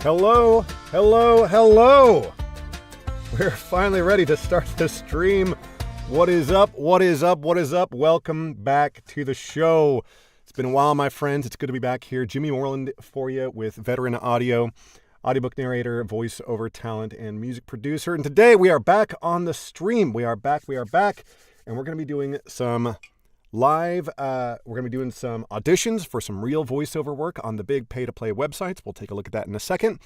Hello, hello, hello. We're finally ready to start the stream. What is up? What is up? What is up? Welcome back to the show. It's been a while, my friends. It's good to be back here. Jimmy Moreland for you with Veteran Audio, audiobook narrator, voiceover talent, and music producer. And today we are back on the stream. We are back. And we're going to be doing some live, we're going to be doing some auditions for some real voiceover work on the big pay-to-play websites. We'll take a look at that in a second.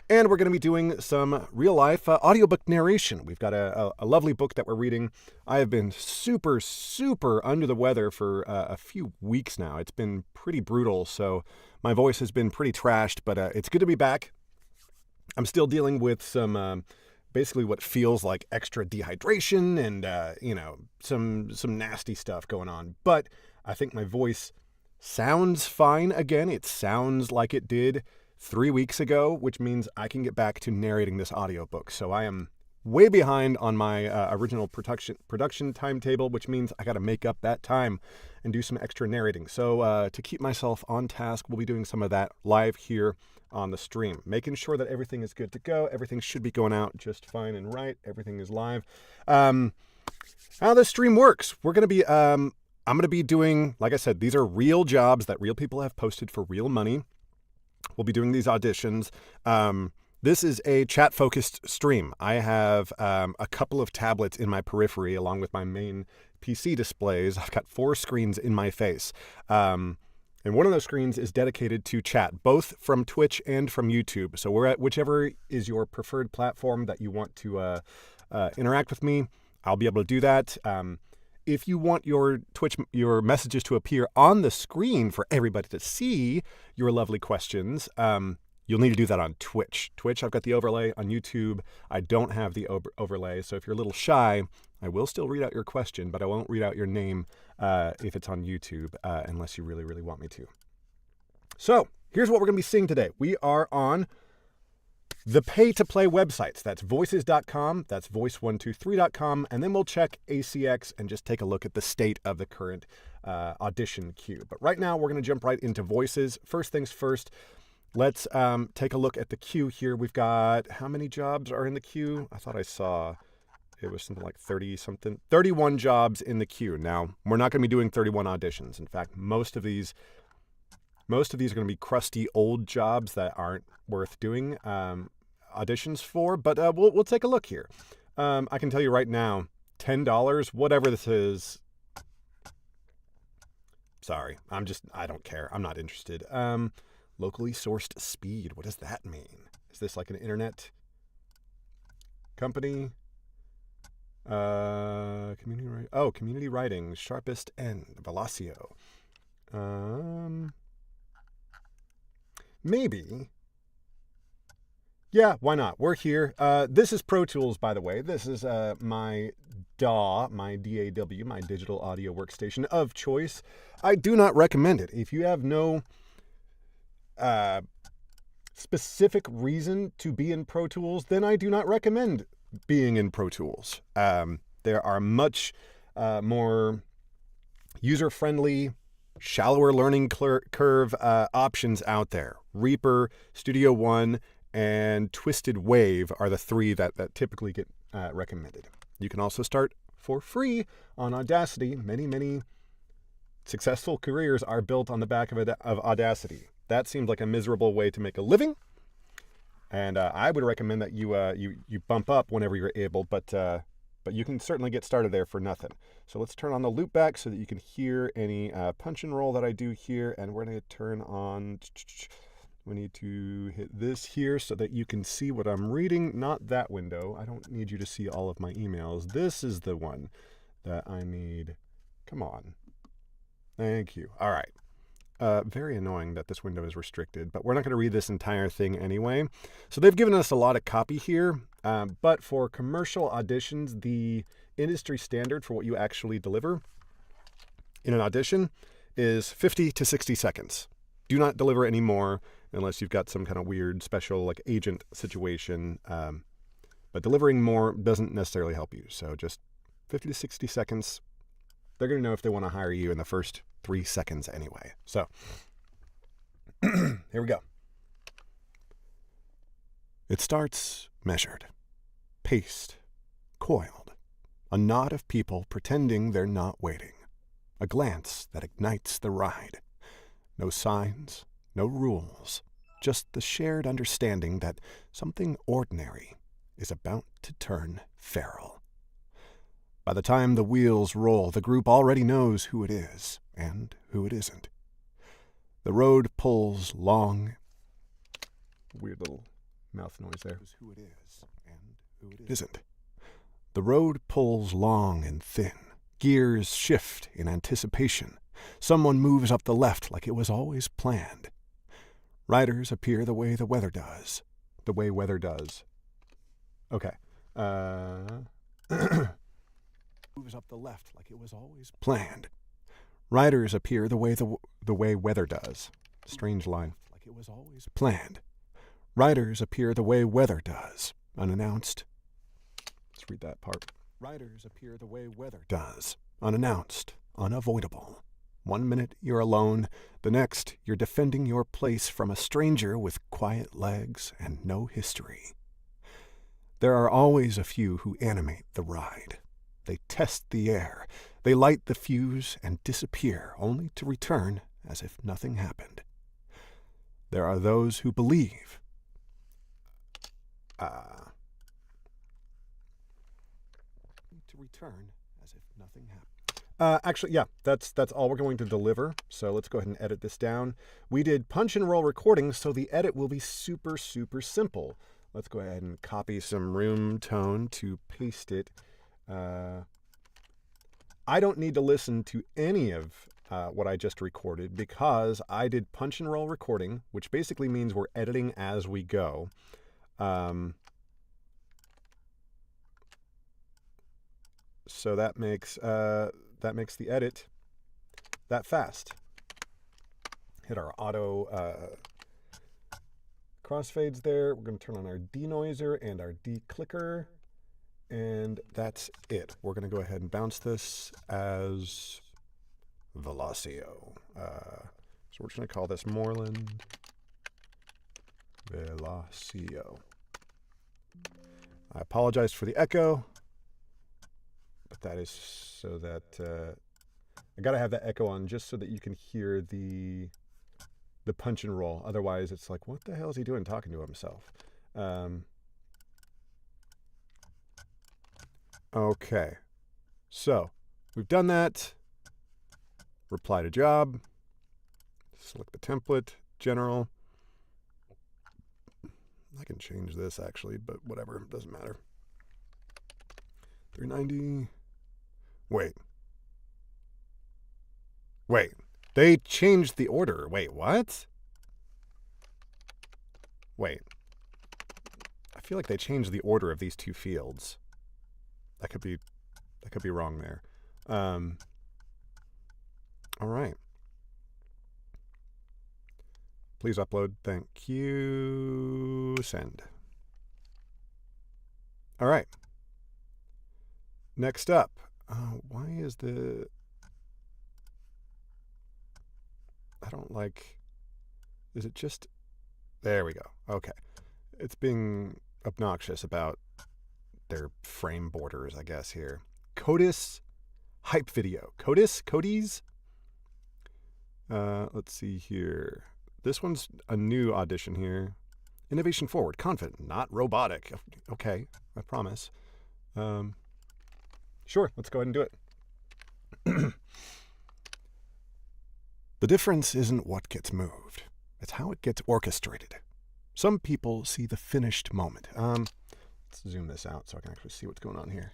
And we're going to be doing some real-life audiobook narration. We've got a lovely book that we're reading. I have been super under the weather for a few weeks now. It's been pretty brutal, so my voice has been pretty trashed, but it's good to be back. I'm still dealing with some basically what feels like extra dehydration and, some nasty stuff going on. But I think my voice sounds fine again. It sounds like it did 3 weeks ago, which means I can get back to narrating this audiobook. So I am way behind on my original production timetable, which means I got to make up that time and do some extra narrating. So to keep myself on task, we'll be doing some of that live here on the stream, making sure that everything is good to go. Everything should be going out just fine and right. Everything is live. How this stream works, we're going to be, I'm going to be doing, like I said, these are real jobs that real people have posted for real money. We'll be doing these auditions. This is a chat-focused stream. I have a couple of tablets in my periphery along with my main PC displays. I've got 4 screens in my face. And one of those screens is dedicated to chat, both from Twitch and from YouTube. So we're at whichever is your preferred platform that you want to interact with me, I'll be able to do that. If you want your messages to appear on the screen for everybody to see your lovely questions, you'll need to do that on Twitch. Twitch, I've got the overlay. On YouTube, I don't have the overlay. So if you're a little shy, I will still read out your question, but I won't read out your name if it's on YouTube, unless you really want me to. So here's what we're going to be seeing today. We are on the pay-to-play websites. That's voices.com, that's voice123.com, and then we'll check ACX and just take a look at the state of the current audition queue. But right now, we're going to jump right into voices. First things first, let's take a look at the queue here. We've got, how many jobs are in the queue? I thought I saw it was something like 31 jobs in the queue. Now, we're not going to be doing 31 auditions. In fact, most of these are going to be crusty old jobs that aren't worth doing auditions for, but we'll take a look here. I can tell you right now, $10, whatever this is. Sorry, I don't care. I'm not interested. Locally sourced speed. What does that mean? Is this like an internet company? Community writing, sharpest end, Velocio. Maybe. Yeah, why not? We're here. This is Pro Tools, by the way. This is my DAW, my DAW, my digital audio workstation of choice. I do not recommend it. If you have no specific reason to be in Pro Tools, then I do not recommend being in Pro Tools. There are much more user-friendly, shallower learning curve options out there. Reaper, Studio One, and Twisted Wave are the 3 that typically get recommended. You can also start for free on Audacity. Many successful careers are built on the back of Audacity. That seems like a miserable way to make a living. And I would recommend that you bump up whenever you're able, but you can certainly get started there for nothing. So let's turn on the loopback so that you can hear any punch and roll that I do here. And we're going to turn on, we need to hit this here so that you can see what I'm reading. Not that window. I don't need you to see all of my emails. This is the one that I need. Come on. Thank you. All right. Very annoying that this window is restricted, but we're not going to read this entire thing anyway. So they've given us a lot of copy here, but for commercial auditions, the industry standard for what you actually deliver in an audition is 50 to 60 seconds. Do not deliver any more unless you've got some kind of weird special like agent situation. But delivering more doesn't necessarily help you. So just 50 to 60 seconds. They're going to know if they want to hire you in the first 3 seconds anyway. So here we go. It starts measured, paced, coiled, a knot of people pretending they're not waiting, a glance that ignites the ride. No signs, no rules, just the shared understanding that something ordinary is about to turn feral. By the time the wheels roll, the group already knows who it is and who it isn't. The road pulls long. Weird little mouth noise there. Who it is and who it isn't. The road pulls long and thin. Gears shift in anticipation. Someone moves up the left like it was always planned. Riders appear the way the weather does. The way weather does. Okay. Moves up the left like it was always planned. Riders appear the way weather does. Strange line. Like it was always planned. Riders appear the way weather does. Unannounced. Let's read that part. Riders appear the way weather does. Unannounced. Unavoidable. 1 minute you're alone. The next you're defending your place from a stranger with quiet legs and no history. There are always a few who animate the ride. They test the air. They light the fuse and disappear, only to return as if nothing happened. There are those who believe. To return as if nothing happened. Actually, yeah, that's all we're going to deliver. So let's go ahead and edit this down. We did punch and roll recordings, so the edit will be super, super simple. Let's go ahead and copy some room tone to paste it. I don't need to listen to any of what I just recorded because I did punch and roll recording, which basically means we're editing as we go. So that makes the edit that fast. Hit our auto crossfades there. We're going to turn on our denoiser and our declicker. And that's it. We're going to go ahead and bounce this as Velocio. So we're just going to call this Moreland Velocio. I apologize for the echo, but that is so that I got to have that echo on just so that you can hear the punch and roll. Otherwise, it's like, what the hell is he doing talking to himself? Okay, so we've done that. Reply to job. Select the template, general. I can change this actually, but whatever, doesn't matter. 390. Wait, they changed the order. Wait, what? Wait, I feel like they changed the order of these two fields. That could be wrong there. All right. Please upload. Thank you. Send. All right. Next up. Why is the... I don't like... Is it just... There we go. Okay. It's being obnoxious about their frame borders, I guess, here. Codis hype video. Codis? Let's see here. This one's a new audition here. Innovation forward, confident, not robotic. Okay, I promise. Sure, let's go ahead and do it. The difference isn't what gets moved. It's how it gets orchestrated. Some people see the finished moment. Let's zoom this out so I can actually see what's going on here.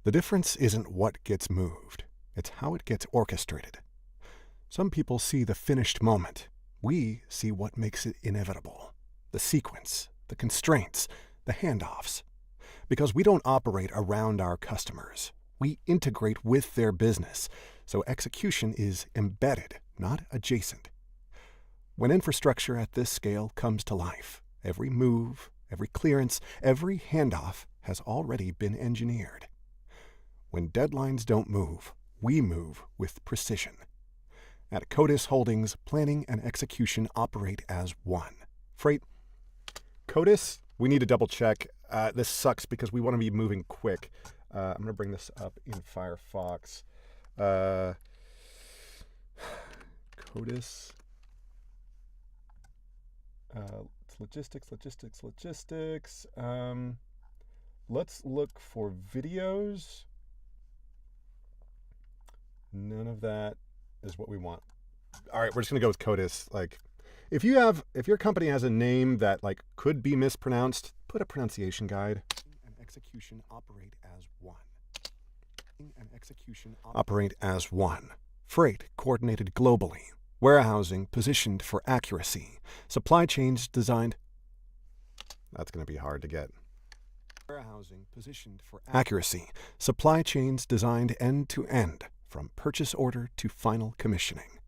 The difference isn't what gets moved. It's how it gets orchestrated. Some people see the finished moment. We see what makes it inevitable. The sequence, the constraints, the handoffs. Because we don't operate around our customers. We integrate with their business. So execution is embedded, not adjacent. When infrastructure at this scale comes to life, every move, every clearance, every handoff has already been engineered. When deadlines don't move, we move with precision. At Codis Holdings, planning and execution operate as one. Freight, CODIS, we need to double check. This sucks because we want to be moving quick. I'm going to bring this up in Firefox. CODIS. It's logistics. Let's look for videos. None of that is what we want. All right, we're just gonna go with CODIS. Like, if your company has a name that like could be mispronounced, put a pronunciation guide. And execution operate as one. Operate as one. Freight coordinated globally. Warehousing positioned for accuracy. Supply chains designed. That's gonna be hard to get. Warehousing positioned for accuracy. Supply chains designed end to end, from purchase order to final commissioning.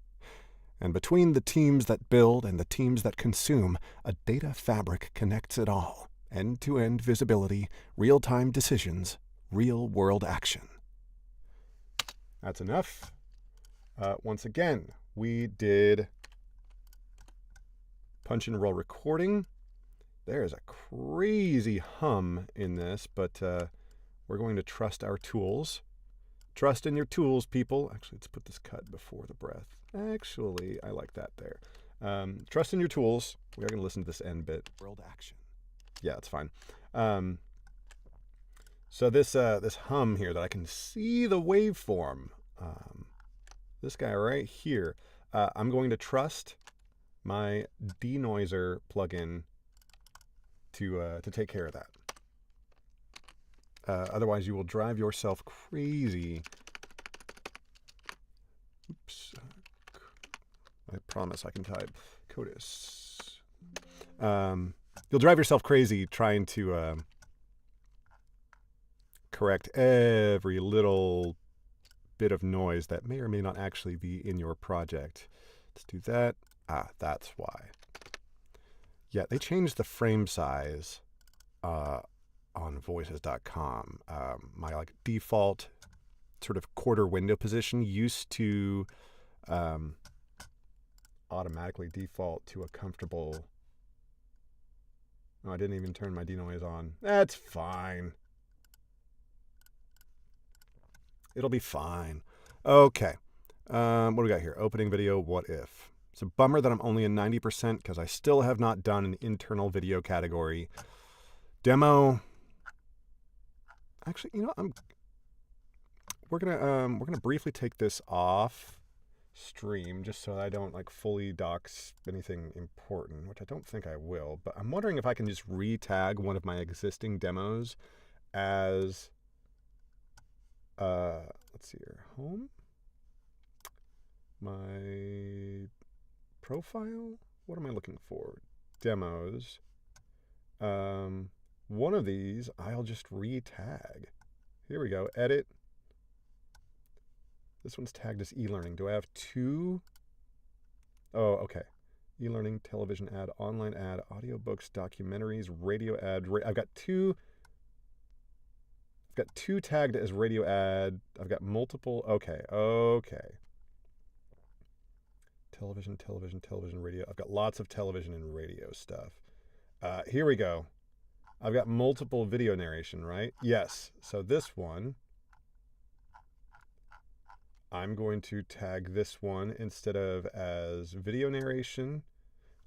And between the teams that build and the teams that consume, a data fabric connects it all. End-to-end visibility, real-time decisions, real-world action. That's enough. Once again, we did punch and roll recording. There's a crazy hum in this, but we're going to trust our tools. Trust in your tools, people. Actually, let's put this cut before the breath. Actually, I like that there. Trust in your tools. We are going to listen to this end bit. World action. Yeah, it's fine. So this hum here that I can see the waveform. This guy right here. I'm going to trust my denoiser plugin to take care of that. Otherwise, you will drive yourself crazy. Oops. I promise I can type CODIS. You'll drive yourself crazy trying to correct every little bit of noise that may or may not actually be in your project. Let's do that. That's why. Yeah, they changed the frame size on voices.com. My like default sort of quarter window position used to automatically default to a comfortable. Oh, I didn't even turn my denoise on. That's fine. It'll be fine. Okay. What do we got here? Opening video, what if? It's a bummer that I'm only at 90% because I still have not done an internal video category. Demo. Actually, you know, we're gonna briefly take this off stream just so I don't like fully dox anything important, which I don't think I will, but I'm wondering if I can just re-tag one of my existing demos as let's see here, home, my profile, what am I looking for? Demos. One of these I'll just re-tag. Here we go, edit. This one's tagged as e-learning. Do I have two? Oh, okay. E-learning, television ad, online ad, audiobooks, documentaries, radio ad. I've got two tagged as radio ad. I've got multiple. Okay. Television, radio. I've got lots of television and radio stuff. Here we go. I've got multiple video narration, right? Yes. So this one, I'm going to tag this one instead of as video narration.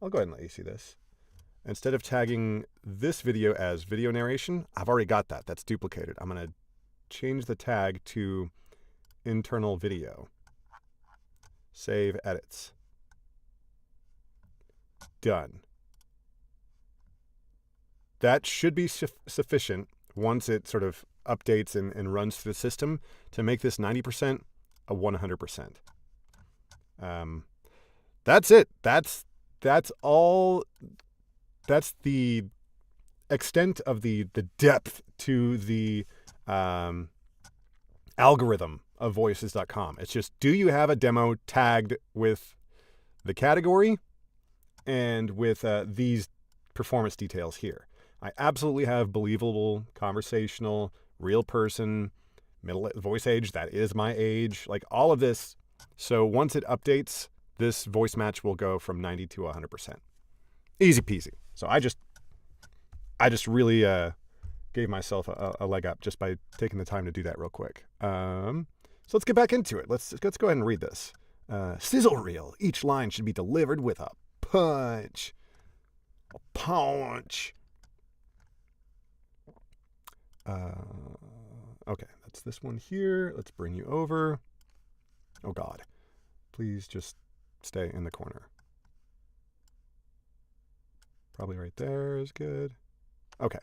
I'll go ahead and let you see this. Instead of tagging this video as video narration, I've already got that. That's duplicated. I'm going to change the tag to internal video. Save edits. Done. That should be sufficient once it sort of updates and runs through the system to make this 90% a 100%. That's it. That's all. That's the extent of the depth to the algorithm of voices.com. It's just, do you have a demo tagged with the category and with these performance details here? I absolutely have believable, conversational, real person, middle voice age. That is my age. Like all of this. So once it updates, this voice match will go from 90 to 100%. Easy peasy. So I just I just really gave myself a leg up just by taking the time to do that real quick. So let's get back into it. Let's go ahead and read this. Sizzle reel. Each line should be delivered with a punch. A punch. Okay, that's this one here. Let's bring you over. Oh God, please just stay in the corner. Probably right there is good. Okay.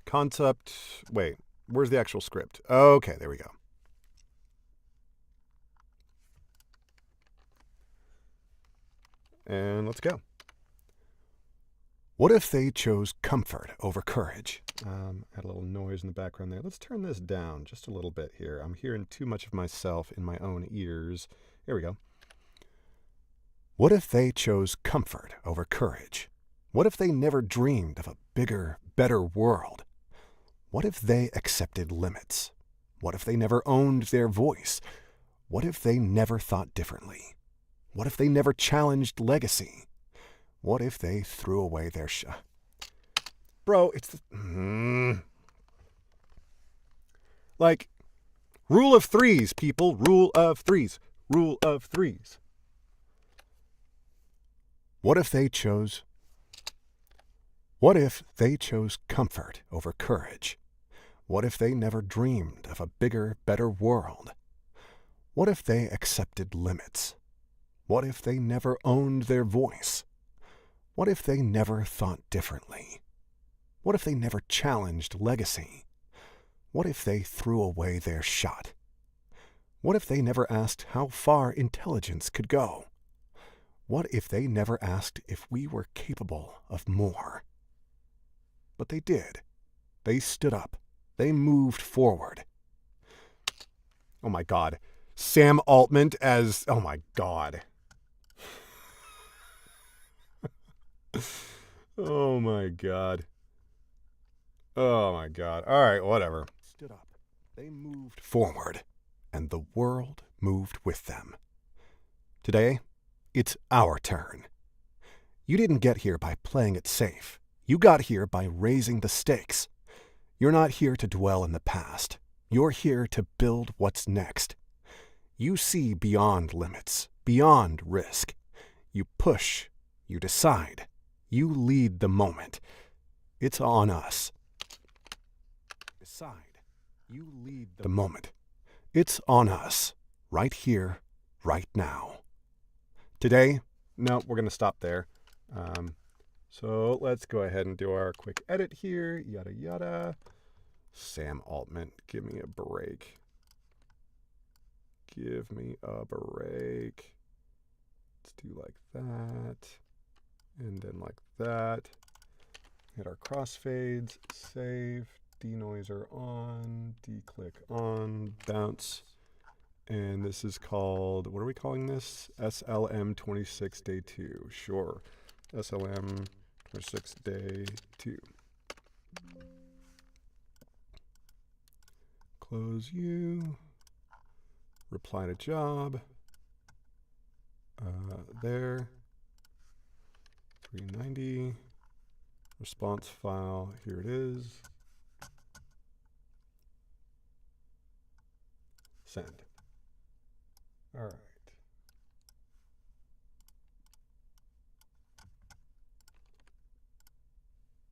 Concept. Wait, where's the actual script? Okay, there we go. And let's go. What if they chose comfort over courage? Had a little noise in the background there. Let's turn this down just a little bit here. I'm hearing too much of myself in my own ears. Here we go. What if they chose comfort over courage? What if they never dreamed of a bigger, better world? What if they accepted limits? What if they never owned their voice? What if they never thought differently? What if they never challenged legacy? What if they threw away their Bro, it's the... Like, rule of threes, people. Rule of threes. Rule of threes. What if they chose... What if they chose comfort over courage? What if they never dreamed of a bigger, better world? What if they accepted limits? What if they never owned their voice? What if they never thought differently? What if they never challenged legacy? What if they threw away their shot? What if they never asked how far intelligence could go? What if they never asked if we were capable of more? But they did. They stood up. They moved forward. Oh my God. Sam Altman as... Oh my God. Oh my God. Oh my God. All right, whatever. Stood up. They moved forward, and the world moved with them. Today, it's our turn. You didn't get here by playing it safe. You got here by raising the stakes. You're not here to dwell in the past. You're here to build what's next. You see beyond limits, beyond risk. You push. You decide. You lead the moment. It's on us. Decide. You lead the moment. It's on us. Right here, right now. Today, no, we're going to stop there. So let's go ahead and do our quick edit here. Yada, yada. Sam Altman, give me a break. Give me a break. Let's do like that. And then like that. Hit our crossfades. Save. Denoiser on. Declick on. Bounce. And this is called, what are we calling this? SLM 26 day 2. Sure. SLM 26 day 2. Close you. Reply to job. There. 390. Response file. Here it is. Send. All right.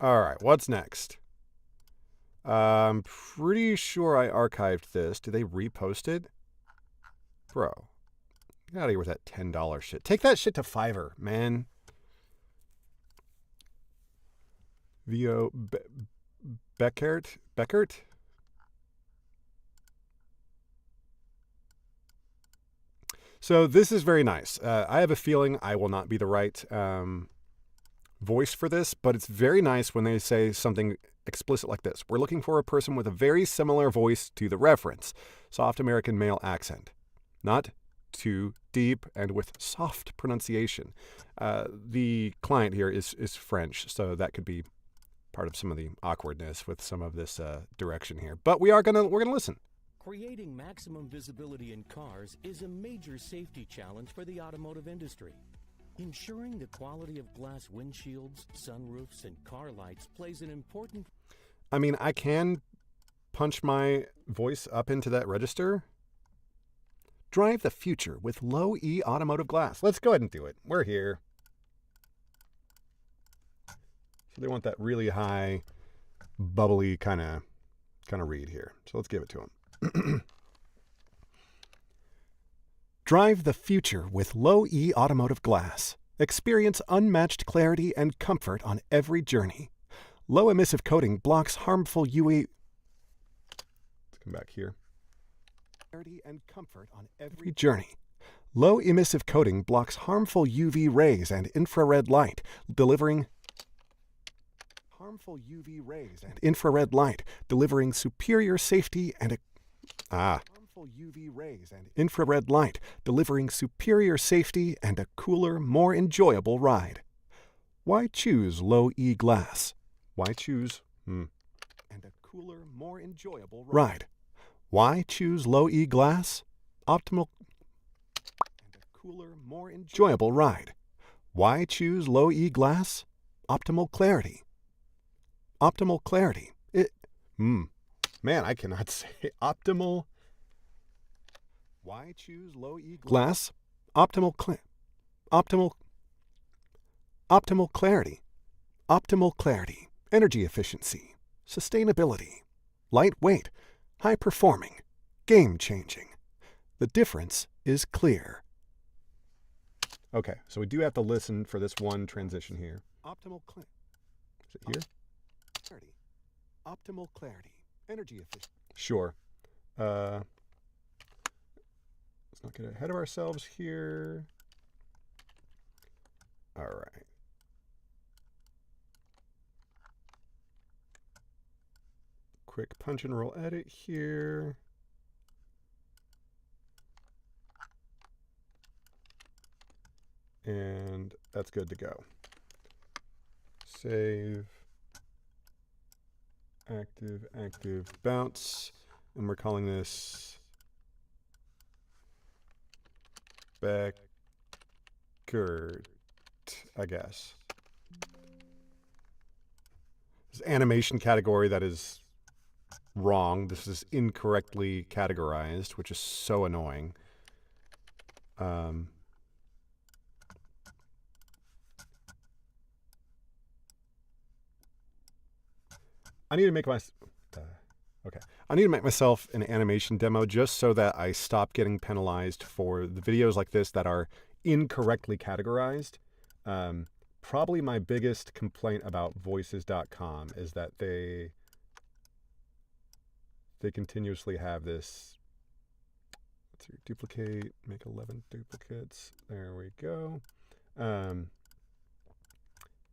All right, what's next? I'm pretty sure I archived this. Did they repost it? Bro, get out of here with that $10 shit. Take that shit to Fiverr, man. Vio Beckert? So this is very nice. I have a feeling I will not be the right voice for this, but it's very nice when they say something explicit like this. We're looking for a person with a very similar voice to the reference. Soft American male accent. Not too deep and with soft pronunciation. The client here is French, so that could be part of some of the awkwardness with some of this direction here. But we're gonna listen. Creating maximum visibility in cars is a major safety challenge for the automotive industry. Ensuring the quality of glass windshields, sunroofs, and car lights plays an important... I mean, I can punch my voice up into that register. Drive the future with low E automotive glass. Let's go ahead and do it. We're here. So they want that really high, bubbly kind of read here. So let's give it to them. Drive the future with low E automotive glass. Experience unmatched clarity and comfort on every journey. Low emissive coating blocks harmful UV. Let's come back here. Clarity and comfort on every journey. Low emissive coating blocks harmful UV rays and infrared light, delivering superior safety and a cooler, more enjoyable ride. Why choose low E glass? Why choose and a cooler, more enjoyable ride? Why choose low E glass? Optimal and a cooler, more enjoyable ride. Why choose low E glass? Optimal clarity. Optimal clarity. Man, I cannot say optimal. Why choose low E glass? Optimal clarity. Optimal clarity. Energy efficiency. Sustainability. Lightweight. High performing. Game changing. The difference is clear. Okay, so we do have to listen for this one transition here. Optimal clarity. Is it here? Clarity. Optimal clarity. Energy efficiency. Sure. Let's not get ahead of ourselves here. All right. Quick punch and roll edit here. And that's good to go. Save. Active, bounce. And we're calling this backward, I guess. This animation category that is wrong. This is incorrectly categorized, which is so annoying. I need to make myself an animation demo just so that I stop getting penalized for the videos like this that are incorrectly categorized. Probably my biggest complaint about voices.com is that they continuously have this. Let's see, duplicate, make 11 duplicates. There we go.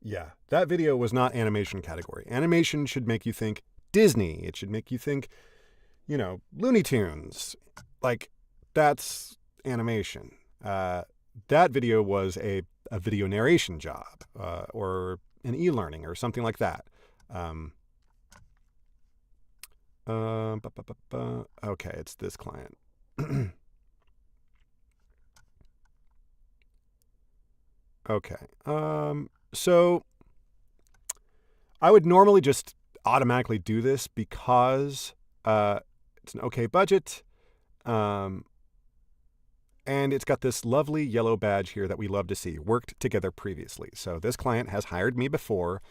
Yeah, that video was not animation category. Animation should make you think Disney. It should make you think, Looney Tunes. Like, that's animation. That video was a video narration job or an e-learning or something like that. Okay, it's this client. Okay. So I would normally just automatically do this because it's an okay budget. And it's got this lovely yellow badge here that we love to see. Worked together previously. So this client has hired me before,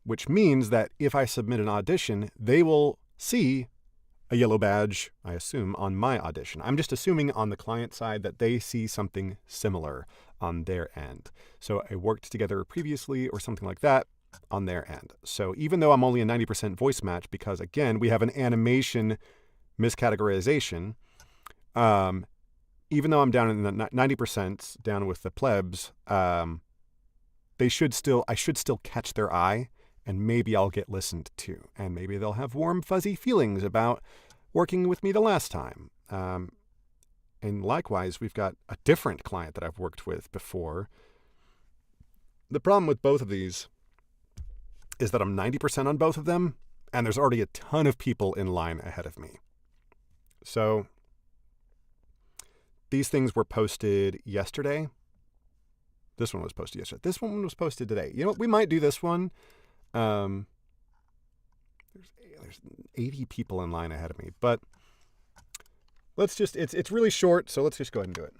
which means that if I submit an audition, they will see a yellow badge, I assume, on my audition. I'm just assuming on the client side that they see something similar on their end. So I worked together previously or something like that on their end. So even though I'm only a 90% voice match, because again, we have an animation miscategorization, even though I'm down in the 90% down with the plebs, I should still catch their eye, and maybe I'll get listened to, and maybe they'll have warm, fuzzy feelings about working with me the last time. And likewise, we've got a different client that I've worked with before. The problem with both of these is that I'm 90% on both of them, and there's already a ton of people in line ahead of me. So these things were posted yesterday, This one was posted yesterday. This one was posted today. You know what? We might do this one. There's 80 people in line ahead of me, but let's just, it's really short, so let's just go ahead and do it.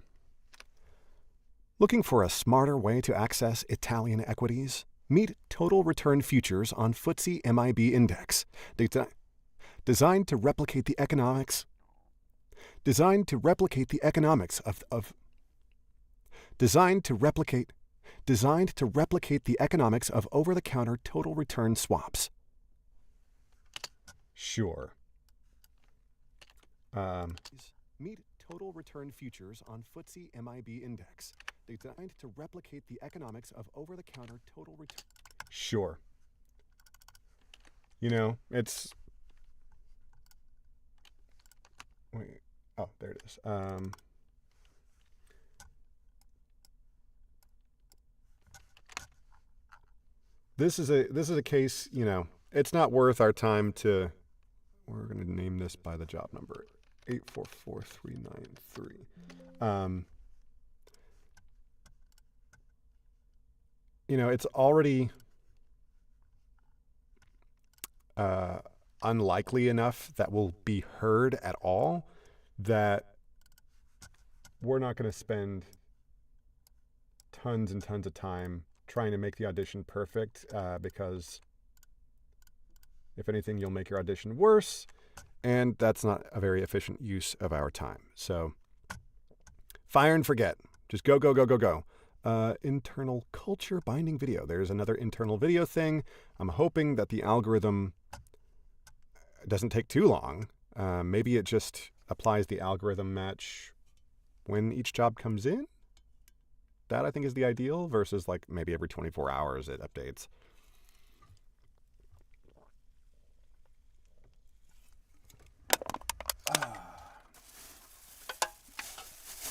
Looking for a smarter way to access Italian equities? Meet total return futures on FTSE MIB index. Designed to replicate the economics of over-the-counter total return swaps. Sure. Meet total return futures on FTSE MIB index. Designed to replicate the economics of over-the-counter total return. Sure. You know, it's... Wait. Oh, there it is. This is a case, you know, it's not worth our time to... We're going to name this by the job number. 844393. You know, it's already unlikely enough that will be heard at all that we're not going to spend tons and tons of time trying to make the audition perfect, because if anything, you'll make your audition worse, and that's not a very efficient use of our time. So fire and forget. Just go, go, go, go, go. Internal culture binding video. There's another internal video thing. I'm hoping that the algorithm doesn't take too long. Maybe it just applies the algorithm match when each job comes in. That, I think, is the ideal, versus like maybe every 24 hours it updates.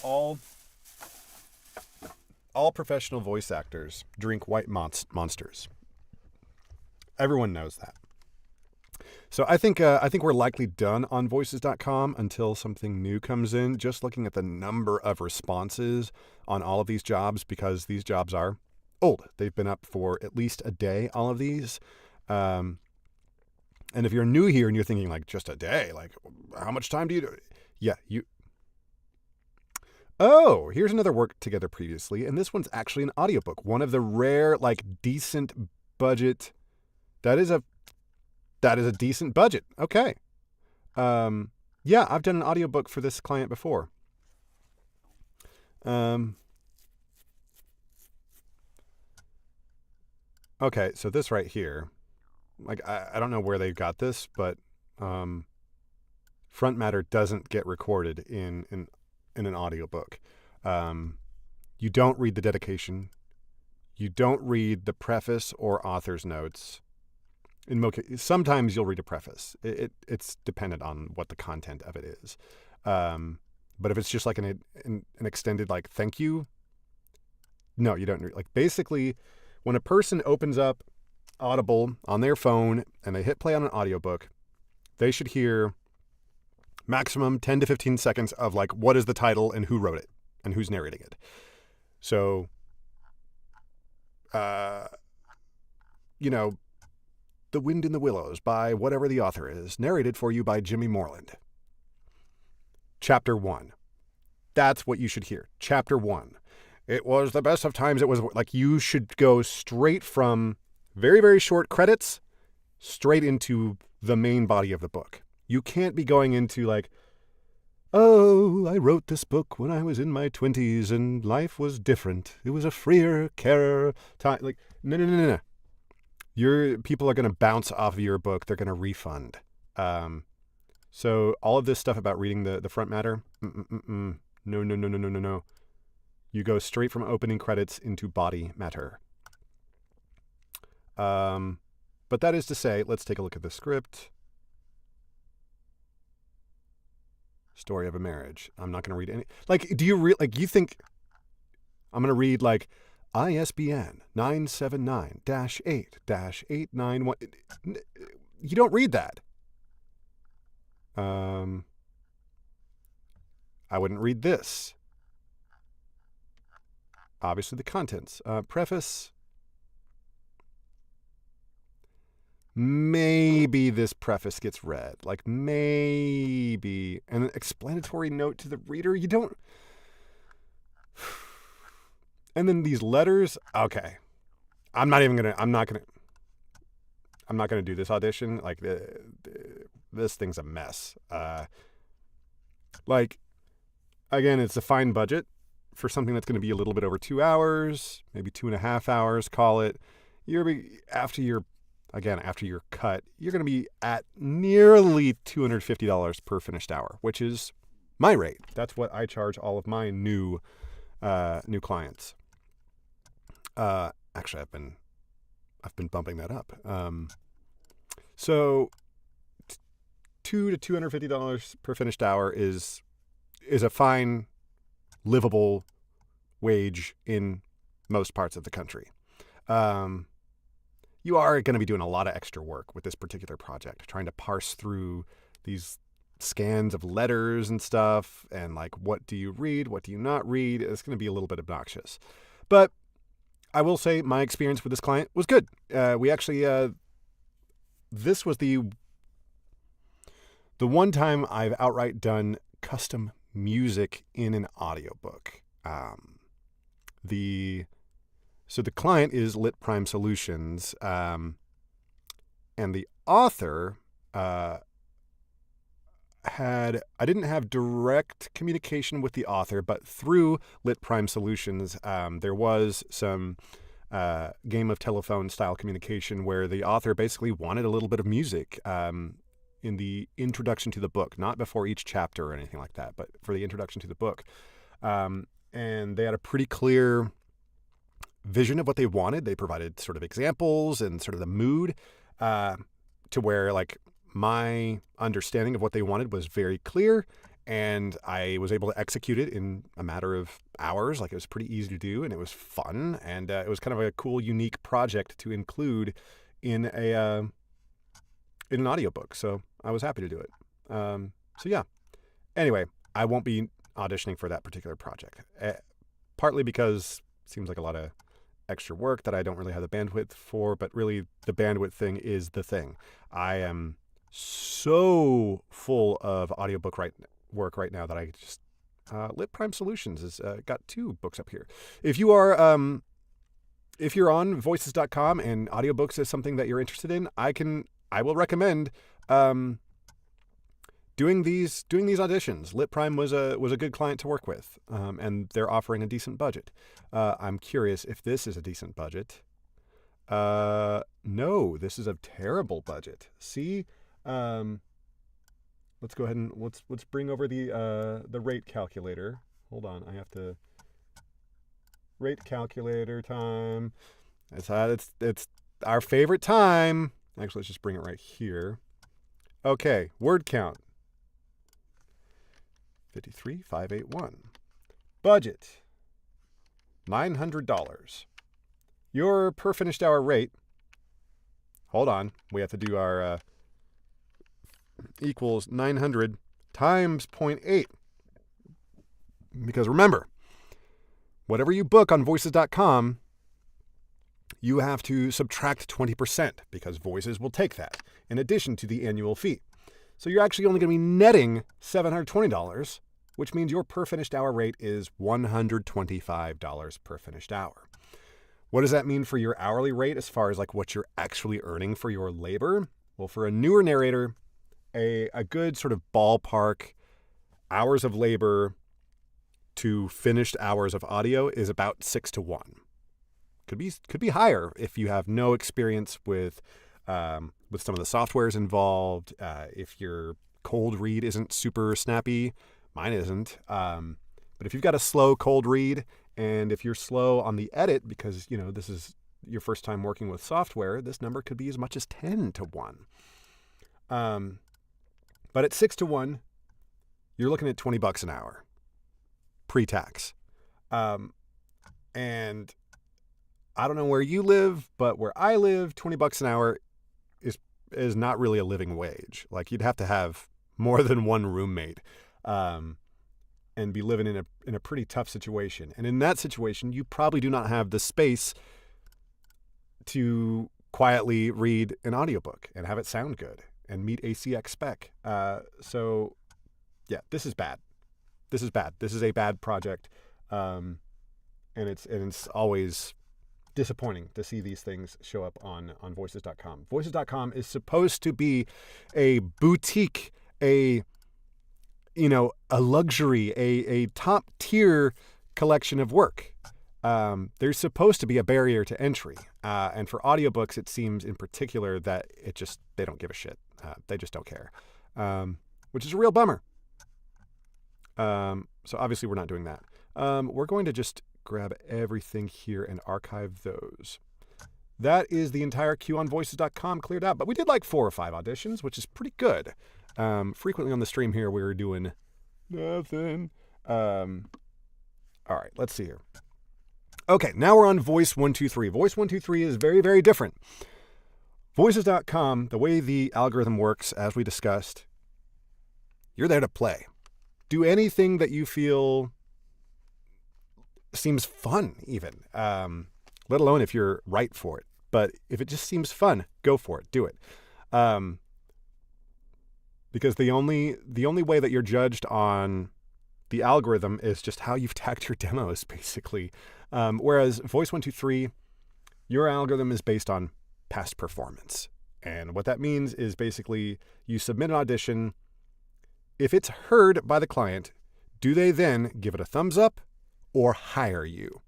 All professional voice actors drink white monsters. Everyone knows that. So I think we're likely done on voices.com until something new comes in. Just looking at the number of responses on all of these jobs, because these jobs are old. They've been up for at least a day, all of these. And if you're new here and you're thinking like, just a day, like how much time do you do? Yeah, Oh, here's another work together previously, and this one's actually an audiobook. One of the rare, like, decent budget. That is a decent budget. Okay. Yeah, I've done an audiobook for this client before. Okay, so this right here, like, I don't know where they got this, but front matter doesn't get recorded in an audiobook. You don't read the dedication. You don't read the preface or author's notes. Sometimes you'll read a preface. It's dependent on what the content of it is. But if it's just like an extended like thank you, no, you don't read. Like basically, when a person opens up Audible on their phone and they hit play on an audiobook, they should hear maximum 10 to 15 seconds of like, what is the title and who wrote it and who's narrating it. So, you know, The Wind in the Willows by whatever the author is, narrated for you by Jimmy Moreland. Chapter 1. That's what you should hear. Chapter 1. It was the best of times. It was like, you should go straight from very, very short credits straight into the main body of the book. You can't be going into like, oh, I wrote this book when I was in my 20s and life was different. It was a freer, carer time. Like, no. Your people are going to bounce off of your book. They're going to refund. So all of this stuff about reading the front matter, no. You go straight from opening credits into body matter. But that is to say, let's take a look at the script. Story of a marriage. I'm not going to read any. Like, do you like? You think I'm going to read like ISBN 979-8-891? You don't read that. I wouldn't read this. obviously the contents. Preface. Maybe this preface gets read. Like, maybe. And an explanatory note to the reader. You don't... And then these letters. Okay. I'm not going to do this audition. Like, this thing's a mess. Like, again, it's a fine budget for something that's going to be a little bit over 2 hours, maybe 2.5 hours, call it. After your cut, you're going to be at nearly $250 per finished hour, which is my rate. That's what I charge all of my new clients. Actually, I've been bumping that up. So $200 to $250 per finished hour is a fine, livable wage in most parts of the country. You are going to be doing a lot of extra work with this particular project, trying to parse through these scans of letters and stuff, and like, what do you read, what do you not read? It's going to be a little bit obnoxious. But I will say my experience with this client was good. We actually, this was the one time I've outright done custom music in an audiobook. So the client is Lit Prime Solutions, and the author I didn't have direct communication with the author, but through Lit Prime Solutions, there was some game of telephone style communication where the author basically wanted a little bit of music in the introduction to the book, not before each chapter or anything like that, but for the introduction to the book. And they had a pretty clear vision of what they wanted. They provided sort of examples and sort of the mood to where, like, my understanding of what they wanted was very clear, and I was able to execute it in a matter of hours. Like, it was pretty easy to do, and it was fun, and it was kind of a cool, unique project to include in an audiobook. So I was happy to do it. So yeah. Anyway, I won't be auditioning for that particular project, partly because it seems like a lot of extra work that I don't really have the bandwidth for, but really the bandwidth thing is the thing. I am so full of audiobook work right now that I just Lit Prime Solutions has got 2 books up here. If you are if you're on voices.com and audiobooks is something that you're interested in, I will recommend doing these auditions. Lit Prime was a good client to work with, and they're offering a decent budget. I'm curious if this is a decent budget. No, this is a terrible budget. See, let's go ahead and let's bring over the rate calculator. Hold on, I have to rate calculator time. It's our favorite time. Actually, let's just bring it right here. Okay, word count. 53,581. Budget, $900. Your per finished hour rate, hold on, we have to do our equals 900 times 0.8. Because remember, whatever you book on voices.com, you have to subtract 20% because Voices will take that in addition to the annual fee. So you're actually only going to be netting $720, which means your per finished hour rate is $125 per finished hour. What does that mean for your hourly rate as far as like what you're actually earning for your labor? Well, for a newer narrator, a good sort of ballpark hours of labor to finished hours of audio is about 6-1. Could be higher if you have no experience with some of the softwares involved. If your cold read isn't super snappy, mine isn't. But if you've got a slow cold read, and if you're slow on the edit because this is your first time working with software, this number could be as much as 10-1. But at 6-1, you're looking at $20 an hour, pre-tax. And I don't know where you live, but where I live, $20 an hour is not really a living wage. Like, you'd have to have more than one roommate and be living in a pretty tough situation. And in that situation, you probably do not have the space to quietly read an audiobook and have it sound good and meet ACX spec. So yeah, this is bad. This is bad. This is a bad project. And it's always disappointing to see these things show up on voices.com. Voices.com is supposed to be a boutique, a luxury, a top tier collection of work. There's supposed to be a barrier to entry. And for audiobooks, it seems in particular that they don't give a shit. They just don't care, which is a real bummer. So obviously we're not doing that. We're going to just grab everything here and archive those. That is the entire queue on voices.com cleared out, but we did like 4 or 5 auditions, which is pretty good. Frequently on the stream here, we were doing nothing. All right, let's see here. Okay, now we're on Voice 123. Voice 123 is very, very different. Voices.com, the way the algorithm works, as we discussed, you're there to play. Do anything that you feel seems fun, even, let alone if you're right for it. But if it just seems fun, go for it. Do it. Because the only way that you're judged on the algorithm is just how you've tagged your demos, basically. Whereas Voice 123, your algorithm is based on past performance. And what that means is basically you submit an audition. If it's heard by the client, do they then give it a thumbs up or hire you?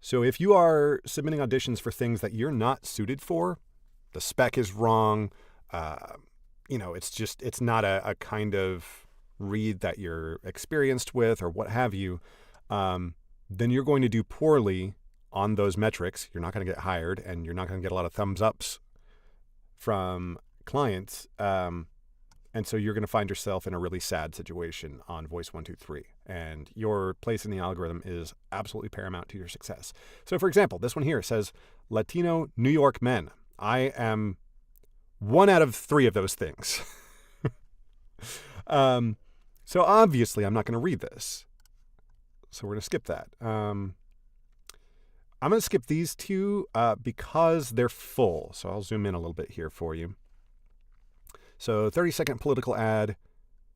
So if you are submitting auditions for things that you're not suited for, the spec is wrong, it's not a kind of read that you're experienced with or what have you, then you're going to do poorly on those metrics. You're not going to get hired, and you're not going to get a lot of thumbs ups from clients. And so you're going to find yourself in a really sad situation on Voice 123. And your place in the algorithm is absolutely paramount to your success. So for example, this one here says Latino New York men. I am 1 out of 3 of those things. So obviously I'm not going to read this. So we're going to skip that. I'm going to skip these 2 because they're full. So I'll zoom in a little bit here for you. So 30-second political ad,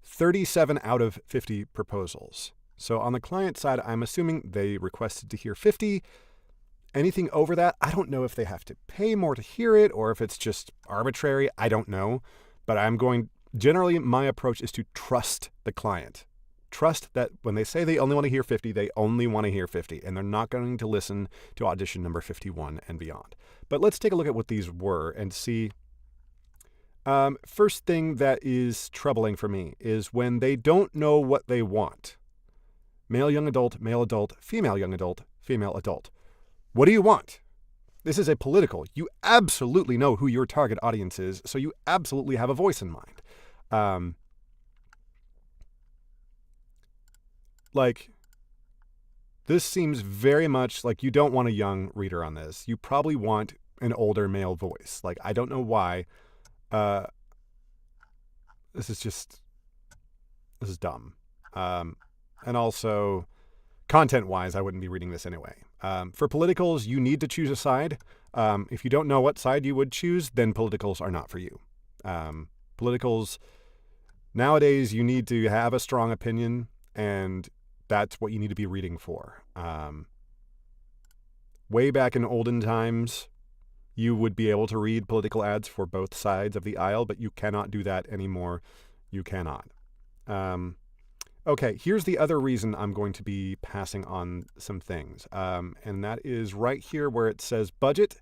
37 out of 50 proposals. So on the client side, I'm assuming they requested to hear 50. Anything over that, I don't know if they have to pay more to hear it or if it's just arbitrary. I don't know. But generally my approach is to trust the client. Trust that when they say they only want to hear 50, they only want to hear 50. And they're not going to listen to audition number 51 and beyond. But let's take a look at what these were and see. First thing that is troubling for me is when they don't know what they want. Male young adult, female young adult, female adult. What do you want? This is a political. You absolutely know who your target audience is, so you absolutely have a voice in mind. This seems very much like you don't want a young reader on this. You probably want an older male voice. I don't know why. This is dumb. And also, content-wise, I wouldn't be reading this anyway. For politicals, you need to choose a side. If you don't know what side you would choose, then politicals are not for you. Politicals, nowadays, you need to have a strong opinion, and that's what you need to be reading for. Way back in olden times, you would be able to read political ads for both sides of the aisle, but you cannot do that anymore. You cannot. Okay, here's the other reason I'm going to be passing on some things. And that is right here where it says budget.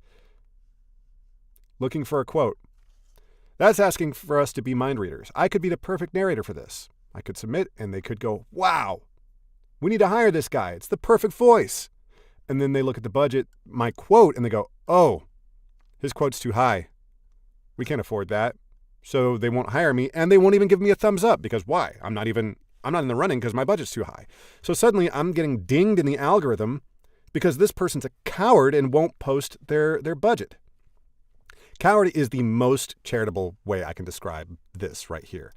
Looking for a quote. That's asking for us to be mind readers. I could be the perfect narrator for this. I could submit and they could go, wow, we need to hire this guy. It's the perfect voice. And then they look at the budget, my quote, and they go, oh, his quote's too high. We can't afford that. So they won't hire me, and they won't even give me a thumbs up because why? I'm not in the running because my budget's too high. So suddenly I'm getting dinged in the algorithm because this person's a coward and won't post their budget. Coward is the most charitable way I can describe this right here.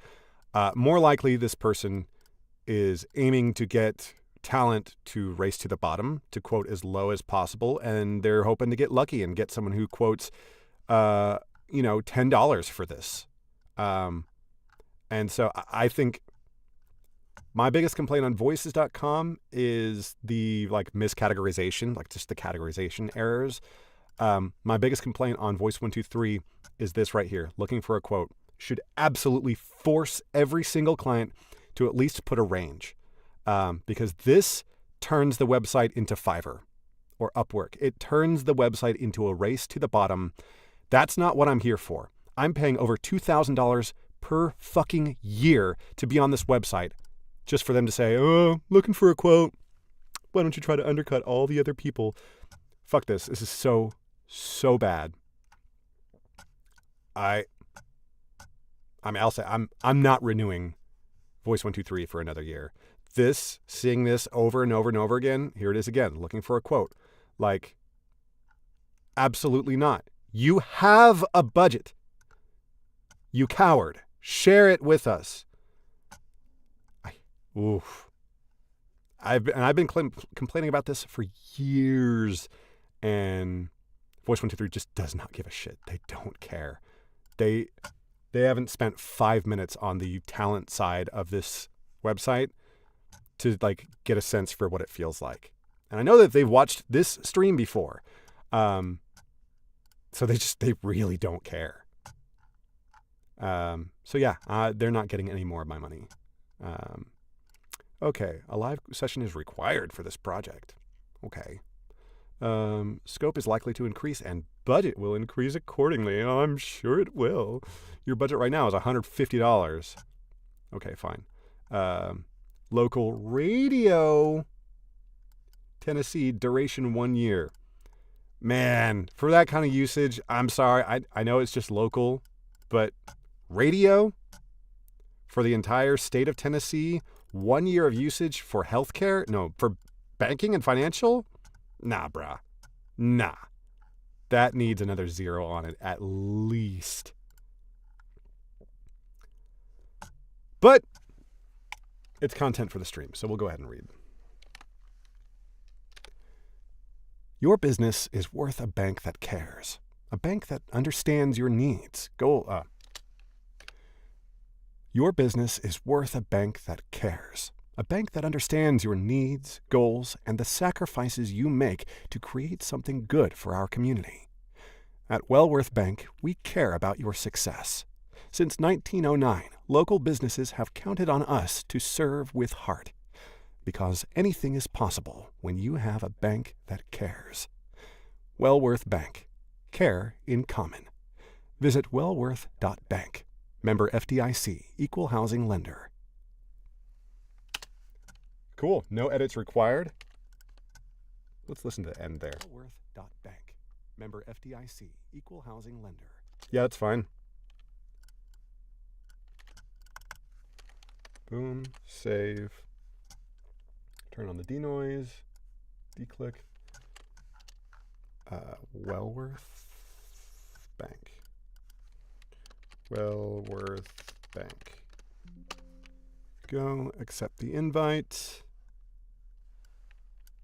More likely, this person is aiming to get talent to race to the bottom, to quote as low as possible, and they're hoping to get lucky and get someone who quotes, $10 for this. And so I think my biggest complaint on voices.com is the miscategorization, just the categorization errors. My biggest complaint on Voice 123 is this right here. Looking for a quote should absolutely force every single client to at least put a range, because this turns the website into Fiverr or Upwork. It turns the website into a race to the bottom. That's not what I'm here for. I'm paying over $2,000 per fucking year to be on this website just for them to say, oh, looking for a quote. Why don't you try to undercut all the other people? Fuck this. This is so bad. I'll say I'm not renewing Voice 123 for another year. Seeing this over and over and over again, here it is again, looking for a quote. Absolutely not. You have a budget. You coward. Share it with us. I've been complaining about this for years, and Voice 123 just does not give a shit. They don't care. They haven't spent 5 minutes on the talent side of this website to get a sense for what it feels like. And I know that they've watched this stream before. So they really don't care. They're not getting any more of my money. Okay, a live session is required for this project. Okay. Scope is likely to increase and budget will increase accordingly. I'm sure it will. Your budget right now is $150. Okay, fine. Local radio, Tennessee, duration 1 year. Man, for that kind of usage, I'm sorry. I know it's just local, but radio for the entire state of Tennessee, 1 year of usage for healthcare? No, for banking and financial? Nah, brah. Nah. That needs another 0 on it, at least. But it's content for the stream, so we'll go ahead and read. Your business is worth a bank that cares. A bank that understands your needs. Your business is worth a bank that cares. A bank that understands your needs, goals, and the sacrifices you make to create something good for our community. At Wellworth Bank, we care about your success. Since 1909, local businesses have counted on us to serve with heart. Because anything is possible when you have a bank that cares. Wellworth Bank. Care in common. Visit wellworth.bank. Member FDIC, Equal Housing Lender. Cool. No edits required. Let's listen to the end there. Wellworth.bank. Member FDIC, Equal Housing Lender. Yeah, that's fine. Boom. Save. Turn on the denoise. Declick. Wellworth Bank. Wellworth Bank. Go. Accept the invite.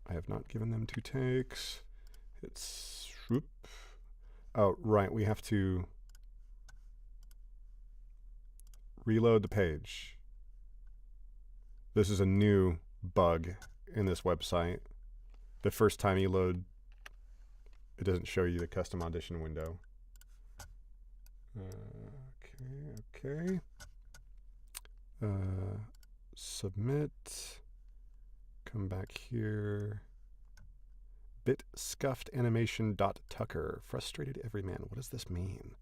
I have not given them 2 takes. It's whoop. Oh, right. We have to reload the page. This is a new bug in this website. The first time you load, it doesn't show you the custom audition window. Okay. Submit. Come back here. Bit scuffed animation .tucker. Frustrated everyman. What does this mean?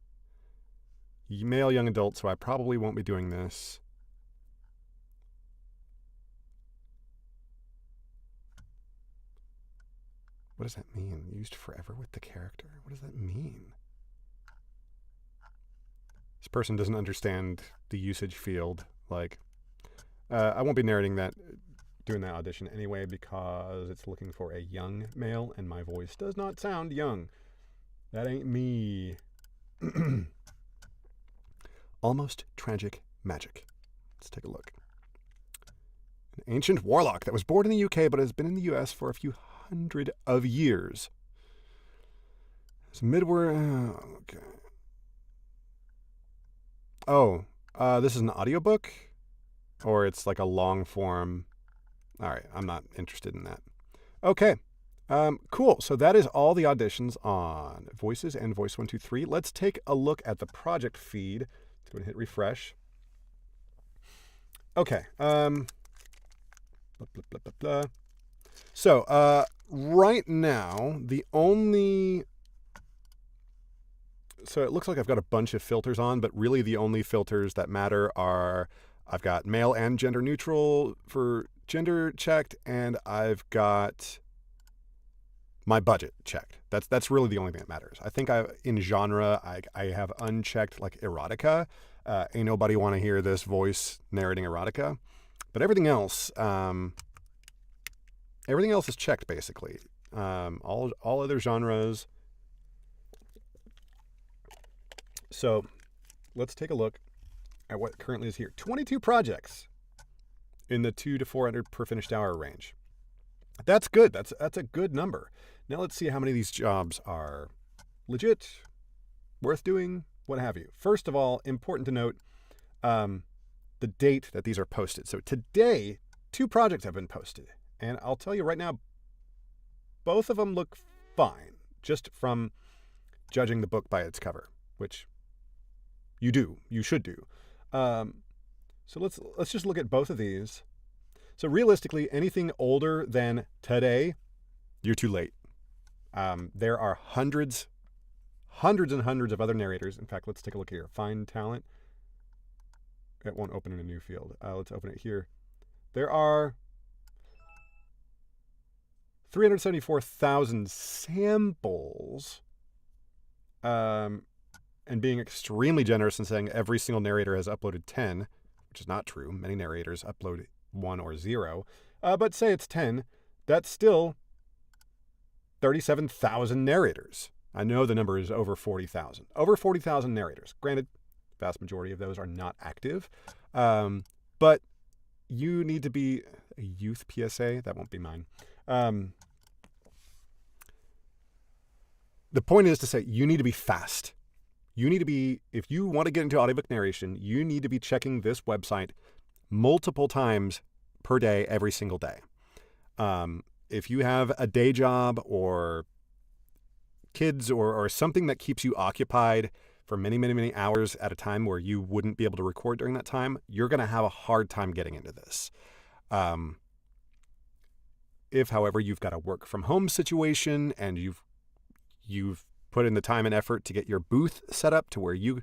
Male young adult, so I probably won't be doing this. What does that mean? Used forever with the character? What does that mean? This person doesn't understand the usage field. I won't be narrating that, doing that audition anyway, because it's looking for a young male, and my voice does not sound young. That ain't me. Almost tragic magic. Let's take a look. An ancient warlock that was born in the UK but has been in the US for a few hundred of years. It's midward. Okay. Oh, this is an audiobook? Or it's like a long form. All right, I'm not interested in that. Okay, cool. So that is all the auditions on Voices and Voice 123. Let's take a look at the project feed. Let's go ahead and hit refresh. Okay. Blah, blah, blah, blah, blah. So right now, so it looks like I've got a bunch of filters on, but really the only filters that matter are I've got male and gender neutral for gender checked, and I've got my budget checked. That's really the only thing that matters. I think in genre, I have unchecked like erotica. Ain't nobody want to hear this voice narrating erotica. But everything else is checked basically. All other genres. So let's take a look at what currently is here. 22 projects in the 200 to 400 per finished hour range. That's good. That's a good number. Now let's see how many of these jobs are legit, worth doing, what have you. First of all, important to note the date that these are posted. So today, 2 projects have been posted. And I'll tell you right now, both of them look fine, just from judging the book by its cover, which you should do. So let's just look at both of these. So realistically, anything older than today, you're too late. There are hundreds and hundreds of other narrators. In fact, let's take a look here. Find talent. It won't open in a new field. Let's open it here. There are 374,000 samples. And being extremely generous and saying every single narrator has uploaded 10, which is not true. Many narrators upload 1 or 0. But say it's 10, that's still 37,000 narrators. I know the number is over 40,000. Over 40,000 narrators. Granted, vast majority of those are not active. But you need to be a youth PSA. That won't be mine. The point is to say you need to be fast. You need to be, if you want to get into audiobook narration, you need to be checking this website multiple times per day, every single day. If you have a day job or kids or something that keeps you occupied for many, many, many hours at a time where you wouldn't be able to record during that time, you're going to have a hard time getting into this. If, however, you've got a work from home situation and you've put in the time and effort to get your booth set up to where you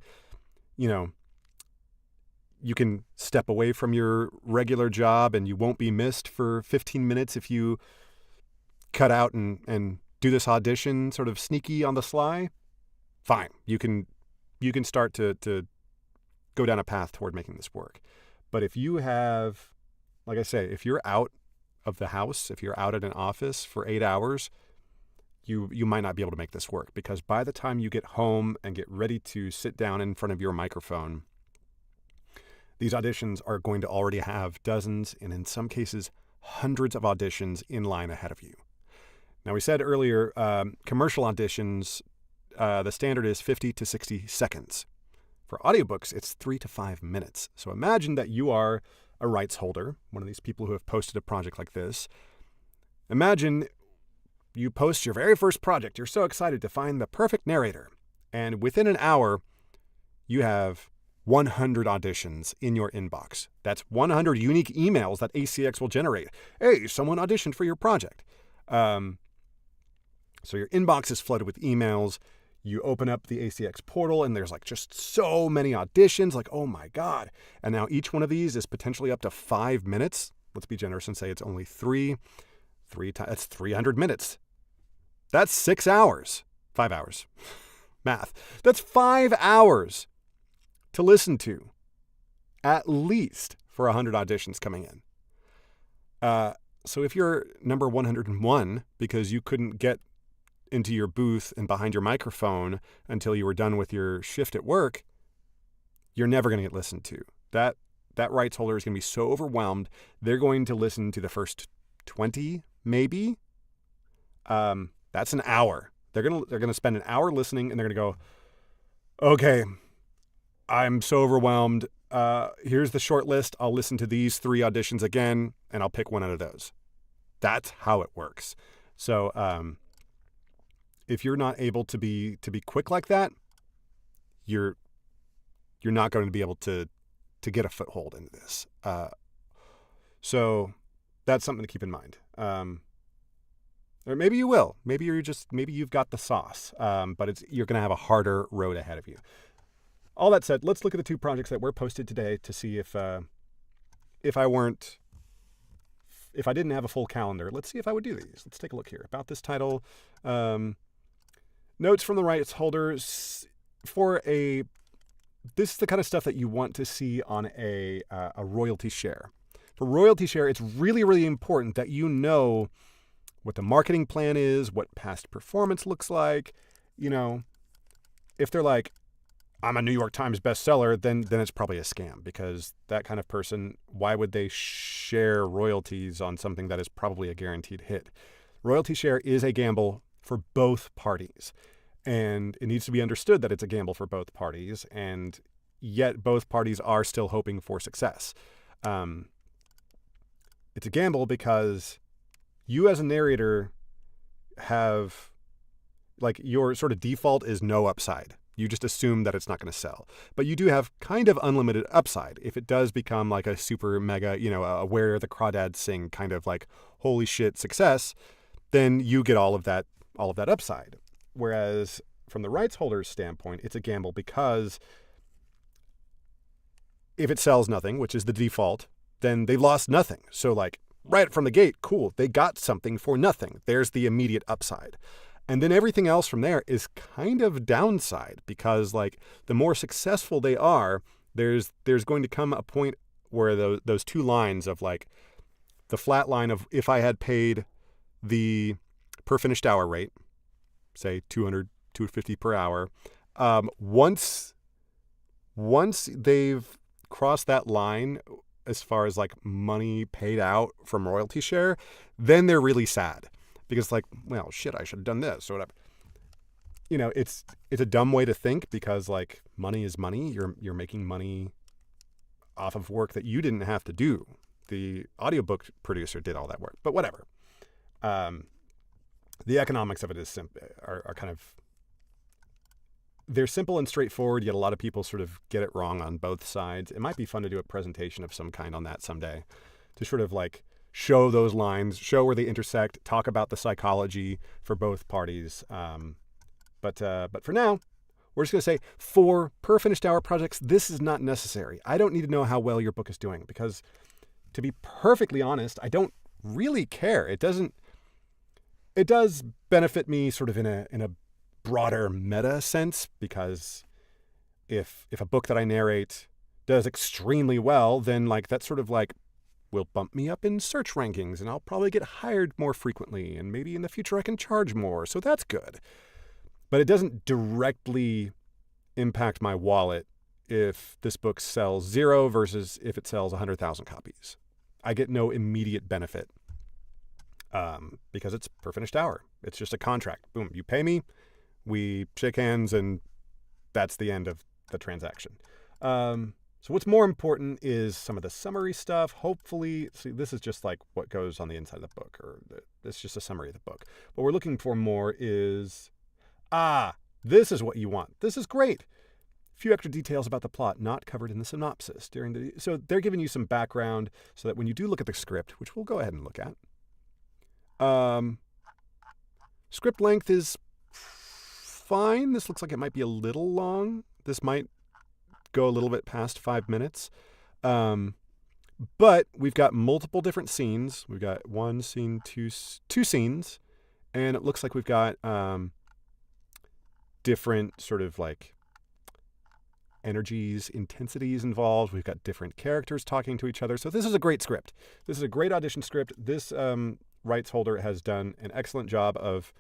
can step away from your regular job and you won't be missed for 15 minutes if you cut out and do this audition sort of sneaky on the sly, fine. You can start to go down a path toward making this work. But if you have, like I say, if you're out of the house, if you're out at an office for 8 hours, you might not be able to make this work, because by the time you get home and get ready to sit down in front of your microphone, these auditions are going to already have dozens and in some cases hundreds of auditions in line ahead of you. Now, we said earlier, commercial auditions, the standard is 50 to 60 seconds. For audiobooks, it's 3 to 5 minutes. So imagine that you are a rights holder, one of these people who have posted a project like this. Imagine you post your very first project. You're so excited to find the perfect narrator. And within an hour, you have 100 auditions in your inbox. That's 100 unique emails that ACX will generate. Hey, someone auditioned for your project. So your inbox is flooded with emails. You open up the ACX portal and there's like just so many auditions, like, oh my God. And now each one of these is potentially up to 5 minutes. Let's be generous and say it's only 3 times, that's 300 minutes. That's 6 hours, 5 hours, math. That's 5 hours to listen to, at least for 100 auditions coming in. So if you're number 101 because you couldn't get into your booth and behind your microphone until you were done with your shift at work, you're never going to get listened to. that rights holder is going to be so overwhelmed, they're going to listen to the first 20, maybe. That's an hour. They're gonna spend an hour listening, and they're gonna go, okay, I'm so overwhelmed. Here's the short list. I'll listen to these 3 auditions again, and I'll pick one out of those. That's how it works. So if you're not able to be quick like that, you're not going to be able to get a foothold into this. So that's something to keep in mind. Or maybe you will. Maybe you've got the sauce. But you're going to have a harder road ahead of you. All that said, let's look at the 2 projects that were posted today to see if I didn't have a full calendar, let's see if I would do these. Let's take a look here. About this title, notes from the rights holders this is the kind of stuff that you want to see on a royalty share. For royalty share, it's really, really important that you know what the marketing plan is, what past performance looks like. If they're like, I'm a New York Times bestseller, then it's probably a scam, because that kind of person, why would they share royalties on something that is probably a guaranteed hit? Royalty share is a gamble for both parties, and it needs to be understood that it's a gamble for both parties, and yet both parties are still hoping for success. It's a gamble because you as a narrator have, like, your sort of default is no upside. You just assume that it's not going to sell. But you do have kind of unlimited upside. If it does become like a super mega, a Where the Crawdads Sing kind of like holy shit success, then you get all of that upside. Whereas from the rights holder's standpoint, it's a gamble because if it sells nothing, which is the default, then they've lost nothing. So like right from the gate, cool, they got something for nothing. There's the immediate upside. And then everything else from there is kind of downside, because like the more successful they are, there's going to come a point where those 2 lines of like the flat line of, if I had paid the per finished hour rate, say $200, $250 per hour, once they've crossed that line as far as like money paid out from royalty share, then they're really sad. Because like, well, shit, I should have done this or whatever. It's a dumb way to think, because like money is money. You're making money off of work that you didn't have to do. The audiobook producer did all that work, but whatever. The economics of it are kind of, they're simple and straightforward, yet a lot of people sort of get it wrong on both sides. It might be fun to do a presentation of some kind on that someday, to sort of like show those lines, show where they intersect, talk about the psychology for both parties. But for now, we're just going to say, for per finished hour projects, this is not necessary. I don't need to know how well your book is doing, because to be perfectly honest, I don't really care. It does benefit me sort of in a broader meta sense, because if a book that I narrate does extremely well, then like that's sort of like will bump me up in search rankings, and I'll probably get hired more frequently, and maybe in the future I can charge more. So that's good. But it doesn't directly impact my wallet if this book sells 0 versus if it sells 100,000 copies. I get no immediate benefit because it's per finished hour. It's just a contract. Boom, you pay me, we shake hands, and that's the end of the transaction. So what's more important is some of the summary stuff. Hopefully, see, this is just like what goes on the inside of the book, or it's just a summary of the book. What we're looking for more is, this is what you want. This is great. A few extra details about the plot not covered in the synopsis. So they're giving you some background so that when you do look at the script, which we'll go ahead and look at, script length is fine. This looks like it might be a little long. This might go a little bit past 5 minutes. But we've got multiple different scenes. We've got one scene, two scenes, and it looks like we've got different sort of like energies, intensities involved. We've got different characters talking to each other. So this is a great script. This is a great audition script. This rights holder has done an excellent job of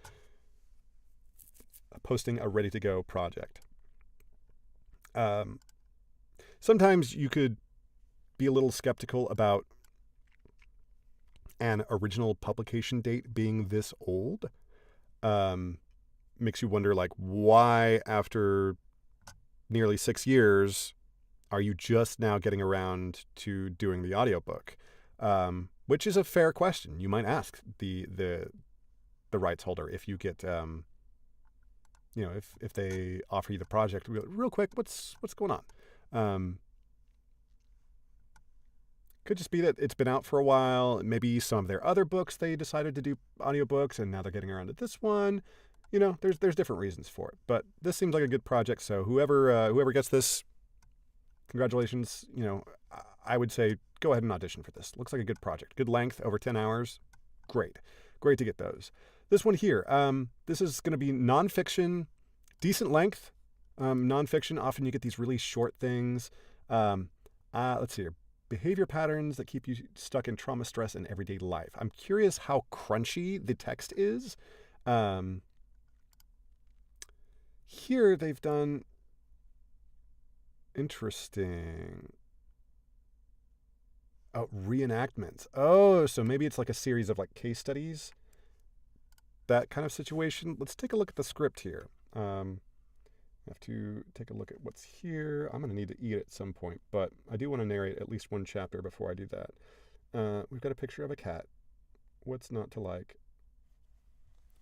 posting a ready-to-go project. Sometimes you could be a little skeptical about an original publication date being this old. Makes you wonder, like, why after nearly 6 years are you just now getting around to doing the audiobook? Which is a fair question. You might ask the rights holder if you get, if they offer you the project real quick, what's going on? Could just be that it's been out for a while. Maybe some of their other books they decided to do audiobooks, and now they're getting around to this one. There's different reasons for it, but this seems like a good project. So whoever gets this, congratulations. I would say go ahead and audition for this. Looks like a good project. Good length, over 10 hours. Great to get those. This one here, this is going to be nonfiction, decent length. Nonfiction, often you get these really short things. Let's see here. Behavior patterns that keep you stuck in trauma, stress, and everyday life. I'm curious how crunchy the text is. Here they've done interesting. Oh, reenactments. Oh, so maybe it's like a series of like case studies. That kind of situation. Let's take a look at the script here. I have to take a look at what's here. I'm going to need to eat at some point, but I do want to narrate at least one chapter before I do that. We've got a picture of a cat. What's not to like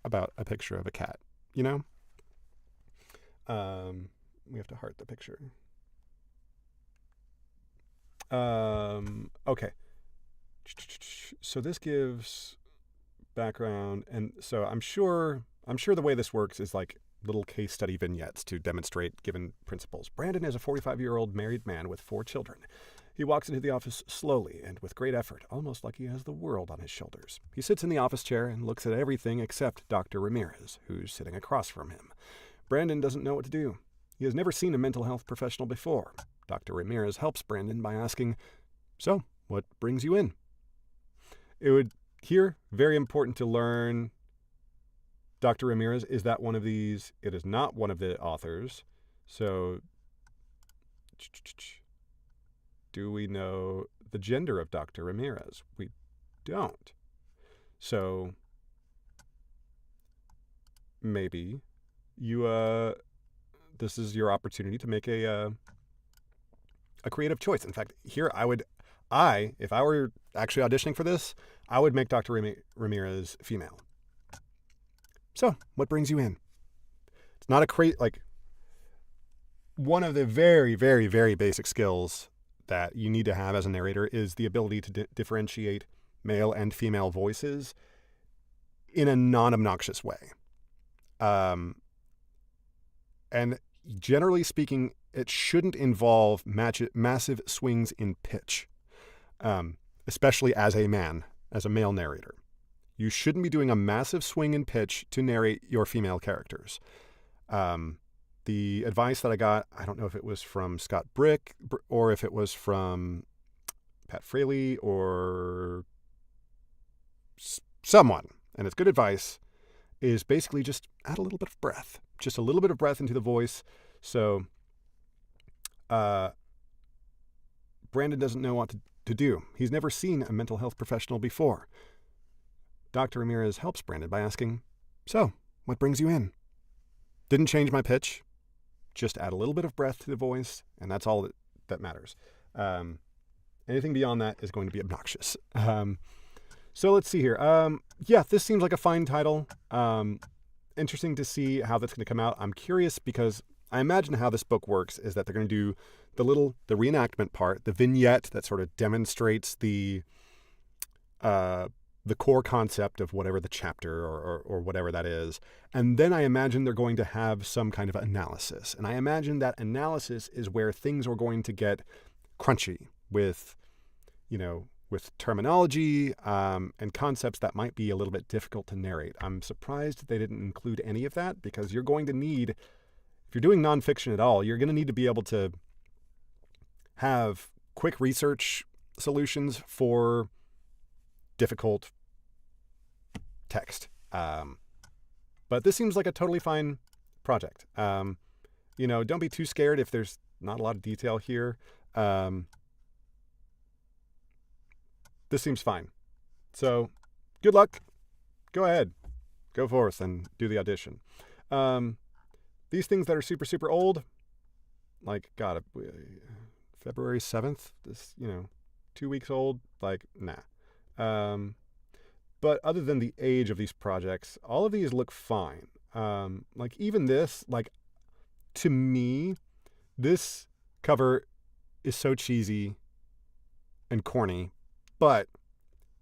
about a picture of a cat? We have to heart the picture. Okay. So this gives background, and so I'm sure the way this works is like little case study vignettes to demonstrate given principles. Brandon is a 45-year-old married man with 4 children. He walks into the office slowly and with great effort, almost like he has the world on his shoulders. He sits in the office chair and looks at everything except Dr. Ramirez, who's sitting across from him. Brandon doesn't know what to do. He has never seen a mental health professional before. Dr. Ramirez helps Brandon by asking, "So, what brings you in?" It would here very important to learn Dr. Ramirez, is that one of these? It is not one of the authors. So, do we know the gender of Dr. Ramirez? We don't. So, maybe you, this is your opportunity to make a creative choice. In fact, here if I were actually auditioning for this, I would make Dr. Ramirez female. So, what brings you in? It's not one of the very, very, very basic skills that you need to have as a narrator is the ability to differentiate male and female voices in a non-obnoxious way. And generally speaking, it shouldn't involve massive swings in pitch, especially as a male narrator. You shouldn't be doing a massive swing in pitch to narrate your female characters. The advice that I got, I don't know if it was from Scott Brick or if it was from Pat Fraley or someone, and it's good advice, is basically just add a little bit of breath. Just a little bit of breath into the voice. So Brandon doesn't know what to do. He's never seen a mental health professional before. Dr. Ramirez helps Brandon by asking, "So, what brings you in?" Didn't change my pitch. Just add a little bit of breath to the voice, and that's all that matters. Anything beyond that is going to be obnoxious. So let's see here. This seems like a fine title. Interesting to see how that's going to come out. I'm curious because I imagine how this book works is that they're going to do the reenactment part, the vignette that sort of demonstrates the core concept of whatever the chapter or whatever that is. And then I imagine they're going to have some kind of analysis. And I imagine that analysis is where things are going to get crunchy with terminology and concepts that might be a little bit difficult to narrate. I'm surprised they didn't include any of that because you're going to need, if you're doing nonfiction at all, you're going to need to be able to have quick research solutions for difficult text. But this seems like a totally fine project. Don't be too scared if there's not a lot of detail here. this seems fine. So, good luck. Go ahead. Go forth and do the audition. These things that are super, super old, like, God, February 7th, this, 2 weeks old, like, nah. But other than the age of these projects, all of these look fine. Like, even this, like, to me, this cover is so cheesy and corny, but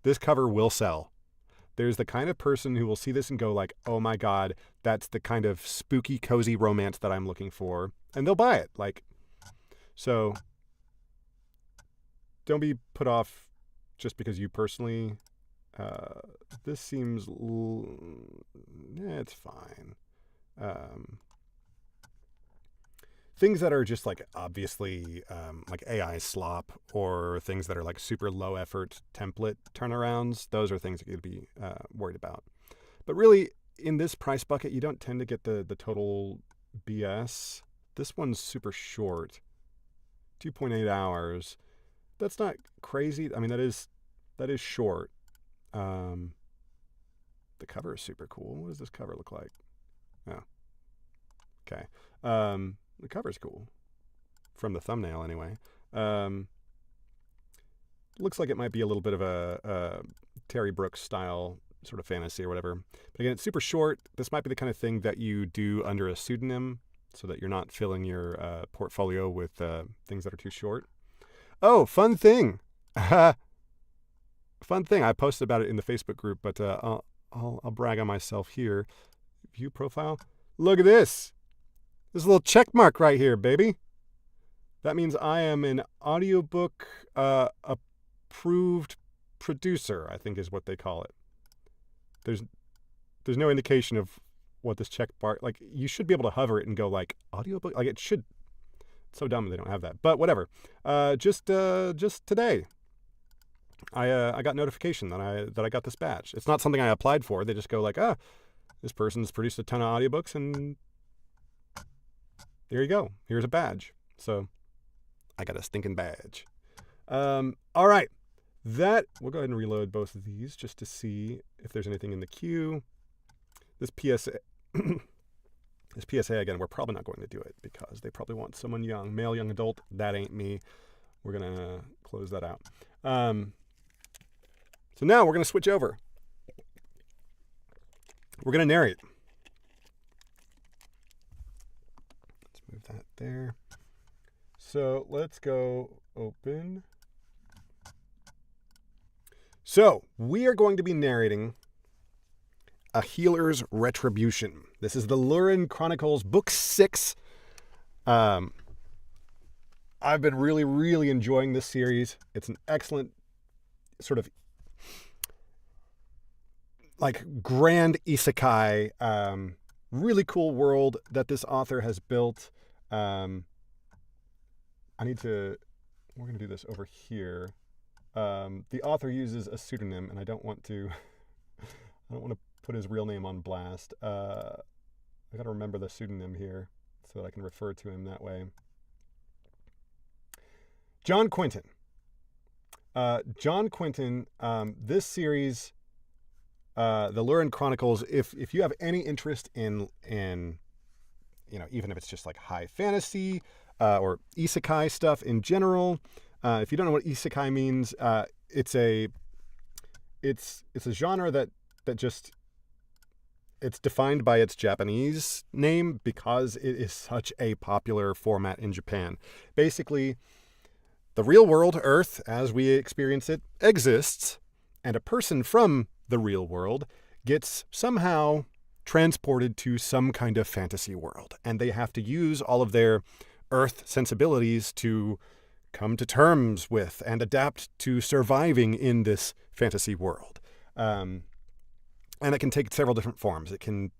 this cover will sell. There's the kind of person who will see this and go like, oh my God, that's the kind of spooky, cozy romance that I'm looking for. And they'll buy it. Like, so don't be put off just because you personally, this seems, it's fine. Things that are just like obviously like AI slop, or things that are like super low effort template turnarounds, those are things that you'd be worried about. But really, in this price bucket, you don't tend to get the total BS. This one's super short, 2.8 hours. That's not crazy. I mean, that is short. The cover is super cool. What does this cover look like? Oh, okay. The cover's cool. From the thumbnail, anyway. Looks like it might be a little bit of a Terry Brooks style sort of fantasy or whatever. But again, it's super short. This might be the kind of thing that you do under a pseudonym so that you're not filling your portfolio with things that are too short. Oh, fun thing. Fun thing. I posted about it in the Facebook group, but I'll brag on myself here. View profile. Look at this. This little check mark right here, baby. That means I am an audiobook approved producer, I think is what they call it. There's no indication of what this check mark, like, you should be able to hover it and go like audiobook, like it should. It's so dumb they don't have that, but whatever. Just today, I got notification that I got this badge. It's not something I applied for. They just go like, this person's produced a ton of audiobooks, and there you go. Here's a badge. So I got a stinking badge. All right. We'll go ahead and reload both of these just to see if there's anything in the queue. This PSA, again, we're probably not going to do it because they probably want someone young, male, young adult. That ain't me. We're going to close that out. So now we're going to switch over. We're going to narrate. Move that there. So let's go open. So we are going to be narrating A Healer's Retribution. This is the Lurin Chronicles, Book 6. I've been really, really enjoying this series. It's an excellent sort of like grand isekai, really cool world that this author has built. We're going to do this over here. The author uses a pseudonym, and I don't want to put his real name on blast. I got to remember the pseudonym here so that I can refer to him that way. John Quinton. This series, the Lurin Chronicles, if you have any interest in even if it's just like high fantasy or isekai stuff in general, if you don't know what isekai means, it's a genre that just, it's defined by its Japanese name because it is such a popular format in Japan. Basically, the real world, Earth, as we experience it, exists, and a person from the real world gets somehow transported to some kind of fantasy world, and they have to use all of their Earth sensibilities to come to terms with and adapt to surviving in this fantasy world. And it can take several different forms. It can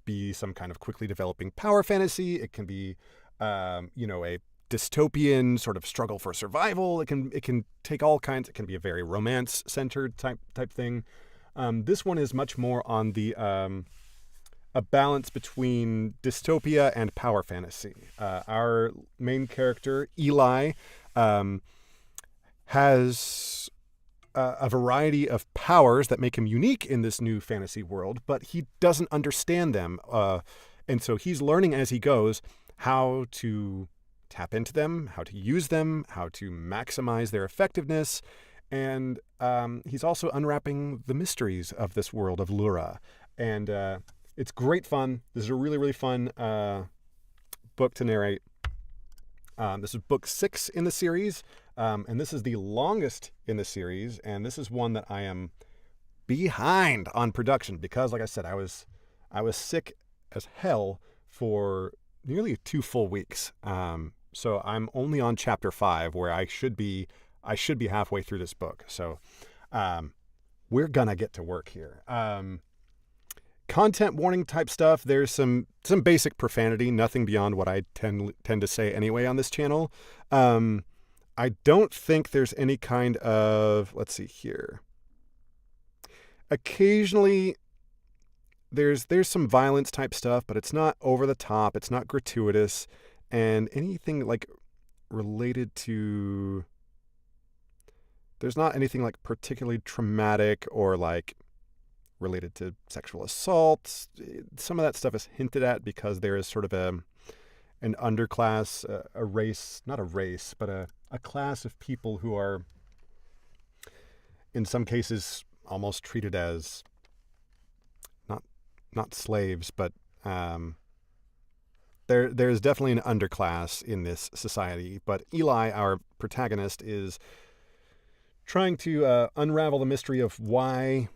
be some kind of quickly developing power fantasy. It can be, a dystopian sort of struggle for survival. It can take all kinds. It can be a very romance-centered type thing. This one is much more on the a balance between dystopia and power fantasy. Our main character, Eli, has a variety of powers that make him unique in this new fantasy world, but he doesn't understand them. And so he's learning as he goes how to tap into them, how to use them, how to maximize their effectiveness. And he's also unwrapping the mysteries of this world of Lura. And it's great fun. This is a really, really fun book to narrate. This is book 6 in the series, and this is the longest in the series, and this is one that I am behind on production because, like I said, I was sick as hell for nearly 2 full weeks. So I'm only on chapter 5, where I should be halfway through this book. So we're gonna get to work here. Content warning type stuff. There's some basic profanity, nothing beyond what I tend to say anyway on this channel. I don't think there's any kind of, let's see here. Occasionally there's some violence type stuff, but it's not over the top, it's not gratuitous, and anything like related to, there's not anything like particularly traumatic or like related to sexual assault. Some of that stuff is hinted at because there is sort of an underclass, a race, not a race, but a class of people who are, in some cases, almost treated as not slaves, but there's definitely an underclass in this society. But Eli, our protagonist, is trying to unravel the mystery of why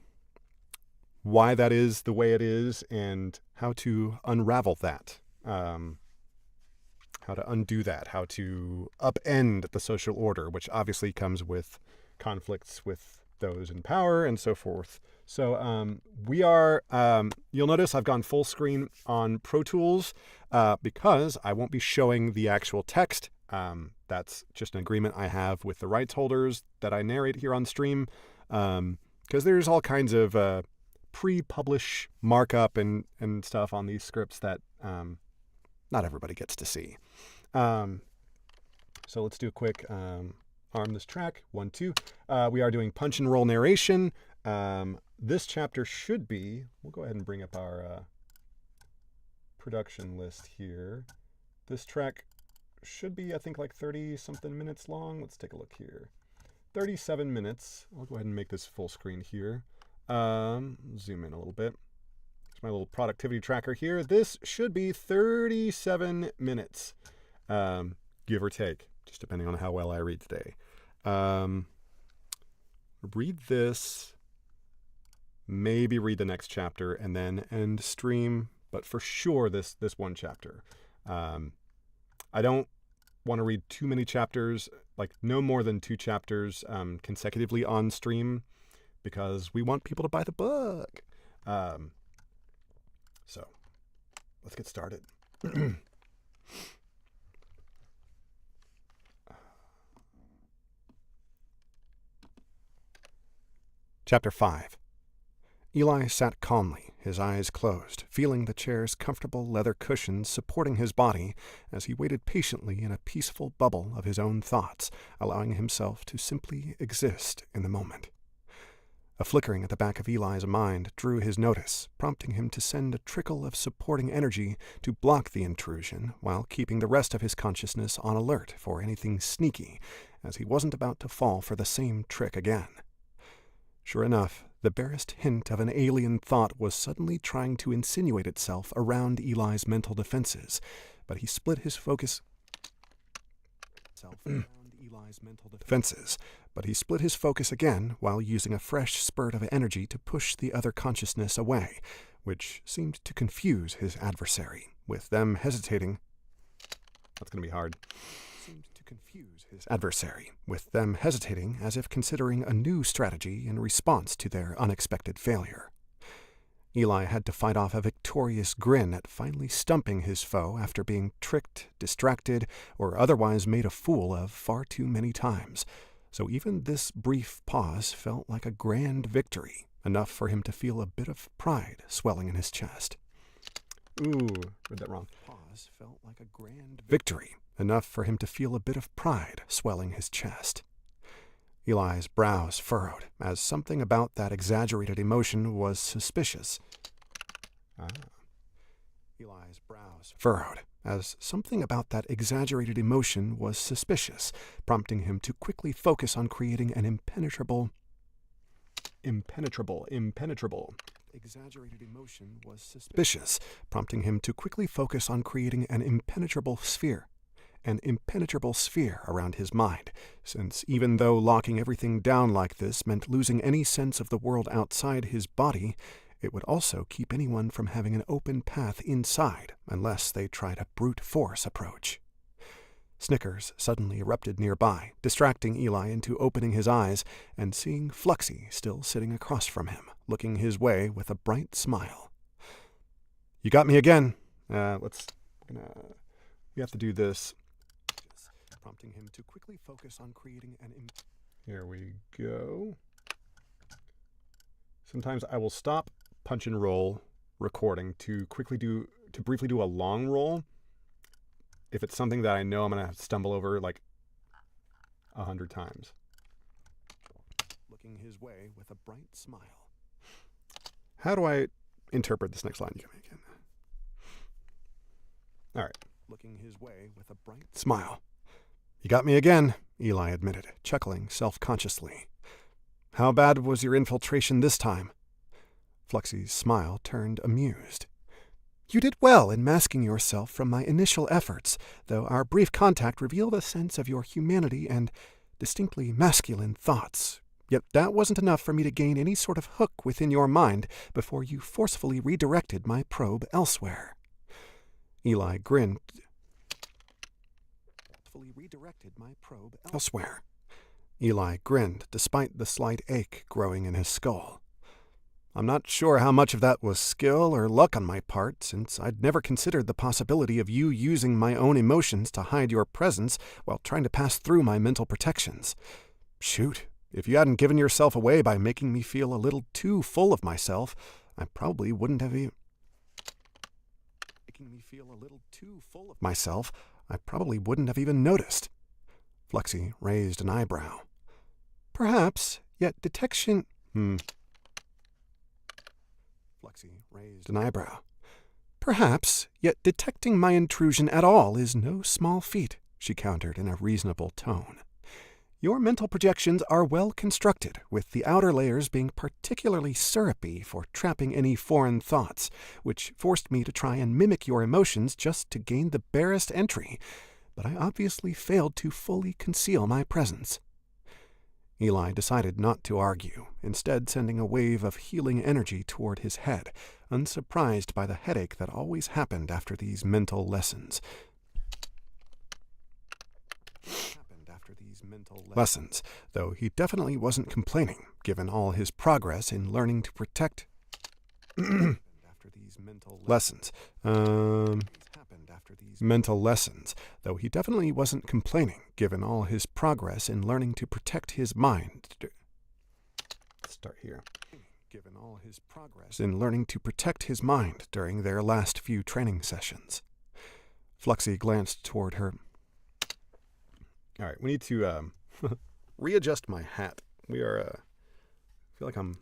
that is the way it is, and how to unravel that, how to undo that, how to upend the social order, which obviously comes with conflicts with those in power and so forth. So we are, you'll notice I've gone full screen on Pro Tools because I won't be showing the actual text. That's just an agreement I have with the rights holders that I narrate here on stream, because there's all kinds of pre-publish markup and stuff on these scripts that not everybody gets to see. So let's do a quick arm this track. 1, 2. We are doing punch and roll narration. This chapter should be, we'll go ahead and bring up our production list here. This track should be, I think, like 30 something minutes long. Let's take a look here. 37 minutes. I'll go ahead and make this full screen here. Zoom in a little bit. There's my little productivity tracker here. This should be 37 minutes, give or take, just depending on how well I read today. Read this, maybe read the next chapter, and then end stream, but for sure this one chapter. I don't want to read too many chapters, like no more than 2 chapters consecutively on stream, because we want people to buy the book. So let's get started. Chapter 5. Eli sat calmly, his eyes closed, feeling the chair's comfortable leather cushions supporting his body as he waited patiently in a peaceful bubble of his own thoughts, allowing himself to simply exist in the moment. A flickering at the back of Eli's mind drew his notice, prompting him to send a trickle of supporting energy to block the intrusion while keeping the rest of his consciousness on alert for anything sneaky, as he wasn't about to fall for the same trick again. Sure enough, the barest hint of an alien thought was suddenly trying to insinuate itself around Eli's mental defenses, but he split his focus again while using a fresh spurt of energy to push the other consciousness away, which seemed to confuse his adversary, with them hesitating. That's going to be hard. As if considering a new strategy in response to their unexpected failure. Eli had to fight off a victorious grin at finally stumping his foe after being tricked, distracted, or otherwise made a fool of far too many times. So even this brief pause felt like a grand victory, enough for him to feel a bit of pride swelling in his chest. Ooh, read that wrong. Pause felt like a grand victory, enough for him to feel a bit of pride swelling his chest. Eli's brows furrowed, as something about that exaggerated emotion was suspicious. Eli's brows furrowed, as something about that exaggerated emotion was suspicious, prompting him to quickly focus on creating an impenetrable. Exaggerated emotion was suspicious, prompting him to quickly focus on creating an impenetrable sphere around his mind, since even though locking everything down like this meant losing any sense of the world outside his body, it would also keep anyone from having an open path inside unless they tried a brute force approach. Snickers suddenly erupted nearby, distracting Eli into opening his eyes and seeing Fluxy still sitting across from him, looking his way with a bright smile. "You got me again. We have to do this." Prompting him to quickly focus on creating an... Here we go. Sometimes I will stop punch and roll recording to briefly do a long roll if it's something that I know I'm going to stumble over like 100 times. Looking his way with a bright smile. How do I interpret this next line? You got me again. All right. Looking his way with a bright smile. "You got me again," Eli admitted, chuckling self-consciously. "How bad was your infiltration this time?" Fluxy's smile turned amused. "You did well in masking yourself from my initial efforts, though our brief contact revealed a sense of your humanity and distinctly masculine thoughts. Yet that wasn't enough for me to gain any sort of hook within your mind before you forcefully redirected my probe elsewhere." Eli grinned. Eli grinned, despite the slight ache growing in his skull. "I'm not sure how much of that was skill or luck on my part, since I'd never considered the possibility of you using my own emotions to hide your presence while trying to pass through my mental protections. Shoot, if you hadn't given yourself away by making me feel a little too full of myself, I probably wouldn't have even noticed." Fluxy raised an eyebrow. "Perhaps, yet detection..." "Perhaps, yet detecting my intrusion at all is no small feat," she countered in a reasonable tone. "Your mental projections are well constructed, with the outer layers being particularly syrupy for trapping any foreign thoughts, which forced me to try and mimic your emotions just to gain the barest entry, but I obviously failed to fully conceal my presence." Eli decided not to argue, instead sending a wave of healing energy toward his head, unsurprised by the headache that always happened after these mental lessons. Though he definitely wasn't complaining, given all his progress in learning to protect... though he definitely wasn't complaining, given all his progress in learning to protect his mind. During their last few training sessions. Fluxy glanced toward her. All right, we need to readjust my hat. I feel like I'm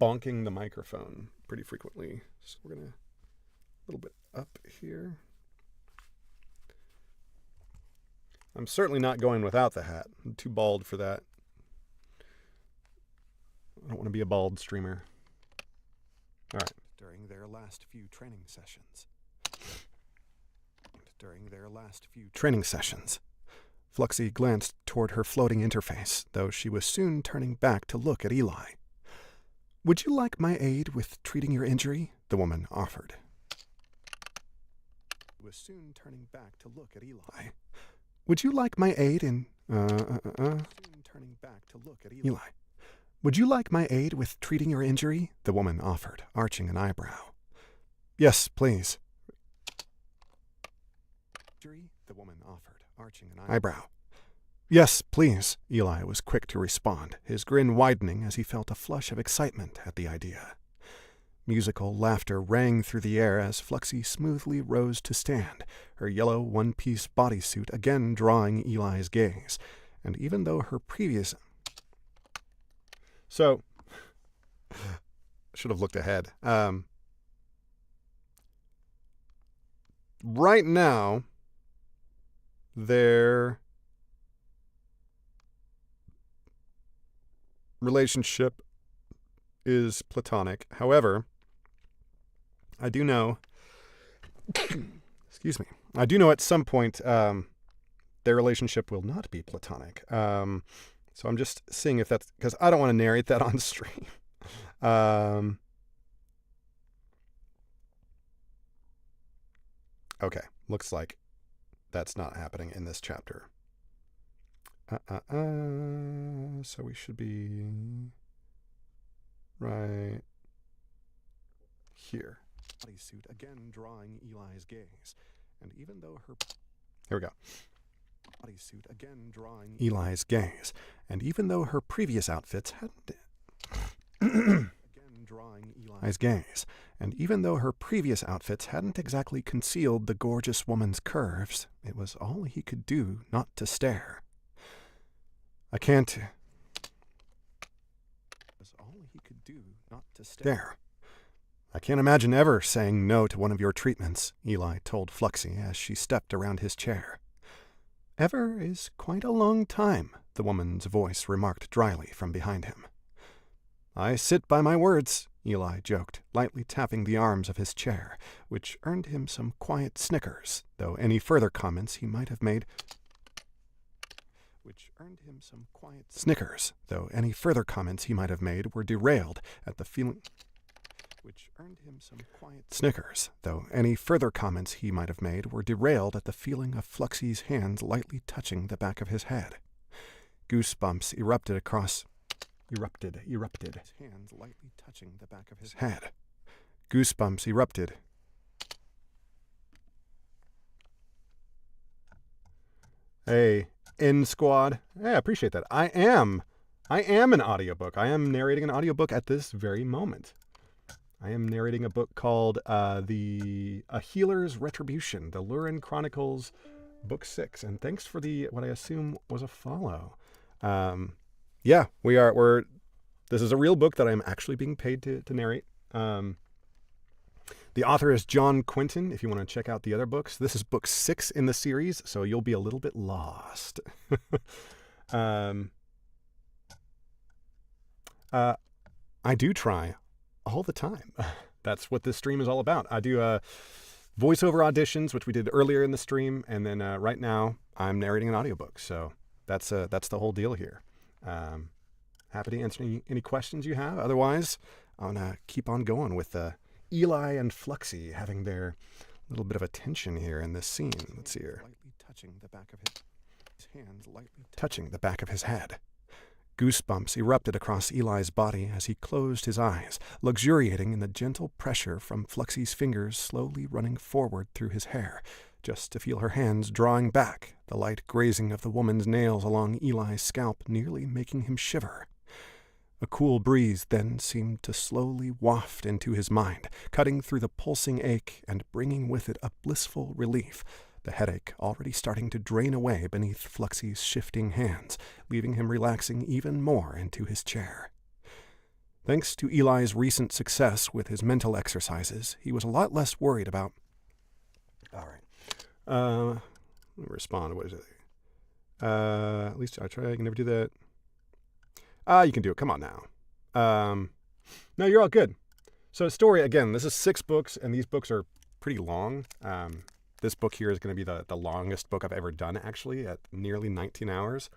bonking the microphone pretty frequently. So we're going to a little bit up here. I'm certainly not going without the hat. I'm too bald for that. I don't want to be a bald streamer. All right. During their last few training sessions. Fluxy glanced toward her floating interface, though she was soon turning back to look at Eli. "Would you like my aid with treating your injury?" the woman offered. "Would you like my aid in... Eli. Would you like my aid with treating your injury?" the woman offered, arching an eyebrow. "Yes, please." "Yes, please," Eli was quick to respond, his grin widening as he felt a flush of excitement at the idea. Musical laughter rang through the air as Fluxy smoothly rose to stand, her yellow one-piece bodysuit again drawing Eli's gaze, and even though her previous So, should have looked ahead. Right now, their relationship is platonic. However, I do know, excuse me, I do know at some point their relationship will not be platonic. So I'm just seeing if that's, because I don't want to narrate that on stream. Okay, looks like that's not happening in this chapter. So we should be right here. Bodysuit again drawing Eli's gaze, and even though her here we go. Bodysuit again drawing Eli's gaze, and even though her previous outfits hadn't Eli's gaze, and even though her previous outfits hadn't exactly concealed the gorgeous woman's curves, it was all he could do not to stare. I can't. It was all he could do not to stare. I can't imagine ever saying no to one of your treatments, Eli told Fluxy as she stepped around his chair. Ever is quite a long time, the woman's voice remarked dryly from behind him. I sit by my words, Eli joked, lightly tapping the arms of his chair, which earned him some quiet snickers, though any further comments he might have made were derailed at the feeling of Fluxy's hands lightly touching the back of his head. Goosebumps erupted. Hands lightly touching the back of his head. Goosebumps erupted. Hey, in squad. Hey, I appreciate that. I am an audiobook. I am narrating an audiobook at this very moment. I am narrating a book called A Healer's Retribution, the Lurin Chronicles, Book 6. And thanks for what I assume was a follow. Yeah, this is a real book that I'm actually being paid to narrate. The author is John Quinton, if you want to check out the other books. This is book 6 in the series, so you'll be a little bit lost. I do try all the time. That's what this stream is all about. I do voiceover auditions, which we did earlier in the stream, and then right now I'm narrating an audiobook. So that's the whole deal here. Happy to answer any questions you have. Otherwise, I'm going to keep on going with Eli and Fluxy having their little bit of a tension here in this scene. Let's see here. Touching the back of his head. Goosebumps erupted across Eli's body as he closed his eyes, luxuriating in the gentle pressure from Fluxy's fingers slowly running forward through his hair, just to feel her hands drawing back, the light grazing of the woman's nails along Eli's scalp nearly making him shiver. A cool breeze then seemed to slowly waft into his mind, cutting through the pulsing ache and bringing with it a blissful relief, the headache already starting to drain away beneath Fluxy's shifting hands, leaving him relaxing even more into his chair. Thanks to Eli's recent success with his mental exercises, he was a lot less worried about... All right. Let me respond. What is it? At least I try. I can never do that. You can do it. Come on now. No, you're all good. So story, again, this is 6 books, and these books are pretty long. This book here is going to be the longest book I've ever done, actually, at nearly 19 hours.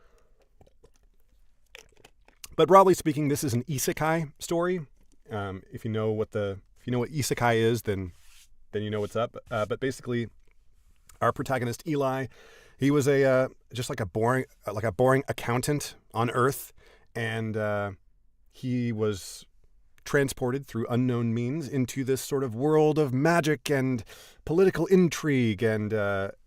But broadly speaking, this is an isekai story. If you know what isekai is, then you know what's up. But basically, our protagonist Eli, he was just like a boring accountant on Earth, and he was transported through unknown means into this sort of world of magic and political intrigue, and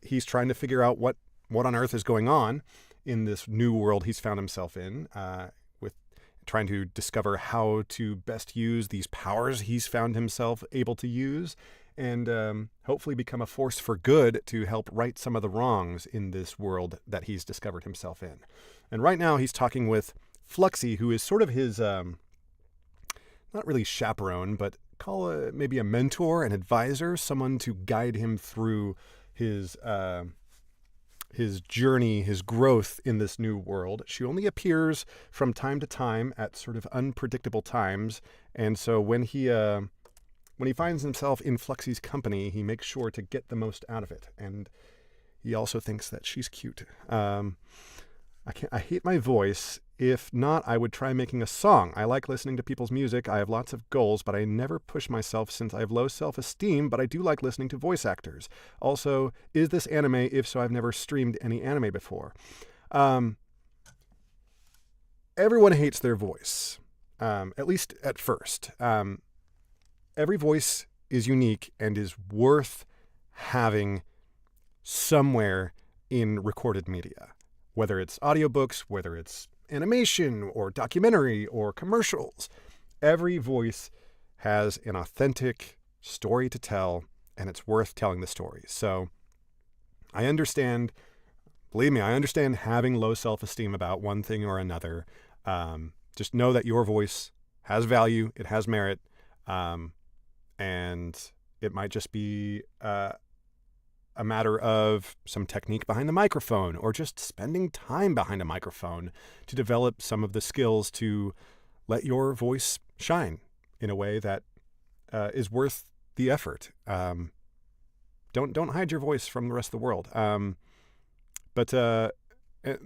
he's trying to figure out what on earth is going on in this new world he's found himself in, with trying to discover how to best use these powers he's found himself able to use, and hopefully become a force for good to help right some of the wrongs in this world that he's discovered himself in. And right now he's talking with Fluxy, who is sort of his, not really chaperone, but call maybe a mentor, an advisor, someone to guide him through his journey, his growth in this new world. She only appears from time to time at sort of unpredictable times, and so when he finds himself in Fluxy's company, he makes sure to get the most out of it, and he also thinks that she's cute. I hate my voice. If not, I would try making a song. I like listening to people's music. I have lots of goals, but I never push myself since I have low self-esteem, but I do like listening to voice actors. Also, is this anime? If so, I've never streamed any anime before. Everyone hates their voice, at least at first. Every voice is unique and is worth having somewhere in recorded media, whether it's audiobooks, whether it's animation or documentary or commercials. Every voice has an authentic story to tell, and it's worth telling the story. So I understand, believe me, I understand having low self-esteem about one thing or another. Just know that your voice has value, it has merit, and it might just be a matter of some technique behind the microphone, or just spending time behind a microphone to develop some of the skills to let your voice shine in a way that is worth the effort. Don't hide your voice from the rest of the world. But the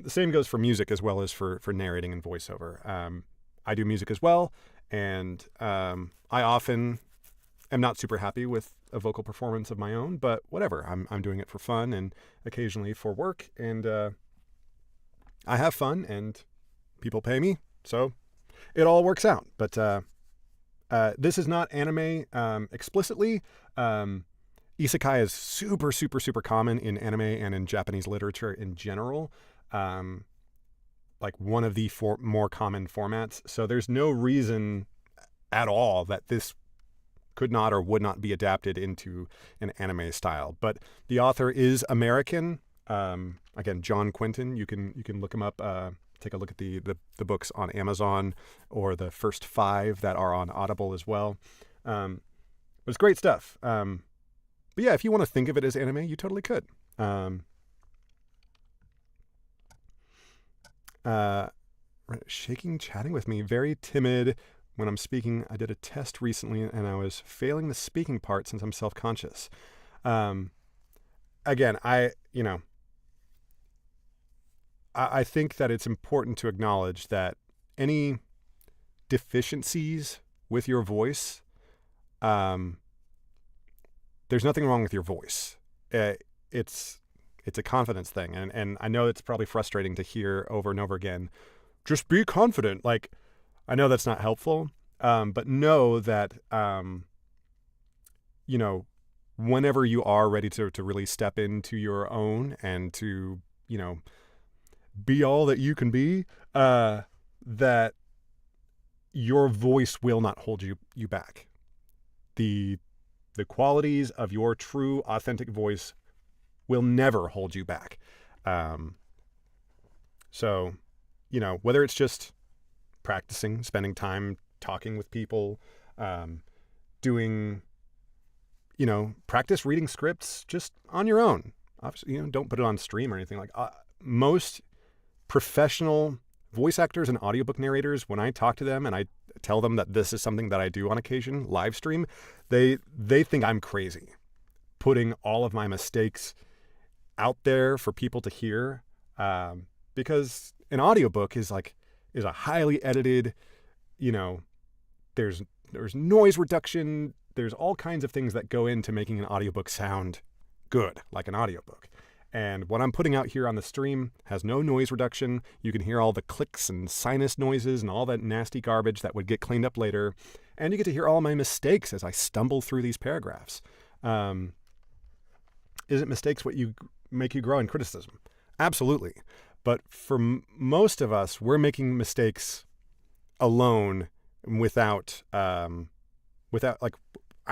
same goes for music as well as for narrating and voiceover. I do music as well, and I often am not super happy with a vocal performance of my own, but whatever. I'm doing it for fun and occasionally for work, and I have fun, and people pay me, so it all works out. But this is not anime explicitly. Isekai is super, super, super common in anime and in Japanese literature in general. Like one of the more common formats. So there's no reason at all that this could not or would not be adapted into an anime style. But the author is American. Again, John Quinton. You can look him up. Take a look at the books on Amazon, or the first 5 that are on Audible as well. It's great stuff. But yeah, if you want to think of it as anime, you totally could. Shaking, chatting with me, very timid when I'm speaking. I did a test recently and I was failing the speaking part since I'm self-conscious. Again, I think that it's important to acknowledge that any deficiencies with your voice, there's nothing wrong with your voice. It's a confidence thing. And I know it's probably frustrating to hear over and over again, just be confident. Like, I know that's not helpful, but know that, whenever you are ready to really step into your own and to, be all that you can be, that your voice will not hold you back. The qualities of your true, authentic voice will never hold you back. So, whether it's just practicing, spending time talking with people, doing, practice reading scripts just on your own. Obviously, don't put it on stream or anything. Like most professional voice actors and audiobook narrators, when I talk to them and I tell them that this is something that I do on occasion, live stream, they think I'm crazy, putting all of my mistakes out there for people to hear, because an audiobook is a highly edited, there's noise reduction, there's all kinds of things that go into making an audiobook sound good, like an audiobook. And what I'm putting out here on the stream has no noise reduction. You can hear all the clicks and sinus noises and all that nasty garbage that would get cleaned up later. And you get to hear all my mistakes as I stumble through these paragraphs. Isn't mistakes what make you grow in criticism? Absolutely. But for most of us, we're making mistakes alone without I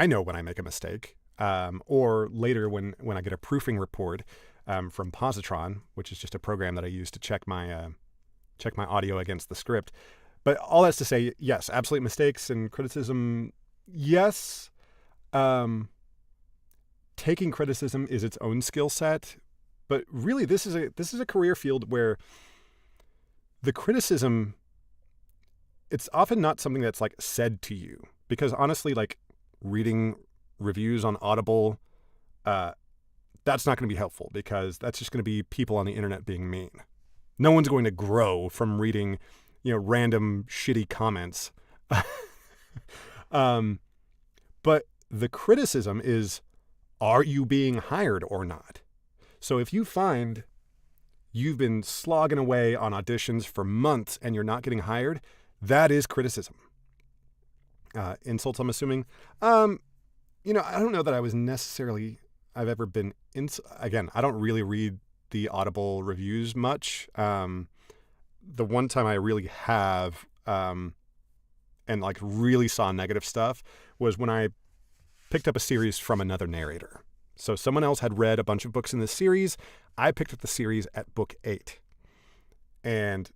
know when I make a mistake, or later when I get a proofing report from Positron, which is just a program that I use to check my check my audio against the script. But all that's to say, yes, absolute mistakes and criticism, yes. Taking criticism is its own skill set, but really this is a career field where the criticism, it's often not something that's like said to you, because honestly, like reading reviews on Audible, that's not going to be helpful, because that's just going to be people on the internet being mean. No one's going to grow from reading, random shitty comments. But the criticism is, are you being hired or not? So if you find you've been slogging away on auditions for months and you're not getting hired, that is criticism. Insults, I'm assuming. I don't know that I've ever been, again, I don't really read the Audible reviews much. The one time I really have, and like really saw negative stuff, was when I picked up a series from another narrator. So someone else had read a bunch of books in this series. I picked up the series at book 8. And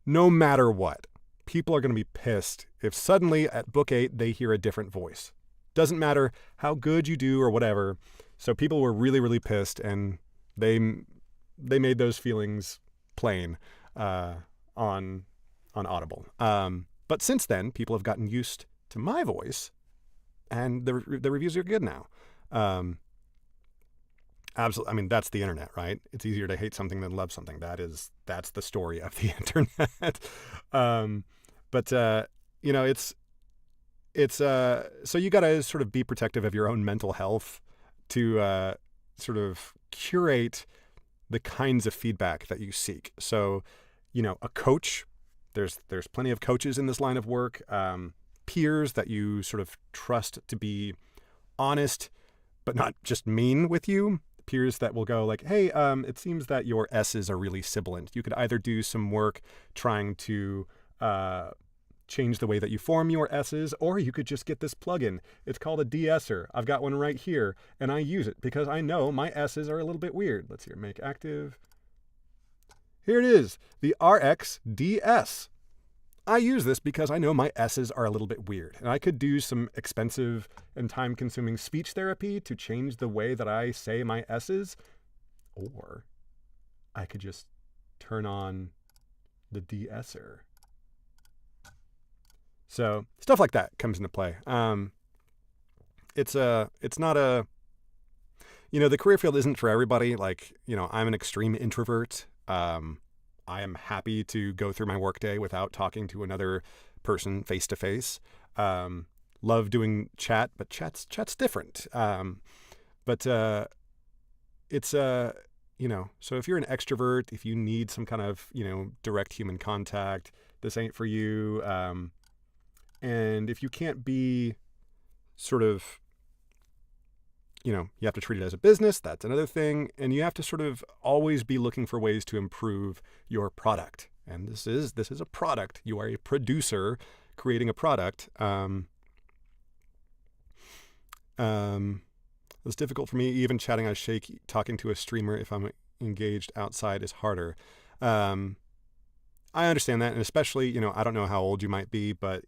no matter what, people are going to be pissed if suddenly at book 8 they hear a different voice. Doesn't matter how good you do or whatever. So people were really, really pissed, and they made those feelings plain on Audible. But since then, people have gotten used to my voice, and the reviews are good now. Absolutely. I mean, that's the internet, right? It's easier to hate something than love something. That's the story of the internet. It's so you got to sort of be protective of your own mental health to sort of curate the kinds of feedback that you seek. So, a coach, there's plenty of coaches in this line of work, peers that you sort of trust to be honest, but not just mean with you. Peers that will go like, hey, it seems that your S's are really sibilant. You could either do some work trying to change the way that you form your S's, or you could just get this plugin. It's called a de-esser. I've got one right here, and I use it because I know my S's are a little bit weird. Let's see here, make active. Here it is, the RxDS. I use this because I know my S's are a little bit weird, and I could do some expensive and time-consuming speech therapy to change the way that I say my S's, or I could just turn on the de-esser. So stuff like that comes into play. It's not a, the career field isn't for everybody. Like, I'm an extreme introvert. I am happy to go through my workday without talking to another person face to face. Love doing chat, but chat's different. It's so if you're an extrovert, if you need some kind of, direct human contact, this ain't for you. And if you can't be sort of, you have to treat it as a business, that's another thing. And you have to sort of always be looking for ways to improve your product. And this is a product. You are a producer creating a product. It's difficult for me. Even chatting on Shake, talking to a streamer if I'm engaged outside is harder. I understand that. And especially, I don't know how old you might be, but,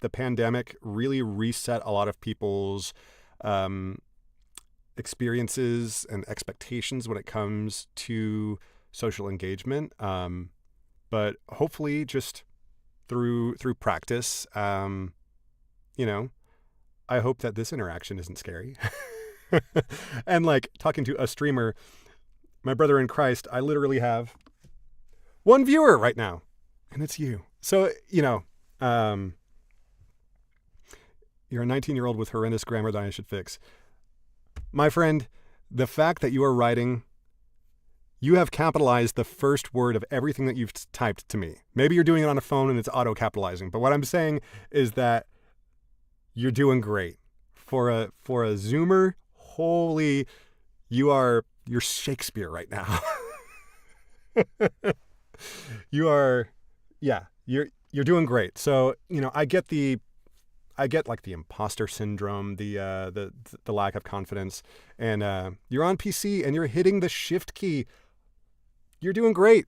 the pandemic really reset a lot of people's experiences and expectations when it comes to social engagement. But hopefully just through practice, I hope that this interaction isn't scary. And like talking to a streamer, my brother in Christ, I literally have one viewer right now, and it's you. So, you're a 19-year-old with horrendous grammar that I should fix. My friend, the fact that you are writing, you have capitalized the first word of everything that you've typed to me. Maybe you're doing it on a phone and it's auto-capitalizing, but what I'm saying is that you're doing great. For a Zoomer, holy, you're Shakespeare right now. You're doing great. So, I get like the imposter syndrome, the lack of confidence, and you're on PC and you're hitting the shift key you're doing great.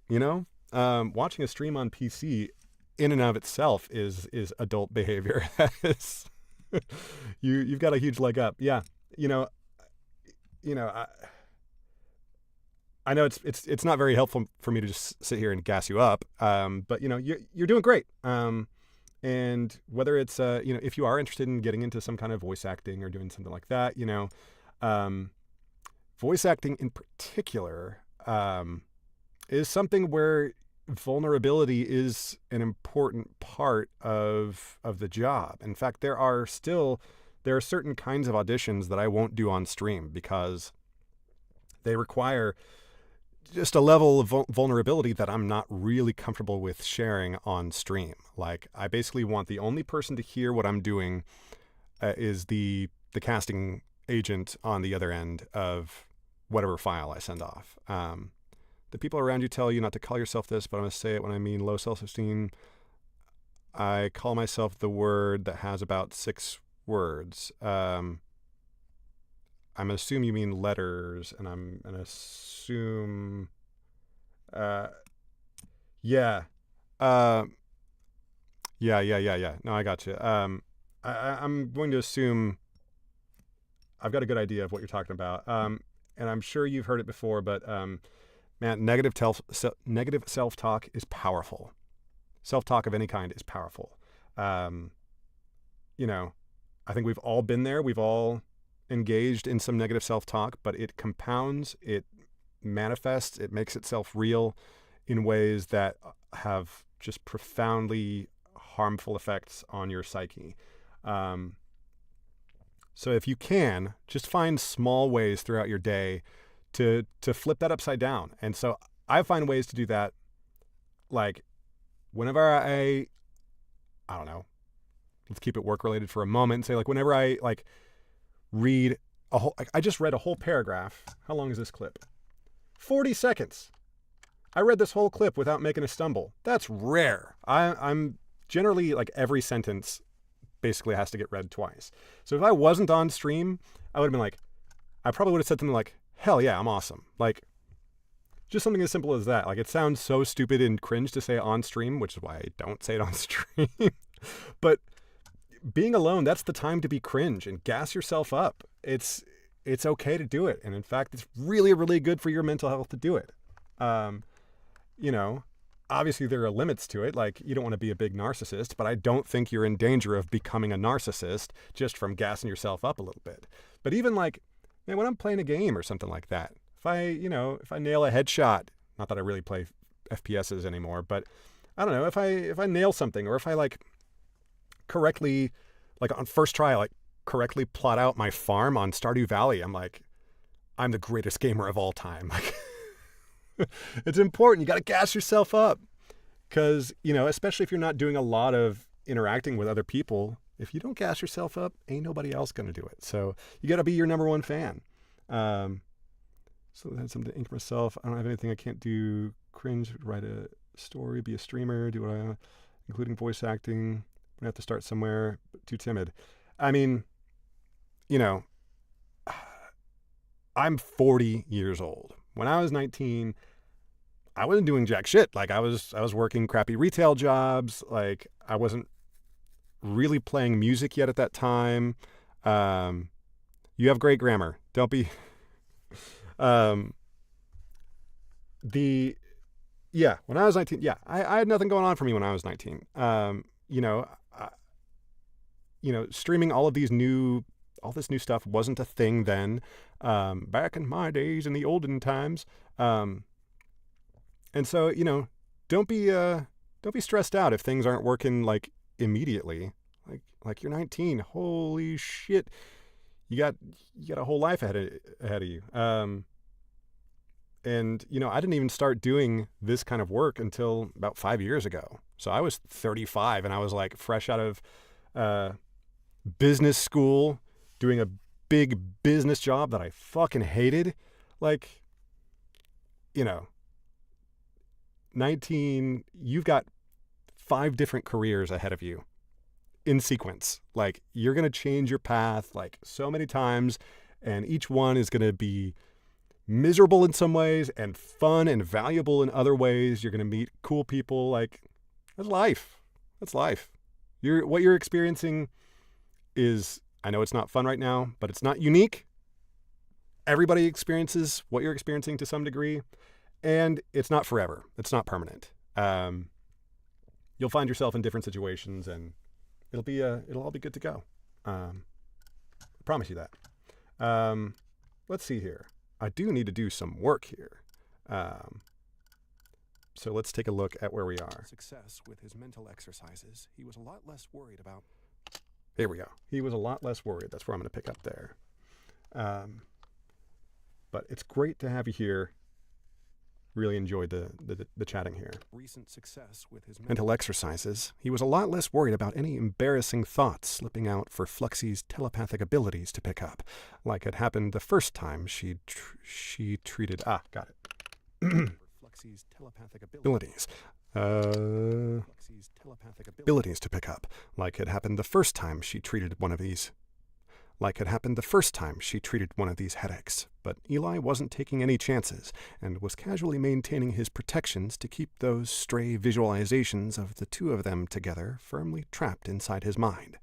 Watching a stream on PC in and of itself is adult behavior. You've got a huge leg up. Yeah. You know, I know it's not very helpful for me to just sit here and gas you up. But you're doing great. And whether it's if you are interested in getting into some kind of voice acting or doing something like that, voice acting in particular is something where vulnerability is an important part of the job. In fact, there are certain kinds of auditions that I won't do on stream because they require just a level of vulnerability that I'm not really comfortable with sharing on stream. Like, I basically want the only person to hear what I'm doing is the casting agent on the other end of whatever file I send off. The people around you tell you not to call yourself this, but I'm going to say it when I mean low self-esteem. I call myself the word that has about 6 words. I'm going to assume you mean letters, and I'm going to assume, yeah. Yeah. No, I got you. I'm going to assume I've got a good idea of what you're talking about. And I'm sure you've heard it before, but, man, negative self-talk is powerful. Self-talk of any kind is powerful. I think we've all been there. We've all engaged in some negative self-talk, but it compounds, it manifests, it makes itself real in ways that have just profoundly harmful effects on your psyche. So if you can, just find small ways throughout your day to flip that upside down. And so I find ways to do that, like whenever I don't know, let's keep it work related for a moment and say, like, whenever I read I just read a whole paragraph. How long is this clip? 40 seconds. I read this whole clip without making a stumble. That's rare. I'm generally, like, every sentence basically has to get read twice. So if I wasn't on stream, I would have been like, I probably would have said something like, hell yeah, I'm awesome. Like, just something as simple as that. Like, it sounds so stupid and cringe to say on stream, which is why I don't say it on stream. But being alone, that's the time to be cringe and gas yourself up. It's okay to do it. And in fact, it's really, really good for your mental health to do it. Obviously there are limits to it. Like, you don't want to be a big narcissist, but I don't think you're in danger of becoming a narcissist just from gassing yourself up a little bit. But even like, man, when I'm playing a game or something like that, if I nail a headshot, not that I really play FPSs anymore, but I don't know, if I nail something, or if I correctly, on first try, correctly plot out my farm on Stardew Valley, I'm the greatest gamer of all time. It's important. You got to gas yourself up because, especially if you're not doing a lot of interacting with other people, if you don't gas yourself up, ain't nobody else going to do it. So you got to be your number one fan. So that's something to ink myself. I don't have anything I can't do. Cringe, write a story, be a streamer, do what I want, including voice acting. I have to start somewhere, but too timid. I mean, I'm 40 years old. When I was 19, I wasn't doing jack shit. I was working crappy retail jobs. I wasn't really playing music yet at that time. You have great grammar. Don't be. When I was 19, I had nothing going on for me when I was 19. Streaming all this new stuff wasn't a thing then. Back in my days, in the olden times. And so, don't be stressed out if things aren't working immediately. Like you're 19. Holy shit. You got a whole life ahead of you. And I didn't even start doing this kind of work until about 5 years ago. So I was 35 and I was fresh out of business school, doing a big business job that I fucking hated. 19, you've got 5 different careers ahead of you in sequence. You're going to change your path so many times, and each one is going to be miserable in some ways and fun and valuable in other ways. You're going to meet cool people. Like, that's life. That's life. What you're experiencing is, I know it's not fun right now, but it's not unique. Everybody experiences what you're experiencing to some degree, and it's not forever. It's not permanent. You'll find yourself in different situations, and it'll all be good to go. I promise you that. Let's see here. I do need to do some work here. So let's take a look at where we are. Success with his mental exercises. He was a lot less worried about... Here we go. He was a lot less worried. That's where I'm going to pick up there. But it's great to have you here. Really enjoyed the chatting here. Recent success with his mental exercises. He was a lot less worried about any embarrassing thoughts slipping out for Fluxy's telepathic abilities to pick up, like it happened the first time she treated... got it. Fluxy's telepathic abilities. Abilities to pick up, like it happened the first time she treated one of these headaches. But Eli wasn't taking any chances and was casually maintaining his protections to keep those stray visualizations of the two of them together firmly trapped inside his mind.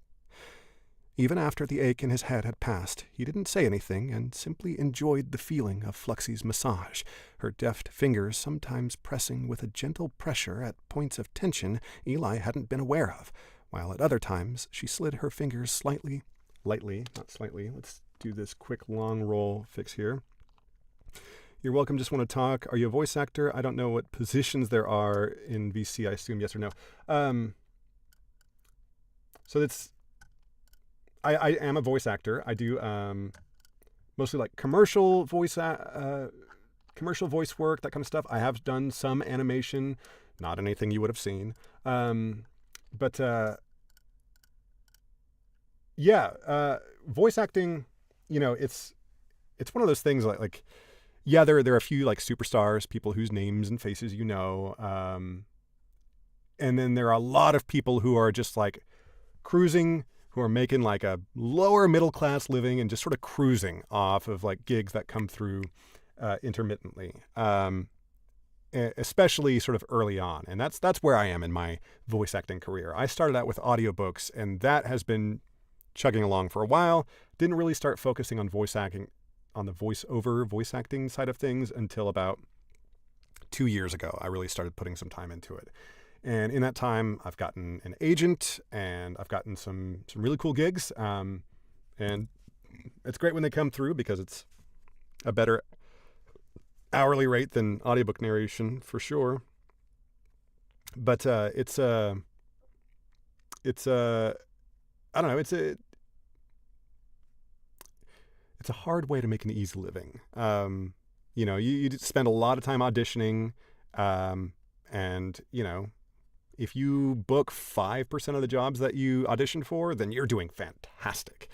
Even after the ache in his head had passed, he didn't say anything and simply enjoyed the feeling of Fluxy's massage, her deft fingers sometimes pressing with a gentle pressure at points of tension Eli hadn't been aware of, while at other times she slid her fingers lightly, let's do this quick long roll fix here. You're welcome, just want to talk. Are you a voice actor? I don't know what positions there are in VC, I assume yes or no. So I am a voice actor. I do mostly like commercial voice work, that kind of stuff. I have done some animation, not anything you would have seen. Voice acting, it's one of those things like there are a few like superstars, people whose names and faces and then there are a lot of people who are just like cruising, who are making like a lower middle class living and just sort of cruising off of like gigs that come through intermittently, especially sort of early on. And that's where I am in my voice acting career. I started out with audiobooks, and that has been chugging along for a while. Didn't really start focusing on voice acting, on the voice-over voice acting side of things until about 2 years ago. I really started putting some time into it. And in that time, I've gotten an agent, and I've gotten some really cool gigs. And it's great when they come through because it's a better hourly rate than audiobook narration for sure. But it's a hard way to make an easy living. You spend a lot of time auditioning, and if you book 5% of the jobs that you audition for, then you're doing fantastic.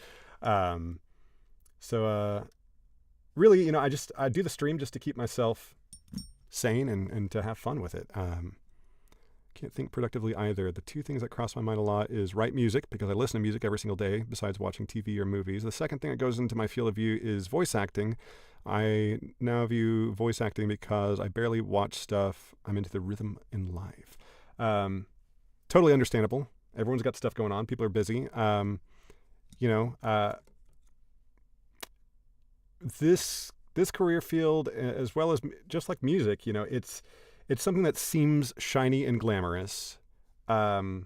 Really, I do the stream just to keep myself sane and to have fun with it. Can't think productively either. The two things that cross my mind a lot is write music, because I listen to music every single day besides watching TV or movies. The second thing that goes into my field of view is voice acting. I now view voice acting because I barely watch stuff. I'm into the rhythm in life. Totally understandable. Everyone's got stuff going on. People are busy. This career field, as well as just like music, it's something that seems shiny and glamorous. And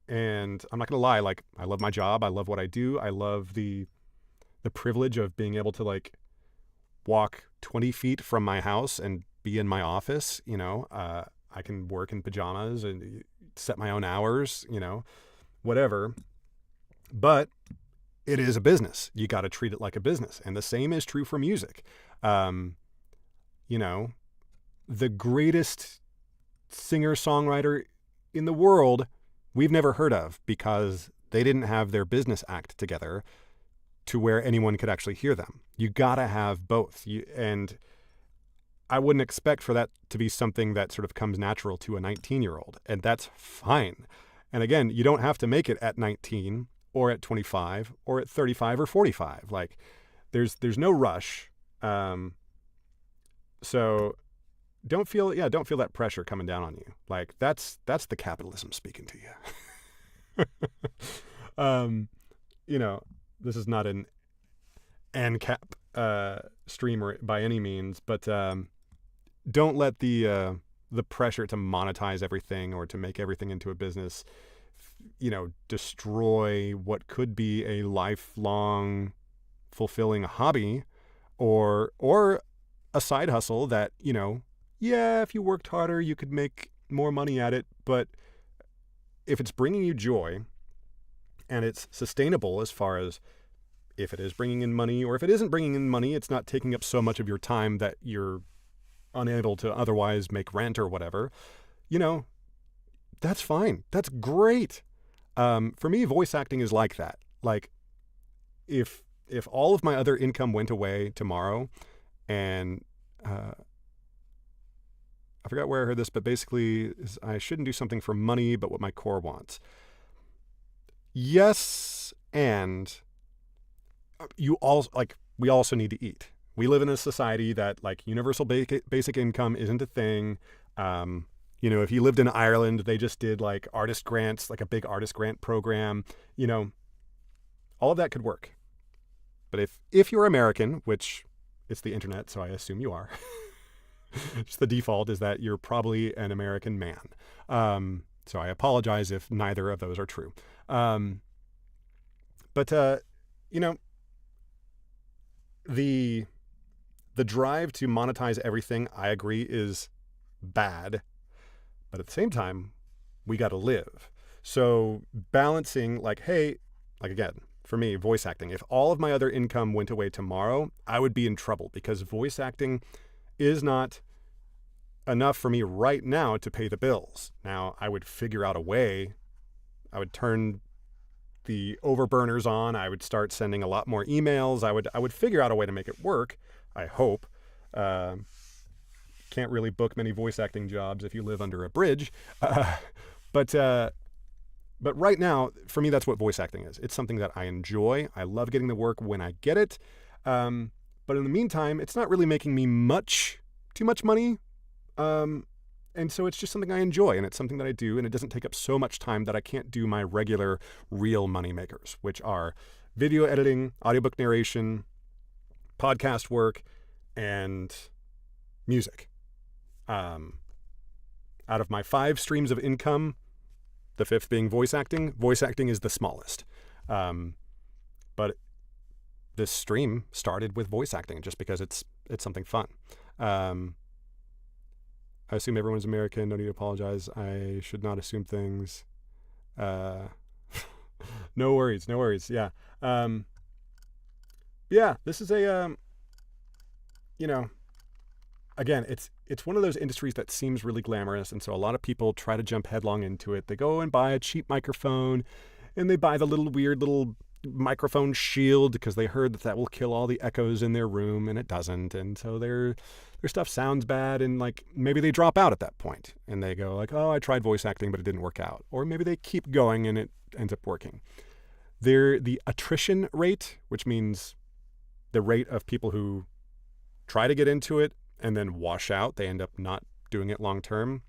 I'm not going to lie, like, I love my job. I love what I do. I love the privilege of being able to like walk 20 feet from my house and be in my office. I can work in pajamas and set my own hours, whatever. But it is a business. You got to treat it like a business. And the same is true for music. The greatest singer-songwriter in the world we've never heard of because they didn't have their business act together to where anyone could actually hear them. You gotta have both. And I wouldn't expect for that to be something that sort of comes natural to a 19-year-old, and that's fine. And again, you don't have to make it at 19 or at 25 or at 35 or 45. Like, there's no rush. So don't feel that pressure coming down on you. Like that's the capitalism speaking to you. You know, this is not an ANCAP streamer by any means, but don't let the pressure to monetize everything or to make everything into a business, destroy what could be a lifelong fulfilling hobby or a side hustle that, if you worked harder, you could make more money at it. But if it's bringing you joy and it's sustainable, as far as if it is bringing in money, or if it isn't bringing in money, it's not taking up so much of your time that you're unable to otherwise make rent or whatever, that's fine. That's great. For me, voice acting is like that. Like if all of my other income went away tomorrow, and I forgot where I heard this, but basically I shouldn't do something for money, but what my core wants. Yes, and we also need to eat. We live in a society that universal basic income isn't a thing. If you lived in Ireland, they just did artist grants, a big artist grant program. All of that could work. But if you're American, which it's the internet, so I assume you are, just the default is that you're probably an American man. So I apologize if neither of those are true. But the drive to monetize everything, I agree, is bad. But at the same time, we got to live. So balancing, again, for me, voice acting, if all of my other income went away tomorrow, I would be in trouble, because voice acting is not enough for me right now to pay the bills. Now, I would figure out a way. I would turn the overburners on. I would start sending a lot more emails. I would figure out a way to make it work, I hope. Can't really book many voice acting jobs if you live under a bridge. But right now, for me, that's what voice acting is. It's something that I enjoy. I love getting the work when I get it. But in the meantime, it's not really making me too much money. And so it's just something I enjoy, and it's something that I do, and it doesn't take up so much time that I can't do my regular real money makers, which are video editing, audiobook narration, podcast work, and music. Out of my 5 streams of income, the 5th being voice acting is the smallest. But this stream started with voice acting just because it's something fun. I assume everyone's American. No need to apologize. I should not assume things. No worries. Yeah. Yeah, this is a, again, it's one of those industries that seems really glamorous. And so a lot of people try to jump headlong into it. They go and buy a cheap microphone, and they buy the weird little microphone shield because they heard that will kill all the echoes in their room, and it doesn't. And so their stuff sounds bad, and maybe they drop out at that point and they go oh, I tried voice acting, but it didn't work out. Or maybe they keep going and it ends up working. The attrition rate, which means the rate of people who try to get into it and then wash out, they end up not doing it long term.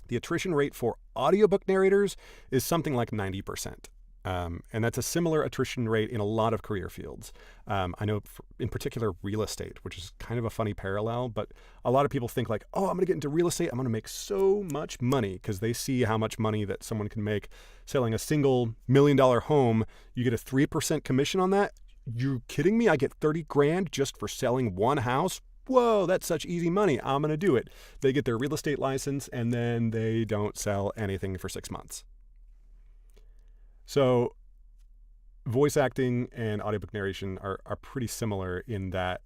The attrition rate for audiobook narrators is something like 90%. And that's a similar attrition rate in a lot of career fields. I know in particular real estate, which is kind of a funny parallel, but a lot of people think oh, I'm going to get into real estate. I'm going to make so much money, because they see how much money that someone can make selling a single $1 million home. You get a 3% commission on that. You kidding me? I get 30 grand just for selling one house. Whoa, that's such easy money. I'm going to do it. They get their real estate license, and then they don't sell anything for 6 months. So voice acting and audiobook narration are pretty similar in that,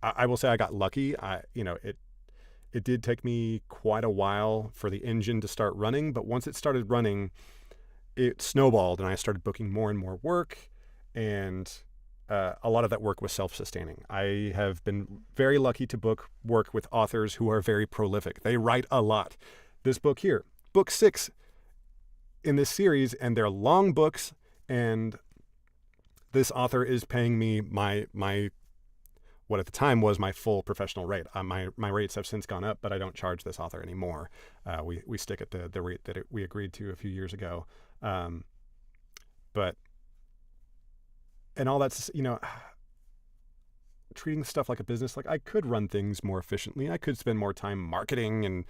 I will say I got lucky. It did take me quite a while for the engine to start running, but once it started running, it snowballed, and I started booking more and more work, and a lot of that work was self-sustaining. I have been very lucky to book work with authors who are very prolific. They write a lot. This book here, book 6 in this series, and they're long books, and this author is paying me my what at the time was my full professional rate. My rates have since gone up, but I don't charge this author anymore. We stick at the rate that we agreed to a few years ago. But and all that's, treating stuff like a business. Like, I could run things more efficiently. I could spend more time marketing and,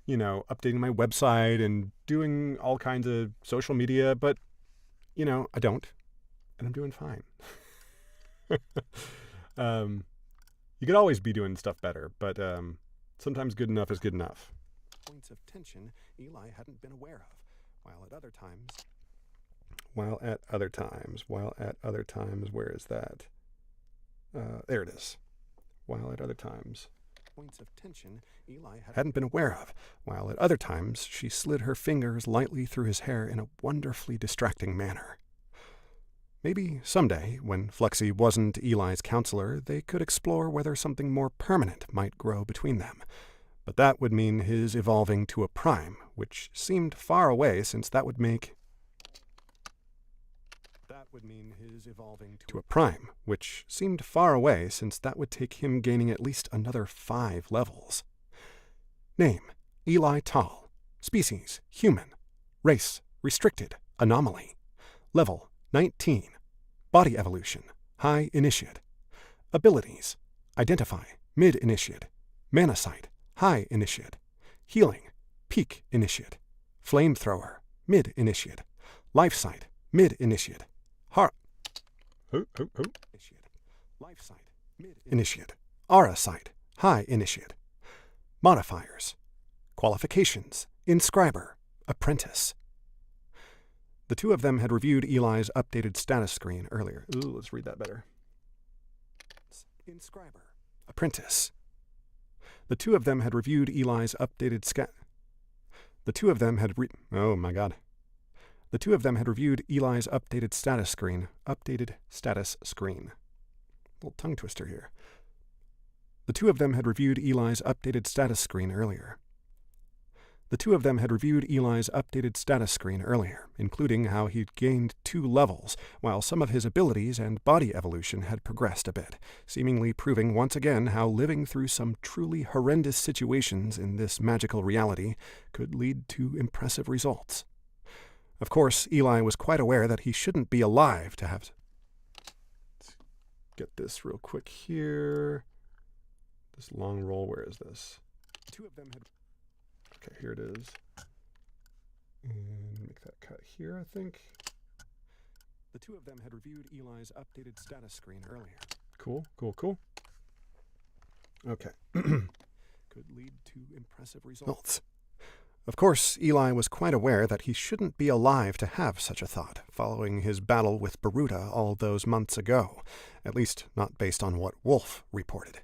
updating my website and doing all kinds of social media, but, I don't, and I'm doing fine. You could always be doing stuff better, but sometimes good enough is good enough. Points of tension Eli hadn't been aware of, while at other times, where is that? There it is. While at other times, points of tension Eli hadn't been aware of, while at other times she slid her fingers lightly through his hair in a wonderfully distracting manner. Maybe someday, when Flexi wasn't Eli's counselor, they could explore whether something more permanent might grow between them. But that would mean his evolving to a prime, which seemed far away since that would make... that would take him gaining at least another 5 levels. Name, Eli Tall. Species, human. Race, restricted, anomaly. Level, 19. Body evolution, high initiate. Abilities, identify, mid initiate. Mana sight, high initiate. Healing, peak initiate. Flamethrower, mid initiate. Life sight, mid initiate. Life sight, mid initiate. Aura sight, high initiate. Modifiers. Qualifications, inscriber, apprentice. The two of them had reviewed Eli's updated status screen earlier. Ooh, let's read that better. Inscriber, apprentice. The two of them had reviewed Eli's updated oh my god. The two of them had reviewed Eli's updated status screen. Little tongue twister here. The two of them had reviewed Eli's updated status screen earlier. Including how he'd gained 2 levels, while some of his abilities and body evolution had progressed a bit, seemingly proving once again how living through some truly horrendous situations in this magical reality could lead to impressive results. Of course, Eli was quite aware that he shouldn't be alive to have... Let's get this real quick here. This long roll, where is this? Two of them had... Okay, here it is. And make that cut here, I think. The two of them had reviewed Eli's updated status screen earlier. Cool. Okay. Could lead to impressive results. Of course, Eli was quite aware that he shouldn't be alive to have such a thought, following his battle with Baruta all those months ago, at least not based on what Wolf reported.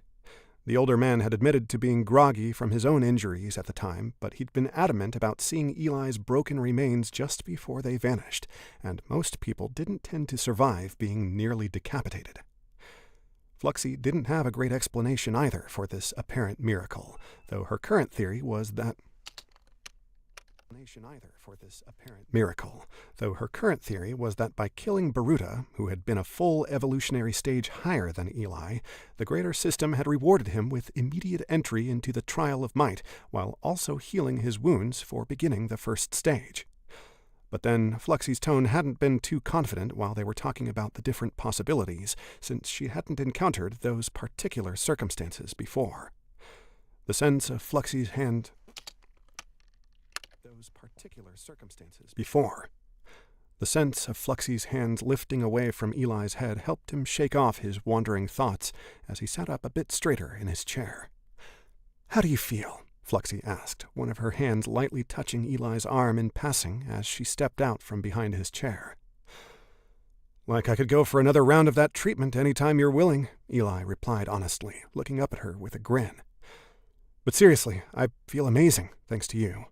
The older man had admitted to being groggy from his own injuries at the time, but he'd been adamant about seeing Eli's broken remains just before they vanished, and most people didn't tend to survive being nearly decapitated. Fluxy didn't have a great explanation either for this apparent miracle, though her current theory was that by killing Baruta, who had been a full evolutionary stage higher than Eli, the greater system had rewarded him with immediate entry into the Trial of Might, while also healing his wounds for beginning the first stage. But then Fluxy's tone hadn't been too confident while they were talking about the different possibilities, since she hadn't encountered those particular circumstances before. The sense of Fluxy's hand hands lifting away from Eli's head helped him shake off his wandering thoughts as he sat up a bit straighter in his chair. "How do you feel?" Fluxy asked, one of her hands lightly touching Eli's arm in passing as she stepped out from behind his chair. "Like I could go for another round of that treatment any time you're willing," Eli replied honestly, looking up at her with a grin. "But seriously, I feel amazing, thanks to you."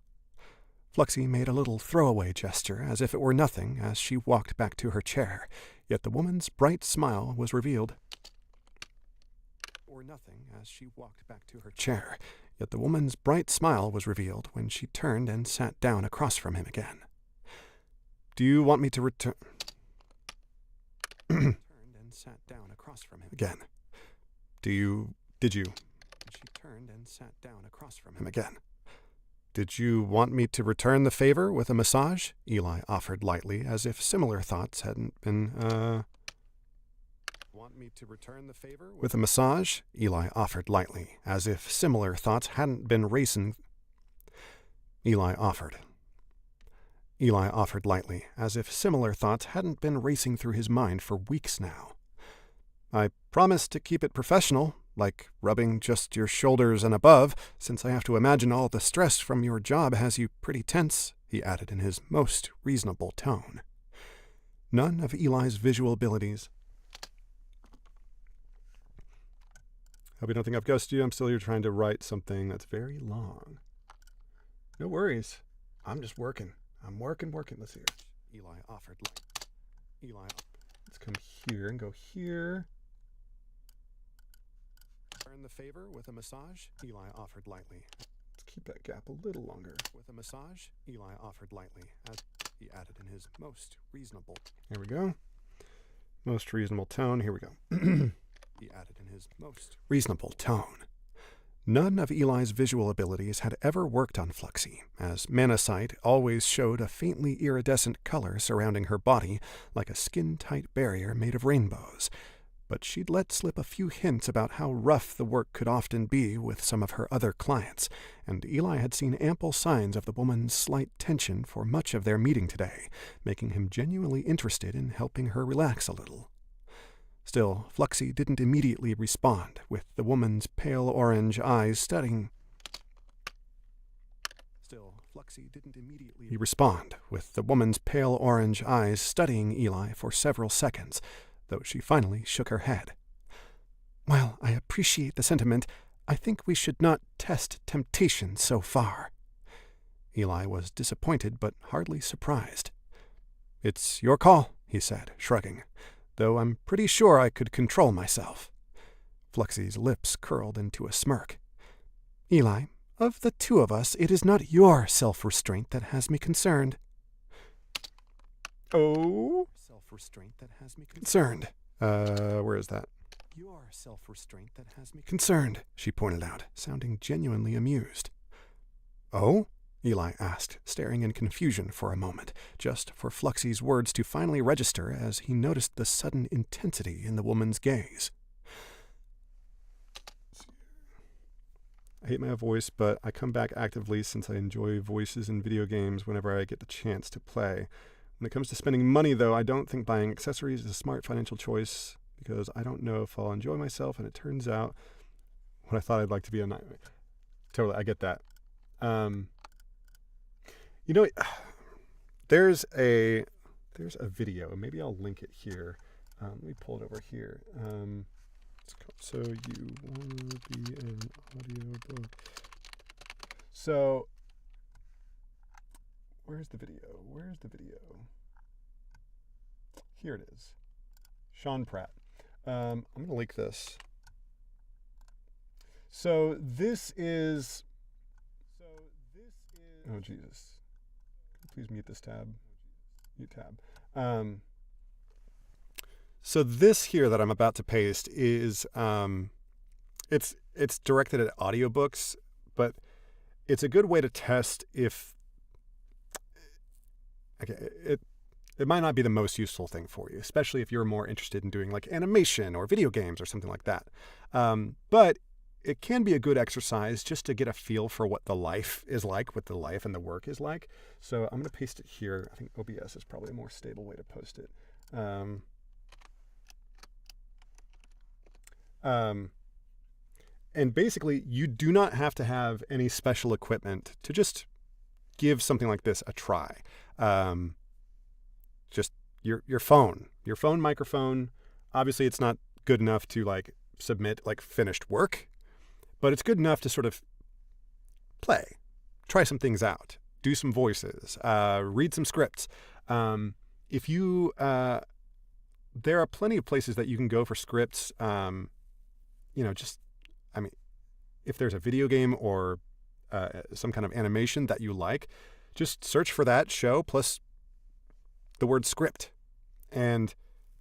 Fluxy made a little throwaway gesture as if it were nothing as she walked back to her chair, yet the woman's bright smile was revealed when she turned and sat down across from him again. Do you want me to return? Do Did you? She turned and sat down across from him again. Did you want me to return the favor with a massage? Eli offered lightly, as if similar thoughts hadn't been, Want me to return the favor with a massage? Eli offered lightly, as if similar thoughts hadn't been racing. Eli offered lightly, as if similar thoughts hadn't been racing through his mind for weeks now. I promise to keep it professional, like rubbing just your shoulders and above, since I have to imagine all the stress from your job has you pretty tense, he added in his most reasonable tone. None of Eli's visual abilities. Hope you don't think I've ghosted you. I'm still here trying to write something that's very long. No worries. I'm just working. I'm working. Let's see here. Eli offered Eli, let's come here and go here. Return the favor with a massage? Eli offered lightly. Let's keep that gap a little longer. With a massage? Eli offered lightly, as he added in his most reasonable. Here we go. Most reasonable tone. Here we go. He added in his most reasonable tone. None of Eli's visual abilities had ever worked on Fluxy, as Manasight always showed a faintly iridescent color surrounding her body like a skin-tight barrier made of rainbows. But she'd let slip a few hints about how rough the work could often be with some of her other clients, and Eli had seen ample signs of the woman's slight tension for much of their meeting today, making him genuinely interested in helping her relax a little. Still, Fluxy didn't immediately respond, with the woman's pale orange eyes studying. Eli for several seconds, though she finally shook her head. Well, I appreciate the sentiment. I think we should not test temptation so far. Eli was disappointed, but hardly surprised. It's your call, he said, shrugging, though I'm pretty sure I could control myself. Fluxy's lips curled into a smirk. Eli, of the two of us, it is not your self-restraint that has me concerned. Oh? Self-restraint that has me concerned. Where is that? Your self-restraint that has me concerned, she pointed out, sounding genuinely amused. Oh? Eli asked, staring in confusion for a moment, just for Fluxy's words to finally register as he noticed the sudden intensity in the woman's gaze. I hate my voice, but I come back actively since I enjoy voices in video games whenever I get the chance to play. When it comes to spending money, though, I don't think buying accessories is a smart financial choice because I don't know if I'll enjoy myself, and it turns out what I thought I'd like to be a nightmare. Totally, I get that. You know, there's a video, and maybe I'll link it here. Let me pull it over here. It's called So You Want to Be an Audiobook. So, where's the video? Here it is. Sean Pratt. I'm going to link this. So this is... Oh, Jesus. Please mute this tab. Mute tab. So this here that I'm about to paste is, it's directed at audiobooks, but it's a good way to test if, okay, it might not be the most useful thing for you, especially if you're more interested in doing like animation or video games or something like that. But it can be a good exercise just to get a feel for what the life is like, what the life and the work is like. So I'm going to paste it here. I think OBS is probably a more stable way to post it. And basically, you do not have to have any special equipment to just give something like this a try. Just your phone microphone. Obviously, it's not good enough to like submit like finished work, but it's good enough to sort of play, try some things out, do some voices, read some scripts. If you, there are plenty of places that you can go for scripts. If there's a video game or some kind of animation that you like, just search for that show plus the word script and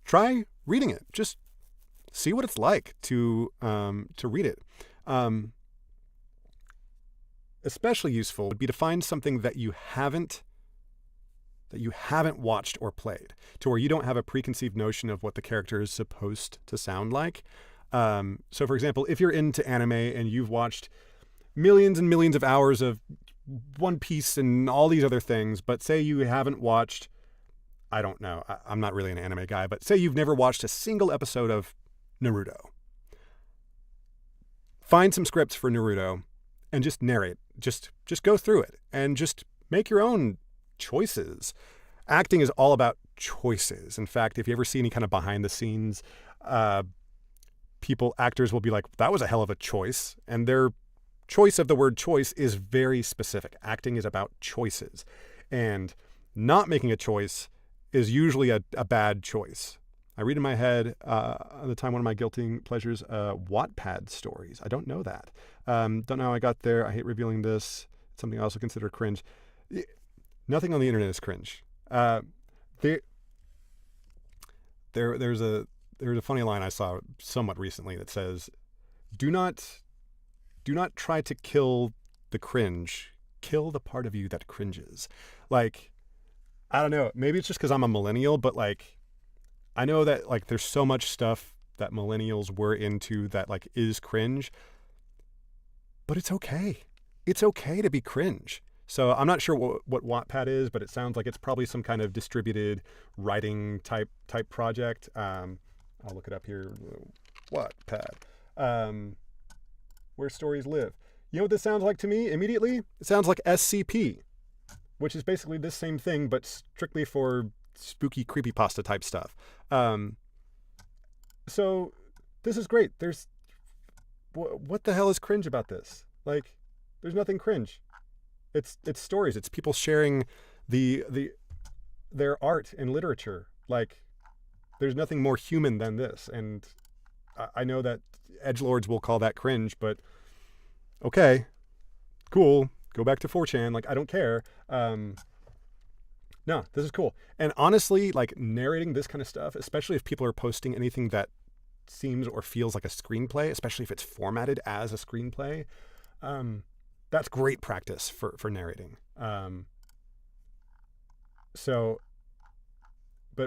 try reading it. Just see what it's like to read it. Especially useful would be to find something that you haven't watched or played, to where you don't have a preconceived notion of what the character is supposed to sound like. So, for example, if you're into anime and you've watched millions and millions of hours of One Piece and all these other things, but say you haven't watched, I don't know, I'm not really an anime guy, but say you've never watched a single episode of Naruto. Find some scripts for Naruto and just narrate. Just go through it and just make your own choices. Acting is all about choices. In fact, if you ever see any kind of behind the scenes, actors will be like, that was a hell of a choice. And their choice of the word choice is very specific. Acting is about choices. And not making a choice is usually a bad choice. I read in my head, at the time, one of my guilty pleasures, Wattpad stories. I don't know that. Don't know how I got there. I hate revealing this. It's something I also consider cringe. Nothing on the internet is cringe. There's a funny line I saw somewhat recently that says, "Do not try to kill the cringe. Kill the part of you that cringes." Like, I don't know. Maybe it's just because I'm a millennial, but like, I know that like there's so much stuff that millennials were into that like is cringe, but it's okay. It's okay to be cringe. So I'm not sure what Wattpad is, but it sounds like it's probably some kind of distributed writing type project. I'll look it up here. Wattpad, where stories live. You know what this sounds like to me immediately? It sounds like SCP, which is basically this same thing, but strictly for spooky creepypasta type stuff. So this is great. There's what the hell is cringe about this? Like, there's nothing cringe. It's stories. It's people sharing their art and literature. Like, there's nothing more human than this. And I know that edgelords will call that cringe, but okay, cool. Go back to 4chan. Like, I don't care. No, this is cool. And honestly, like, narrating this kind of stuff, especially if people are posting anything that seems or feels like a screenplay, especially if it's formatted as a screenplay, that's great practice for narrating. But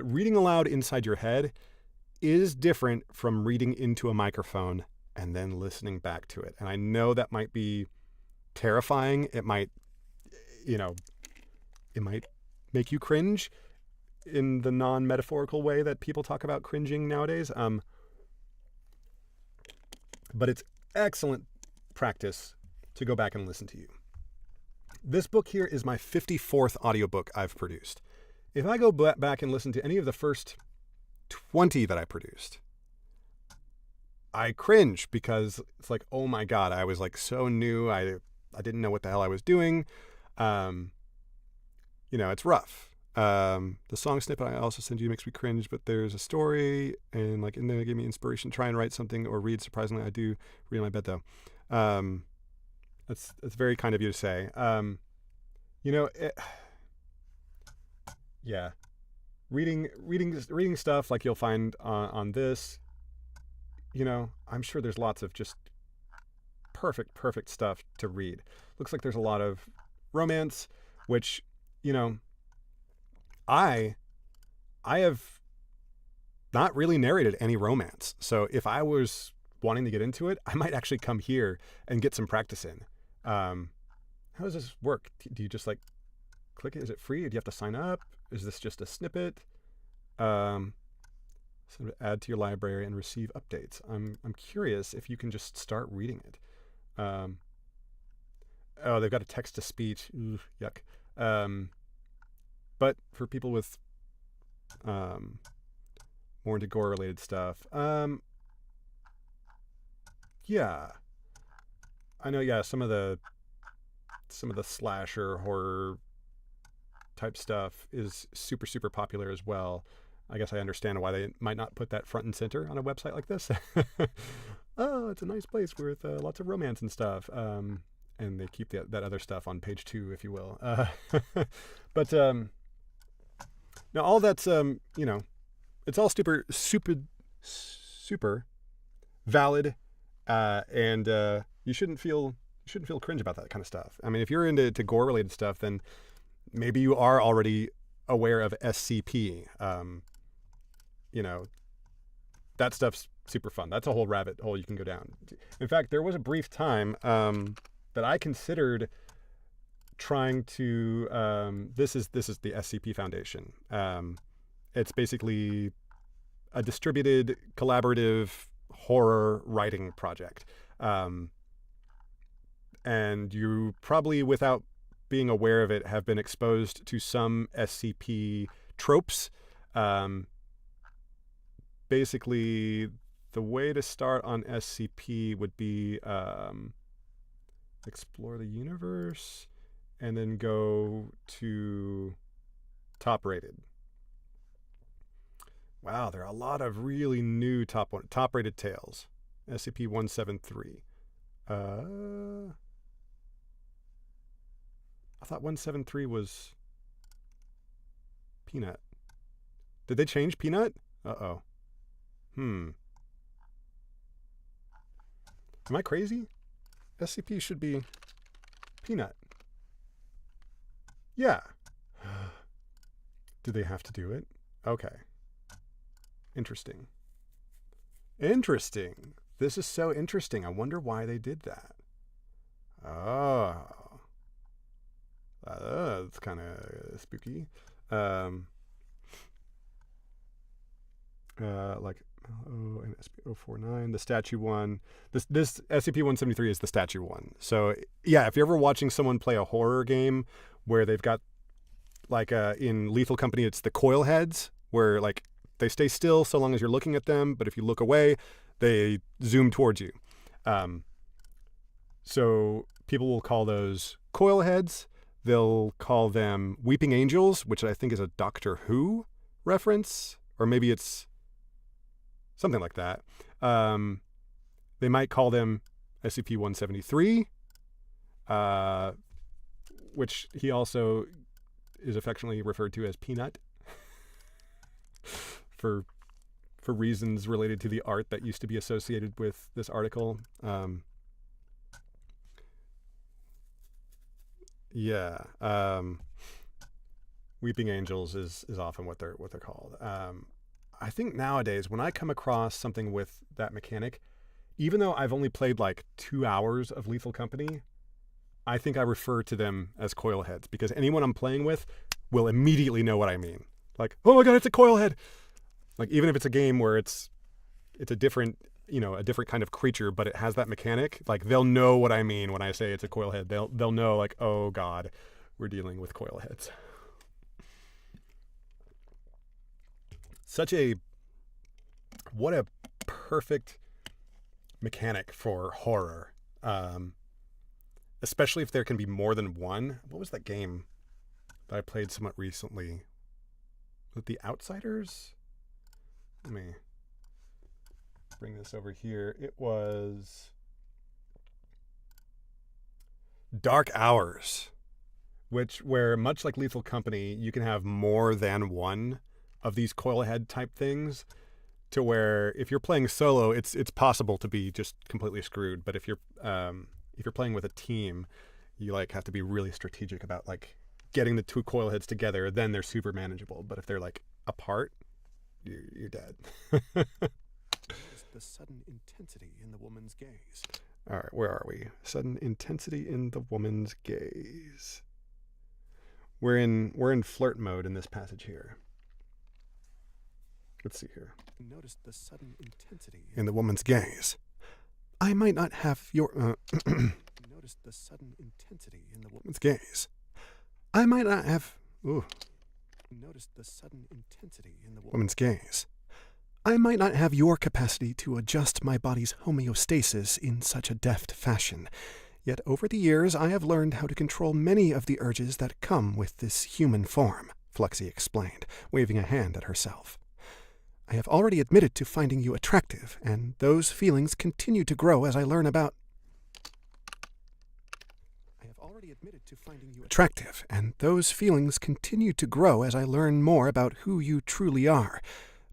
reading aloud inside your head is different from reading into a microphone and then listening back to it. And I know that might be terrifying. It might make you cringe in the non-metaphorical way that people talk about cringing nowadays. But it's excellent practice to go back and listen to you. This book here is my 54th audiobook I've produced. If I go back and listen to any of the first 20 that I produced, I cringe because it's like, oh my God, I was like so new. I didn't know what the hell I was doing. It's rough. The song snippet I also send you makes me cringe, but there's a story and like, and then it gave me inspiration. Try and write something or read. Surprisingly, I do read in my bed though. That's very kind of you to say. Yeah, reading stuff like you'll find on this. I'm sure there's lots of just perfect stuff to read. Looks like there's a lot of romance, which, I have not really narrated any romance. So if I was wanting to get into it, I might actually come here and get some practice in. How does this work? Do you just like click it? Is it free? Do you have to sign up? Is this just a snippet? So add to your library and receive updates. I'm curious if you can just start reading it. They've got a text to speech. Ugh, yuck. But for people with more into gore related stuff, yeah, I know. Yeah, some of the slasher horror type stuff is super popular as well. I guess I understand why they might not put that front and center on a website like this. Oh, it's a nice place with lots of romance and stuff. And they keep that other stuff on page 2, if you will. But now all that's, it's all super valid, and you shouldn't feel cringe about that kind of stuff. I mean, if you're into gore related stuff, then maybe you are already aware of SCP. You know, that stuff's super fun. That's a whole rabbit hole you can go down. In fact, there was a brief time that I considered trying to. This is the SCP Foundation. It's basically a distributed, collaborative horror writing project. And you probably, without being aware of it, have been exposed to some SCP tropes. Basically, the way to start on SCP would be explore the universe and then go to top rated. Wow, there are a lot of really new top rated tales. SCP-173. I thought 173 was Peanut. Did they change Peanut? Uh-oh. Am I crazy? SCP should be Peanut. Yeah. Do they have to do it? Okay. Interesting. This is so interesting. I wonder why they did that. Oh. It's kind of spooky. Like and SP-049, the statue one. This SCP-173 is the statue one. So yeah, if you're ever watching someone play a horror game where they've got like in Lethal Company, it's the coil heads where like they stay still so long as you're looking at them, but if you look away, they zoom towards you. So people will call those coil heads. They'll call them weeping angels, which I think is a Doctor Who reference, or maybe it's something like that. They might call them SCP-173, which he also is affectionately referred to as Peanut for reasons related to the art that used to be associated with this article. Weeping angels is often what they're called. I think nowadays when I come across something with that mechanic, even though I've only played like 2 hours of Lethal Company, I think I refer to them as coil heads because anyone I'm playing with will immediately know what I mean. Like, oh my god, it's a coil head. Like even if it's a game where it's a different kind of creature, but it has that mechanic, like they'll know what I mean when I say it's a coil head. They'll know like, oh god, we're dealing with coil heads. What a perfect mechanic for horror. Especially if there can be more than one. What was that game that I played somewhat recently? Was it The Outsiders? Let me bring this over here. It was Dark Hours, where much like Lethal Company, you can have more than one of these coil head type things, to where if you're playing solo, it's possible to be just completely screwed. But if you're playing with a team, you like have to be really strategic about like getting the two coil heads together. Then they're super manageable. But if they're like apart, you're dead. The sudden intensity in the woman's gaze. All right, where are we? Sudden intensity in the woman's gaze. We're in flirt mode in this passage here. Let's see here. Notice the sudden intensity in the woman's gaze. I might not have your Notice the sudden intensity in the woman's gaze. I might not have. Ooh. Notice the sudden intensity in the woman's gaze. I might not have your capacity to adjust my body's homeostasis in such a deft fashion. Yet over the years I have learned how to control many of the urges that come with this human form, Fluxy explained, waving a hand at herself. I have already admitted to finding you attractive, and those feelings continue to grow as I learn about more about who you truly are.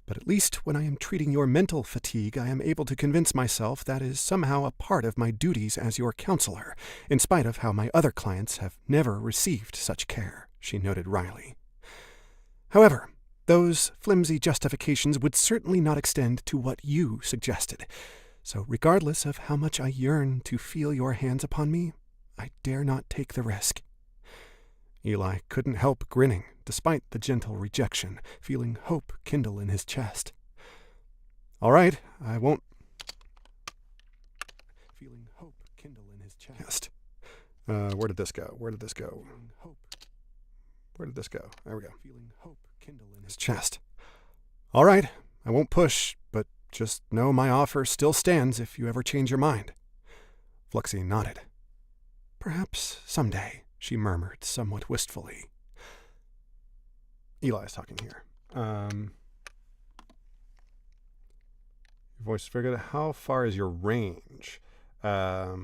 But at least when I am treating your mental fatigue, I am able to convince myself that is somehow a part of my duties as your counselor, in spite of how my other clients have never received such care, she noted wryly. However, those flimsy justifications would certainly not extend to what you suggested. So regardless of how much I yearn to feel your hands upon me, I dare not take the risk. Eli couldn't help grinning, despite the gentle rejection, feeling hope kindle in his chest. All right, I won't. Feeling hope kindle in his chest. Where did this go? Where did this go? Feeling hope. Where did this go? There we go. Feeling hope kindle in His chest. All right, I won't push, but just know my offer still stands if you ever change your mind. Fluxy nodded. Perhaps someday, she murmured somewhat wistfully. Eli's talking here. Your voice is very good. How far is your range? Are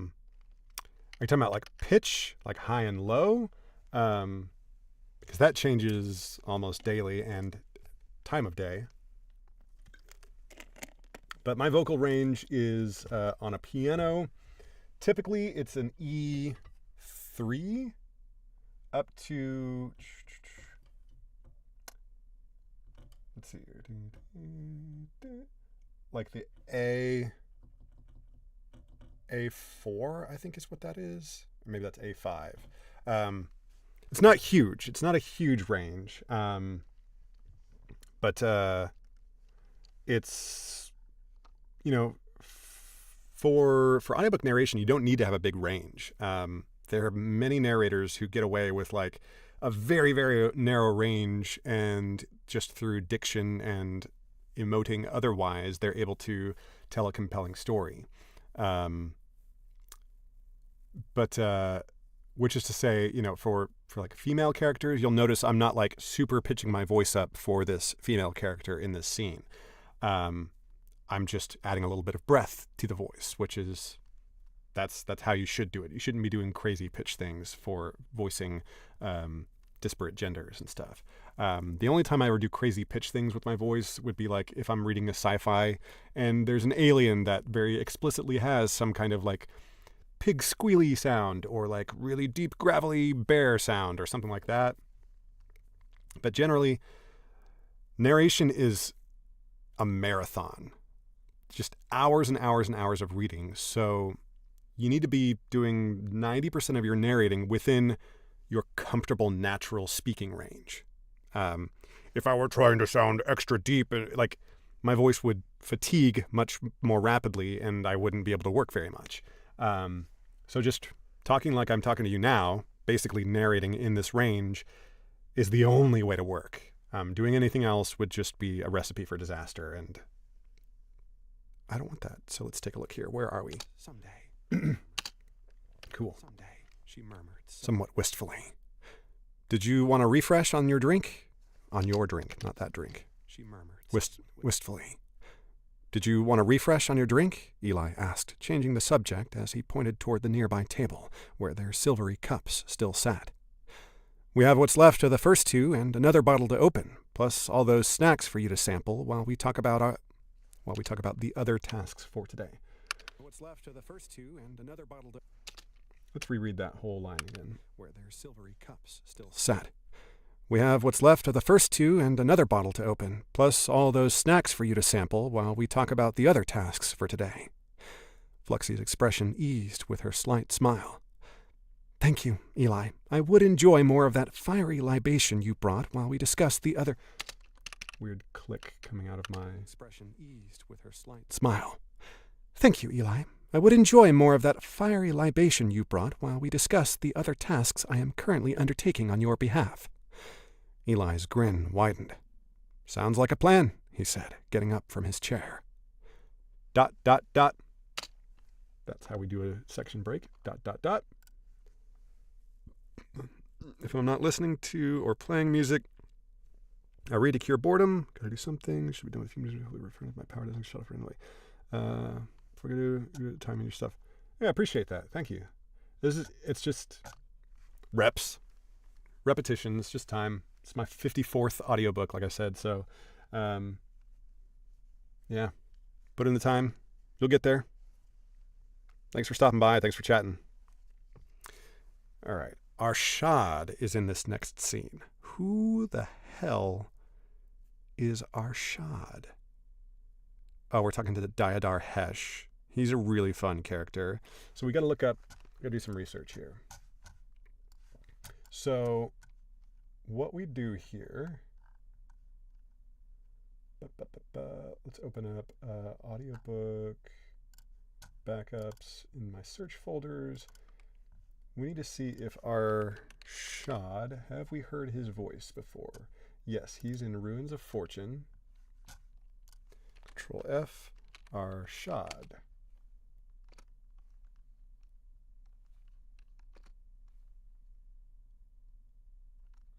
you talking about like pitch, like high and low? Because that changes almost daily and time of day. But my vocal range is on a piano. Typically, it's an E3 up to, let's see here, like the A4, I think is what that is. Or maybe that's A5. It's not huge. It's not a huge range. But it's, you know, for audiobook narration, you don't need to have a big range. There are many narrators who get away with like a very, very narrow range, and just through diction and emoting otherwise, they're able to tell a compelling story. Which is to say, you know, for like female characters, you'll notice I'm not like super pitching my voice up for this female character in this scene. I'm just adding a little bit of breath to the voice, which is, that's how you should do it. You shouldn't be doing crazy pitch things for voicing disparate genders and stuff. The only time I ever do crazy pitch things with my voice would be like if I'm reading a sci-fi and there's an alien that very explicitly has some kind of like pig squealy sound or like really deep gravelly bear sound or something like that. But generally, narration is a marathon. Just hours and hours and hours of reading. So you need to be doing 90% of your narrating within your comfortable natural speaking range. If I were trying to sound extra deep, like my voice would fatigue much more rapidly and I wouldn't be able to work very much. So just talking like I'm talking to you now, basically narrating in this range, is the only way to work. Doing anything else would just be a recipe for disaster, and I don't want that. So let's take a look here. Where are we? Someday. Cool. Someday, she murmured. Somewhat wistfully. Did you want a refresh on your drink? On your drink, not that drink. She murmured. Wistfully. Did you want a refresh on your drink? Eli asked, changing the subject as he pointed toward the nearby table, where their silvery cups still sat. We have what's left of the first two and another bottle to open, plus all those snacks for you to sample while we talk about the other tasks for today. What's left of the first two and another bottle to... Let's reread that whole line again. Where their silvery cups still sat. We have what's left of the first two and another bottle to open, plus all those snacks for you to sample while we talk about the other tasks for today. Fluxy's expression eased with her slight smile. Thank you, Eli. I would enjoy more of that fiery libation you brought while we discuss the other... Weird click coming out of my expression eased with her slight smile. Thank you, Eli. I would enjoy more of that fiery libation you brought while we discuss the other tasks I am currently undertaking on your behalf. Eli's grin widened. Sounds like a plan, he said, getting up from his chair. ... That's how we do a section break. ... If I'm not listening to or playing music, I read to cure boredom. Gotta do something. Should be done with a few minutes. Referring to my power doesn't shut off randomly. If we're gonna do timing your stuff. Yeah, I appreciate that. Thank you. It's just repetitions, just time. It's my 54th audiobook, like I said. So, Yeah. Put in the time. You'll get there. Thanks for stopping by. Thanks for chatting. All right. Arshad is in this next scene. Who the hell is Arshad? Oh, we're talking to the Diadar Hesh. He's a really fun character. So we got to look up, got to do some research here. So what we do here, let's open up audiobook, backups in my search folders. We need to see if Arshad, have we heard his voice before? Yes, he's in Ruins of Fortune. Control F, Arshad.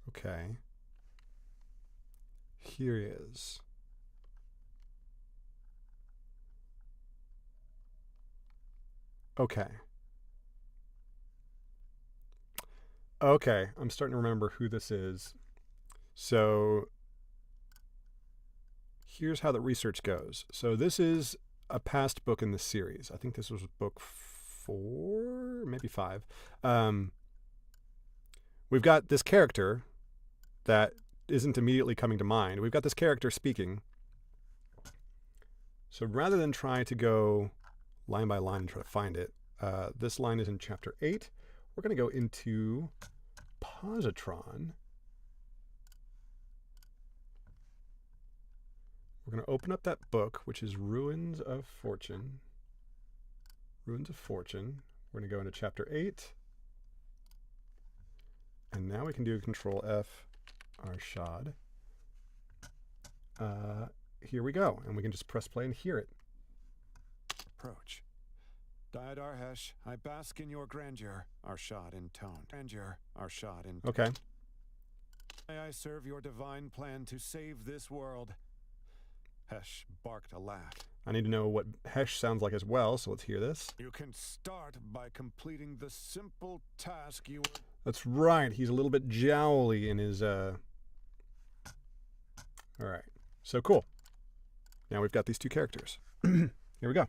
Okay. Here he is. Okay. Okay, I'm starting to remember who this is. So here's how the research goes. So this is a past book in the series. I think this was book 4, maybe 5. We've got this character that isn't immediately coming to mind. We've got this character speaking. So rather than try to go line by line and try to find it, this line is in chapter 8. We're going to go into positron. We're going to open up that book, which is Ruins of Fortune. Ruins of Fortune. We're going to go into chapter 8. And now we can do Control F, Arshad. Here we go. And we can just press play and hear it. Approach. Diadar Hesh, I bask in your grandeur, Arshad intoned. Grandeur, Arshad intoned. Okay. May I serve your divine plan to save this world? Hesh barked a laugh. I need to know what Hesh sounds like as well, so let's hear this. You can start by completing the simple task you were... That's right. He's a little bit jowly in his... All right. So cool. Now we've got these two characters. Here we go.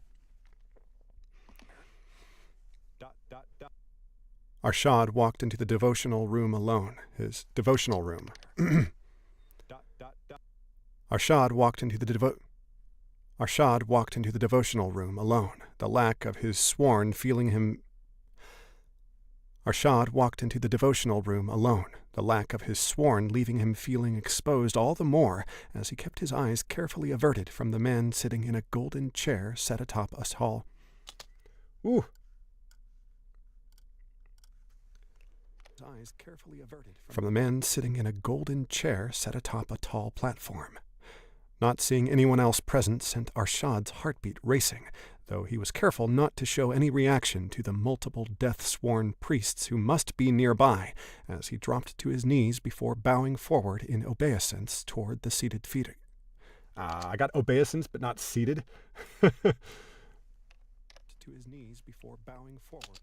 Arshad walked into the devotional room alone. His devotional room. Arshad walked into the devotional room alone. The lack of his sworn feeling him... Arshad walked into the devotional room alone, the lack of his sworn leaving him feeling exposed all the more as he kept his eyes carefully averted from the man sitting in a golden chair set atop a tall... Ooh. Eyes carefully averted from the man sitting in a golden chair set atop a tall platform. Not seeing anyone else present sent Arshad's heartbeat racing, though he was careful not to show any reaction to the multiple death-sworn priests who must be nearby, as he dropped to his knees before bowing forward in obeisance toward the seated figure. I got obeisance, but not seated. To his knees before bowing forward.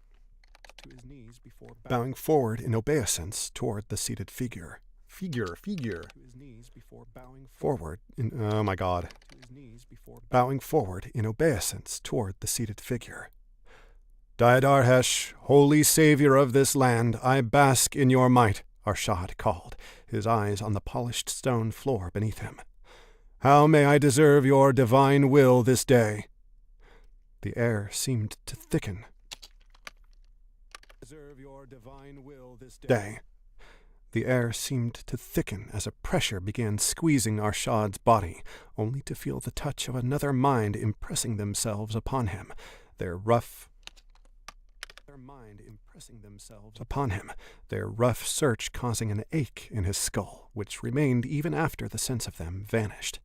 Bowing forward in obeisance toward the seated figure. Figure. To his knees before bowing forward in... Oh my God. To his knees before bowing forward in obeisance toward the seated figure. Diadar Hesh, holy savior of this land, I bask in your might, Arshad called, his eyes on the polished stone floor beneath him. How may I deserve your divine will this day? The air seemed to thicken. Deserve your divine will this day. The air seemed to thicken as a pressure began squeezing Arshad's body, only to feel the touch of another mind impressing themselves upon him, their rough search causing an ache in his skull, which remained even after the sense of them vanished.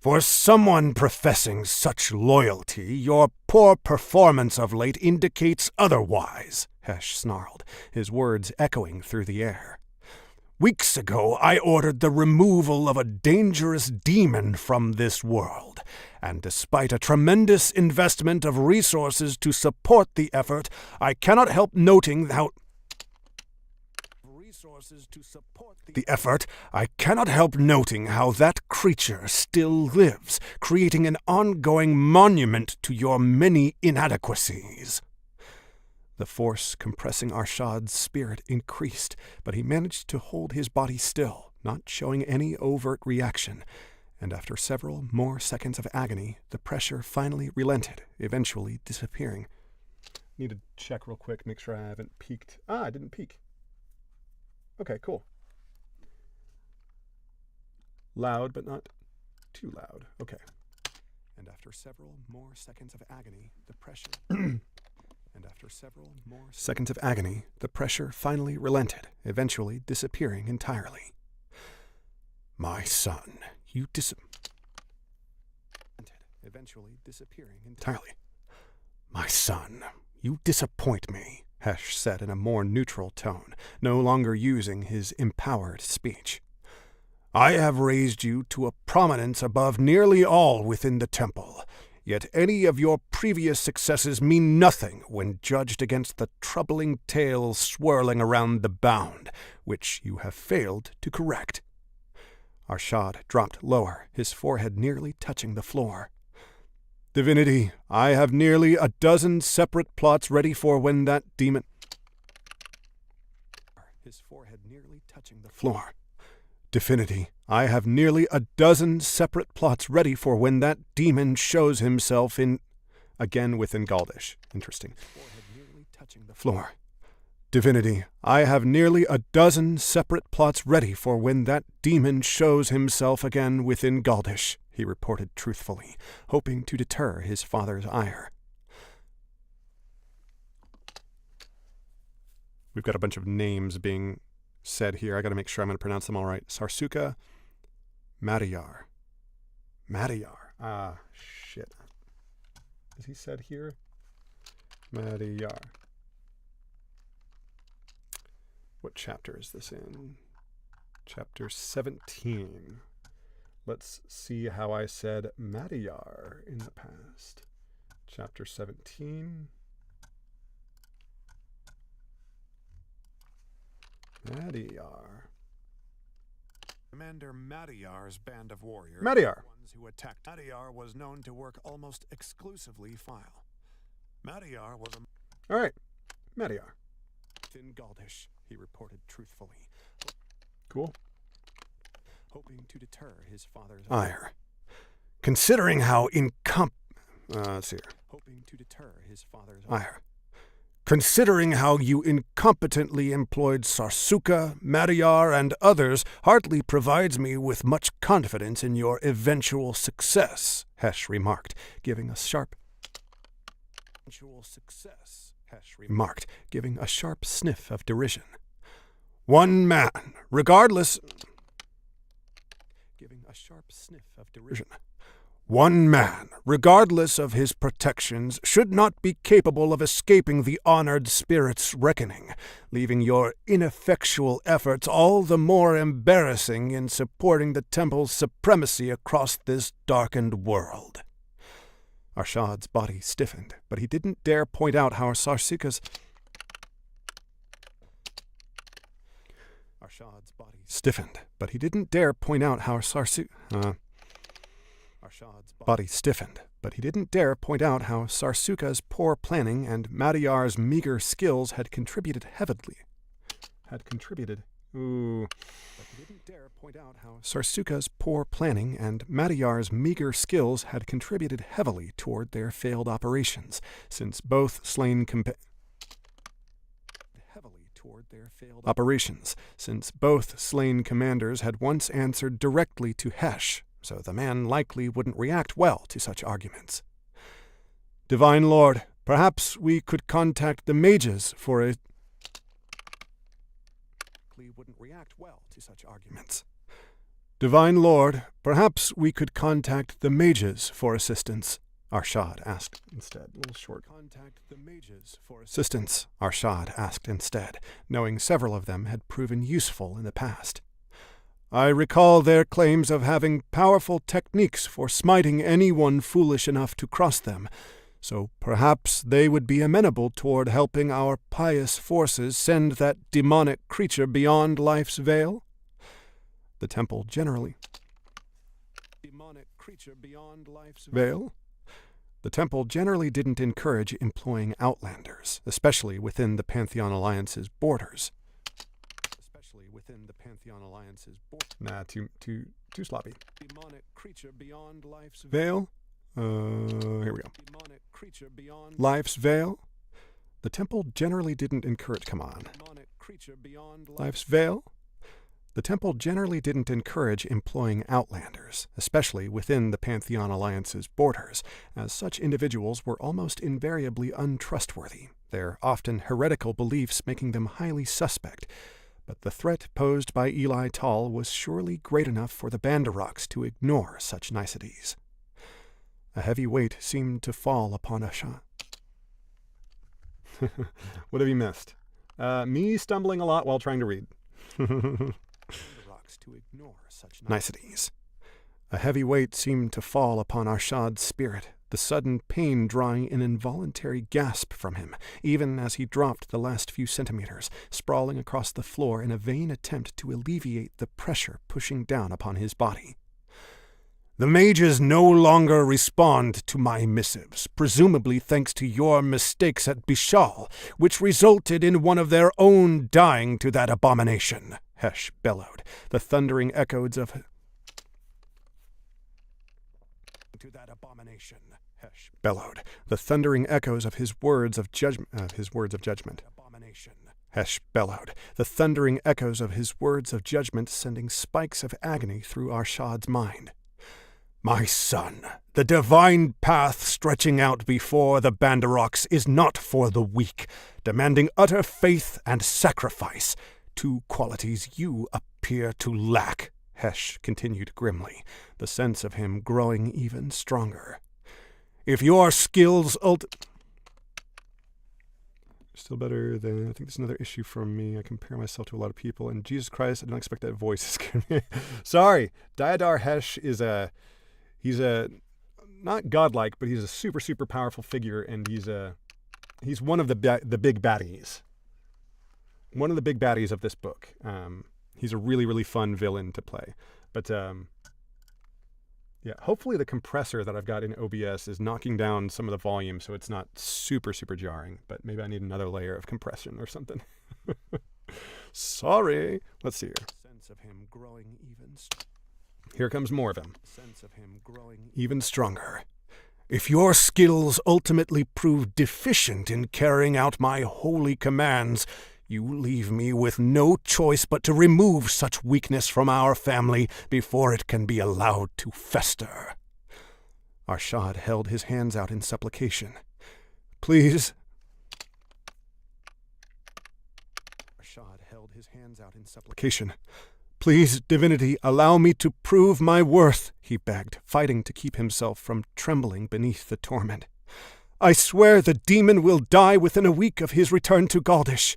For someone professing such loyalty, your poor performance of late indicates otherwise, Hesh snarled, his words echoing through the air. Weeks ago, I ordered the removal of a dangerous demon from this world, and despite a tremendous investment of resources to support the effort, I cannot help noting how... resources to support the effort, I cannot help noting how that creature still lives, creating an ongoing monument to your many inadequacies. The force compressing Arshad's spirit increased, but he managed to hold his body still, not showing any overt reaction, and after several more seconds of agony, the pressure finally relented, eventually disappearing. Need to check real quick, make sure I haven't peaked. I didn't peak. Okay, cool. Loud, but not too loud. Okay. And after several more seconds of agony, the pressure... And after several more seconds of agony, the pressure finally relented, eventually disappearing entirely. My son, you eventually disappearing entirely. My son, you disappoint me, Hesh said in a more neutral tone, no longer using his empowered speech. I have raised you to a prominence above nearly all within the temple. Yet any of your previous successes mean nothing when judged against the troubling tales swirling around the bound, which you have failed to correct. Arshad dropped lower, his forehead nearly touching the floor. Divinity, I have nearly a dozen separate plots ready for when that demon... His forehead nearly touching the floor. Divinity, I have nearly a dozen separate plots ready for when that demon shows himself in... Again within Galdish. Interesting. Forehead nearly touching the floor. Divinity, I have nearly a dozen separate plots ready for when that demon shows himself again within Galdish, he reported truthfully, hoping to deter his father's ire. We've got a bunch of names being said here. I gotta make sure I'm gonna pronounce them all right. Sarsuka, Madiyar. Ah, shit. Is he said here? Madiyar. What chapter is this in? Chapter 17. Let's see how I said Madiyar in the past. Chapter 17. Madiyar. Commander Madiyar's band of warriors. Madiyar. The ones who attacked Madiyar was known to work almost exclusively file. Madiyar was a... All right. Madiyar. In Galdish, he reported truthfully. Cool. Hoping to deter his father's ire. Considering how let's see here. Hoping to deter his father's ire. Considering how you incompetently employed Sarsuka, Madiyar, and others hardly provides me with much confidence in your eventual success, Hesh remarked, giving a sharp sniff of derision. One man, regardless... One man, regardless of his protections, should not be capable of escaping the honored spirit's reckoning, leaving your ineffectual efforts all the more embarrassing in supporting the temple's supremacy across this darkened world. Arshad's body stiffened, but he didn't dare point out how Sarsuka's Sarsuka's poor planning and Madiyar's meager skills had contributed heavily. Sarsuka's poor planning and Madiyar's meager skills had contributed heavily toward their failed operations, since both slain commanders had once answered directly to Hesh, so the man likely wouldn't react well to such arguments. Divine Lord, perhaps we could contact the mages for a... Divine Lord, perhaps we could contact the mages for assistance, Arshad asked instead. A little short. Contact the mages for assistance, Arshad asked instead, knowing several of them had proven useful in the past. I recall their claims of having powerful techniques for smiting anyone foolish enough to cross them, So perhaps they would be amenable toward helping our pious forces send that demonic creature beyond life's veil? The temple generally... Demonic creature beyond life's veil? The temple generally didn't encourage employing outlanders, especially within the Pantheon Alliance's borders. Nah, too sloppy. Demonic creature beyond life's veil? Here we go. Demonic creature beyond life's veil? The temple generally didn't encourage... Come on. Demonic creature beyond life's veil? The temple generally didn't encourage employing outlanders, especially within the Pantheon Alliance's borders, as such individuals were almost invariably untrustworthy, their often heretical beliefs making them highly suspect. But the threat posed by Eli Tall was surely great enough for the Bandaroks to ignore such niceties. A heavy weight seemed to fall upon Asha. What have you missed? Me stumbling a lot while trying to read. To ignore such niceties. A heavy weight seemed to fall upon Arshad's spirit, the sudden pain drawing an involuntary gasp from him, even as he dropped the last few centimeters, sprawling across the floor in a vain attempt to alleviate the pressure pushing down upon his body. The mages no longer respond to my missives, presumably thanks to your mistakes at Bishal, which resulted in one of their own dying to that abomination, Hesh bellowed, the thundering echoes of... To that abomination, Hesh bellowed, the thundering echoes of his words of judgment. Abomination. Hesh bellowed, the thundering echoes of his words of judgment sending spikes of agony through Arshad's mind. My son, the divine path stretching out before the Bandaroks is not for the weak, demanding utter faith and sacrifice, two qualities you appear to lack, Hesh continued grimly, the sense of him growing even stronger. If your skills Still better than... I think there's another issue from me. I compare myself to a lot of people, and Jesus Christ, I didn't expect that voice to scare me. Sorry, Diadar Hesh is he's not godlike, but he's a super, super powerful figure, and he's one of the big baddies. One of the big baddies of this book. He's a really, really fun villain to play. But, yeah, hopefully the compressor that I've got in OBS is knocking down some of the volume so it's not super, super jarring. But maybe I need another layer of compression or something. Sorry. Let's see here. sense of him growing even Here comes more of him. sense of him growing even stronger. If your skills ultimately prove deficient in carrying out my holy commands, you leave me with no choice but to remove such weakness from our family before it can be allowed to fester. Arshad held his hands out in supplication. Please. Arshad held his hands out in supplication. Please, divinity, allow me to prove my worth, he begged, fighting to keep himself from trembling beneath the torment. I swear the demon will die within a week of his return to Galdish.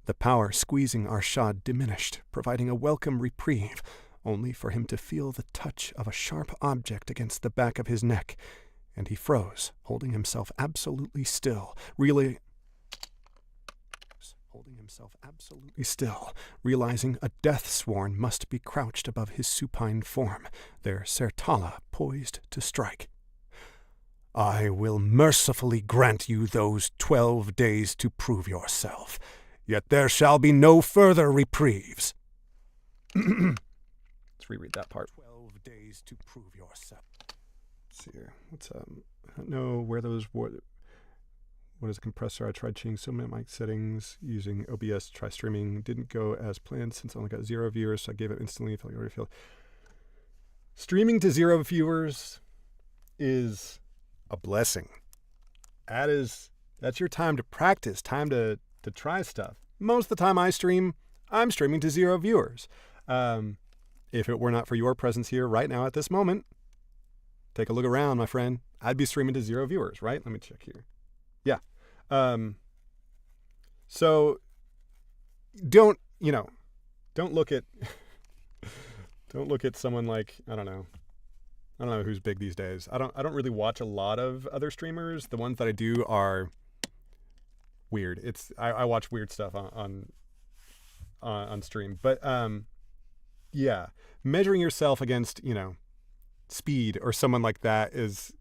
The power squeezing Arshad diminished, providing a welcome reprieve, only for him to feel the touch of a sharp object against the back of his neck, and he froze, holding himself absolutely still, realizing a death sworn must be crouched above his supine form, their Sertala poised to strike. I will mercifully grant you those 12 days to prove yourself. Yet there shall be no further reprieves. Let's reread that part. 12 days to prove yourself. Let's see here. What's I don't know where those what is a compressor? I tried changing so many mic settings using OBS to try streaming. Didn't go as planned since I only got 0 viewers, so I gave it instantly. I already feel streaming to 0 viewers is a blessing. That's your time to practice, time to try stuff. Most of the time I stream, I'm streaming to 0 viewers. If it were not for your presence here right now at this moment, take a look around, my friend. I'd be streaming to 0 viewers, right? Let me check here. Yeah. So don't look at someone like, I don't know, I don't know who's big these days. I don't really watch a lot of other streamers. The ones that I do are weird. I watch weird stuff on stream. But yeah, measuring yourself against, speed or someone like that is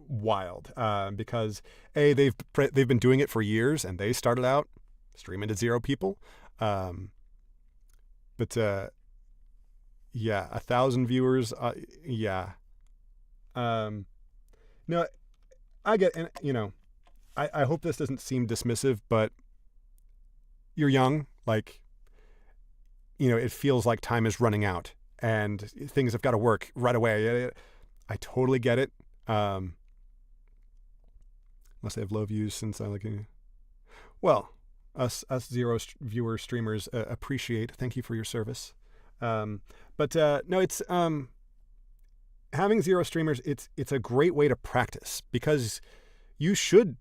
wild, because they've been doing it for years, and they started out streaming to 0 people. But yeah, 1,000 viewers. Yeah. No, I get, and I hope this doesn't seem dismissive, but you're young. Like, it feels like time is running out and things have got to work right away. I totally get it. Unless they have low views, since I like, well, us 0 viewer streamers appreciate. Thank you for your service. But no, it's having 0 streamers. It's a great way to practice, because you should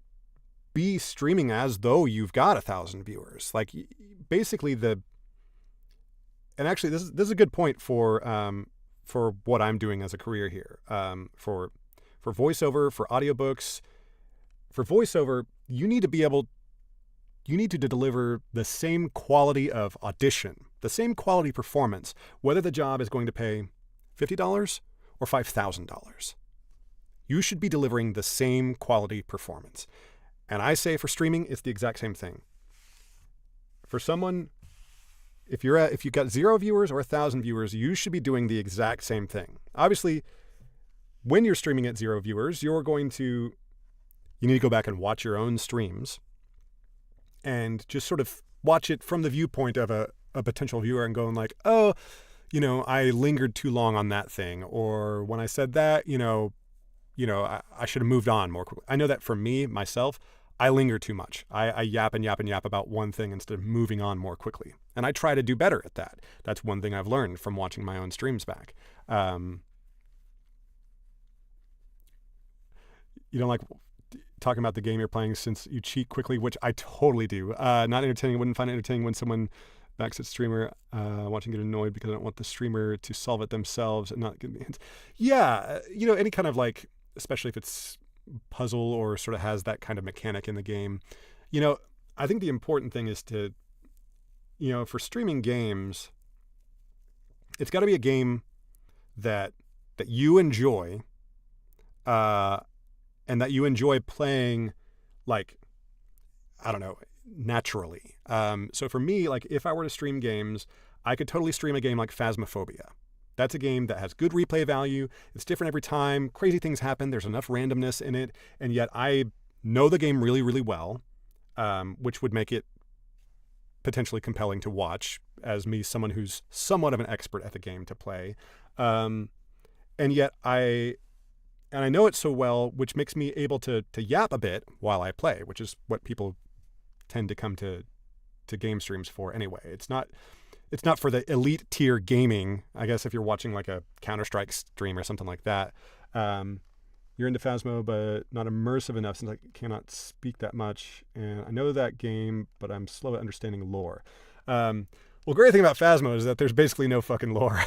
be streaming as though you've got 1,000 viewers. Like, basically and actually this is a good point for what I'm doing as a career here. For voiceover, for audiobooks, for voiceover, you need to deliver the same quality of audition, the same quality performance, whether the job is going to pay $50 or $5,000. You should be delivering the same quality performance. And I say for streaming, it's the exact same thing. For someone, if you've got 0 viewers or 1,000 viewers, you should be doing the exact same thing. Obviously, when you're streaming at 0 viewers, you need to go back and watch your own streams and just sort of watch it from the viewpoint of a potential viewer and going like, oh, I lingered too long on that thing. Or when I said that, I should have moved on more quickly. I know that for me, myself, I linger too much. I yap and yap and yap about one thing instead of moving on more quickly. And I try to do better at that. That's one thing I've learned from watching my own streams back. You don't like talking about the game you're playing since you cheat quickly, which I totally do. Not entertaining. I wouldn't find it entertaining when someone backs at streamer, watching get annoyed because I don't want the streamer to solve it themselves and not give me hints. Yeah, any kind of like, especially if it's puzzle or sort of has that kind of mechanic in the game. I think the important thing is to, for streaming games, it's got to be a game that you enjoy, and that you enjoy playing, like, I don't know, naturally. So for me, like, if I were to stream games, I could totally stream a game like Phasmophobia. That's a game that has good replay value. It's different every time. Crazy things happen. There's enough randomness in it. And yet I know the game really, really well, which would make it potentially compelling to watch as me, someone who's somewhat of an expert at the game, to play. And yet I know it so well, which makes me able to yap a bit while I play, which is what people tend to come to game streams for anyway. It's not for the elite tier gaming. I guess if you're watching like a Counter-Strike stream or something like that, you're into Phasmo, but not immersive enough since I cannot speak that much. And I know that game, but I'm slow at understanding lore. Well, great thing about Phasmo is that there's basically no fucking lore.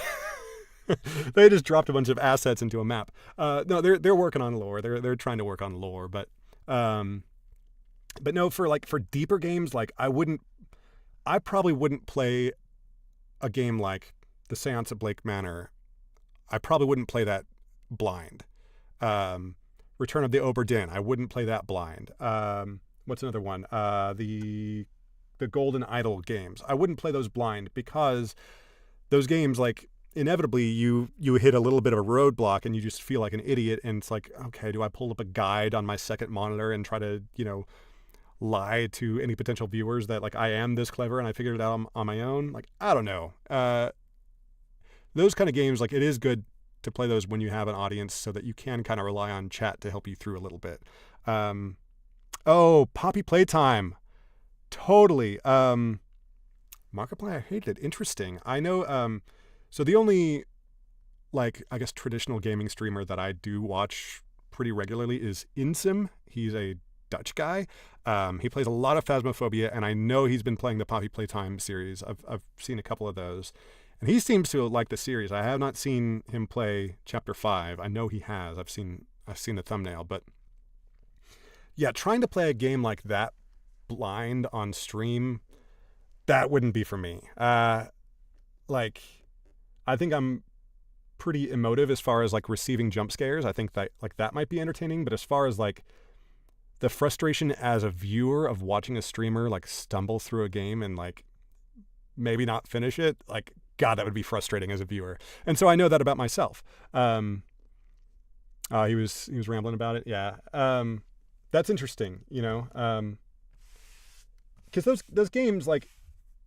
They just dropped a bunch of assets into a map. No, they're working on lore. They're trying to work on lore, but no, for deeper games, like I probably wouldn't play a game like The Seance at Blake Manor. I probably wouldn't play that blind. Return of the Obra Dinn, I wouldn't play that blind. What's another one? The Golden Idol games. I wouldn't play those blind, because those games, like, inevitably you hit a little bit of a roadblock and you just feel like an idiot, and it's like, okay, do I pull up a guide on my second monitor and try to, lie to any potential viewers that, like, I am this clever and I figured it out on my own? Like, I don't know. Those kind of games, like, it is good to play those when you have an audience so that you can kind of rely on chat to help you through a little bit. Poppy Playtime. Totally. Markiplier, I hated it. Interesting. I know, so the only, like, I guess traditional gaming streamer that I do watch pretty regularly is Insim. He's a Dutch guy. He plays a lot of Phasmophobia, and I know he's been playing the Poppy Playtime series. I've seen a couple of those, And he seems to like the series. I have not seen him play Chapter 5. I know he has. I've seen the thumbnail, but yeah, trying to play a game like that blind on stream, that wouldn't be for me. Like, I think I'm pretty emotive as far as like receiving jump scares. I think that like that might be entertaining, but as far as like the frustration as a viewer of watching a streamer like stumble through a game and like maybe not finish it, like, God, that would be frustrating as a viewer. And so I know that about myself. He was rambling about it. Yeah. That's interesting, you know, because those games, like,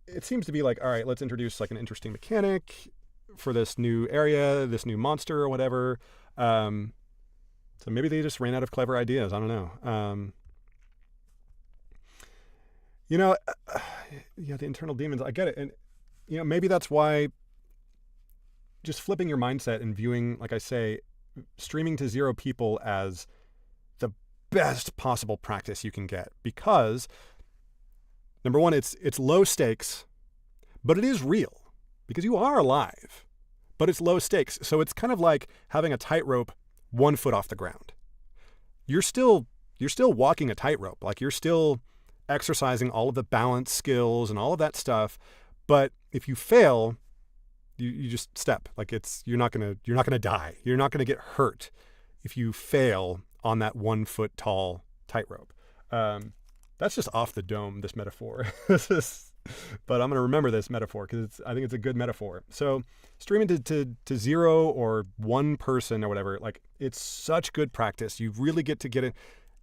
it seems to be like, all right, let's introduce like an interesting mechanic for this new area, this new monster or whatever. So maybe they just ran out of clever ideas. I don't know. You know, yeah, the internal demons, I get it. And, you know, maybe that's why just flipping your mindset and viewing, like I say, streaming to 0 people as the best possible practice you can get. Because, number one, it's low stakes, but it is real. Because you are alive, but it's low stakes. So it's kind of like having a tightrope 1 foot off the ground. You're still walking a tightrope. Like, you're still exercising all of the balance skills and all of that stuff. But if you fail, you just step. Like, you're not gonna die. You're not gonna get hurt if you fail on that 1 foot tall tightrope. That's just off the dome, this metaphor. But I'm gonna remember this metaphor because I think it's a good metaphor. So streaming to 0 or 1 person or whatever, like, it's such good practice. You really get to get it.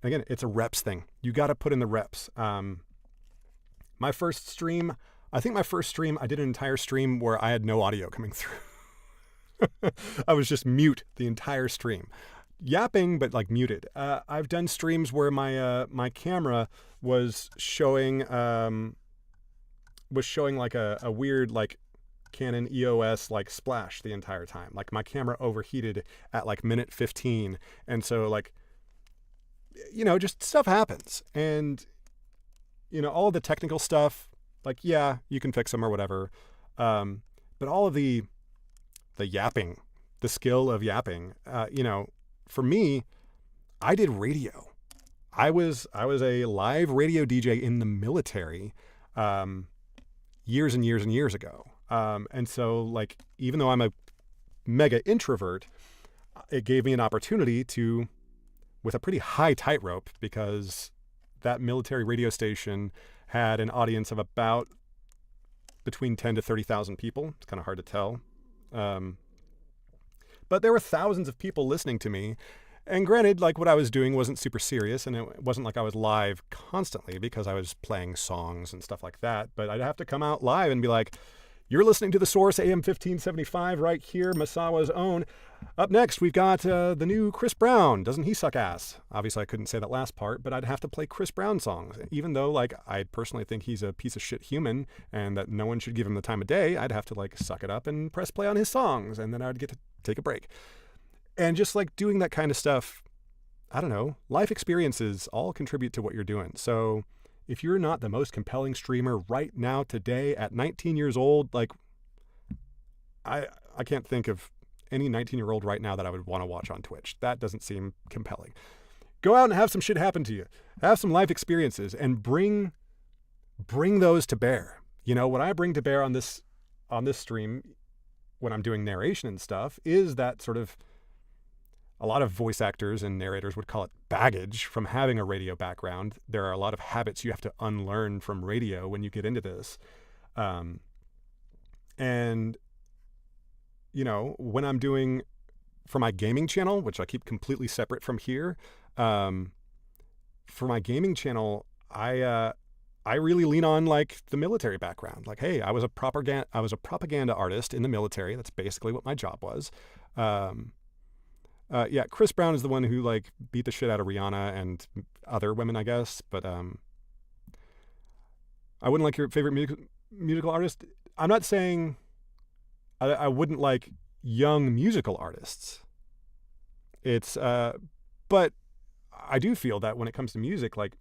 Again, it's a reps thing. You got to put in the reps. My first stream, I did an entire stream where I had no audio coming through. I was just mute the entire stream. Yapping, but like muted. I've done streams where my camera was showing like a weird like Canon EOS like splash the entire time. Like, my camera overheated at like minute 15. And so, like, you know, just stuff happens. And, you know, all of the technical stuff, like, yeah, you can fix them or whatever. But all of the yapping, the skill of yapping, you know, for me, I did radio. I was a live radio DJ in the military, years and years and years ago. And so, like, even though I'm a mega introvert, it gave me an opportunity to, with a pretty high tightrope, because that military radio station had an audience of about between 10 to 30,000 people. It's kind of hard to tell. But there were thousands of people listening to me. And granted, like, what I was doing wasn't super serious, and it wasn't like I was live constantly because I was playing songs and stuff like that. But I'd have to come out live and be like, you're listening to The Source AM 1575 right here, Masawa's own. Up next, we've got the new Chris Brown. Doesn't he suck ass? Obviously, I couldn't say that last part, but I'd have to play Chris Brown songs. Even though, like, I personally think he's a piece of shit human and that no one should give him the time of day, I'd have to, like, suck it up and press play on his songs, and then I'd get to take a break. And just, like, doing that kind of stuff, I don't know, life experiences all contribute to what you're doing. So if you're not the most compelling streamer right now, today, at 19 years old, like, I can't think of any 19-year-old right now that I would want to watch on Twitch. That doesn't seem compelling. Go out and have some shit happen to you. Have some life experiences and bring those to bear. You know, what I bring to bear on this stream when I'm doing narration and stuff is that sort of, a lot of voice actors and narrators would call it baggage from having a radio background. There are a lot of habits you have to unlearn from radio when you get into this. And, you know, when I'm doing for my gaming channel, which I keep completely separate from here, for my gaming channel, I really lean on, like, the military background. Like, hey, I was a propaganda artist in the military. That's basically what my job was. Yeah, Chris Brown is the one who, like, beat the shit out of Rihanna and other women, I guess. But I wouldn't like your favorite musical artist. I'm not saying I wouldn't like young musical artists. It's but I do feel that when it comes to music, like,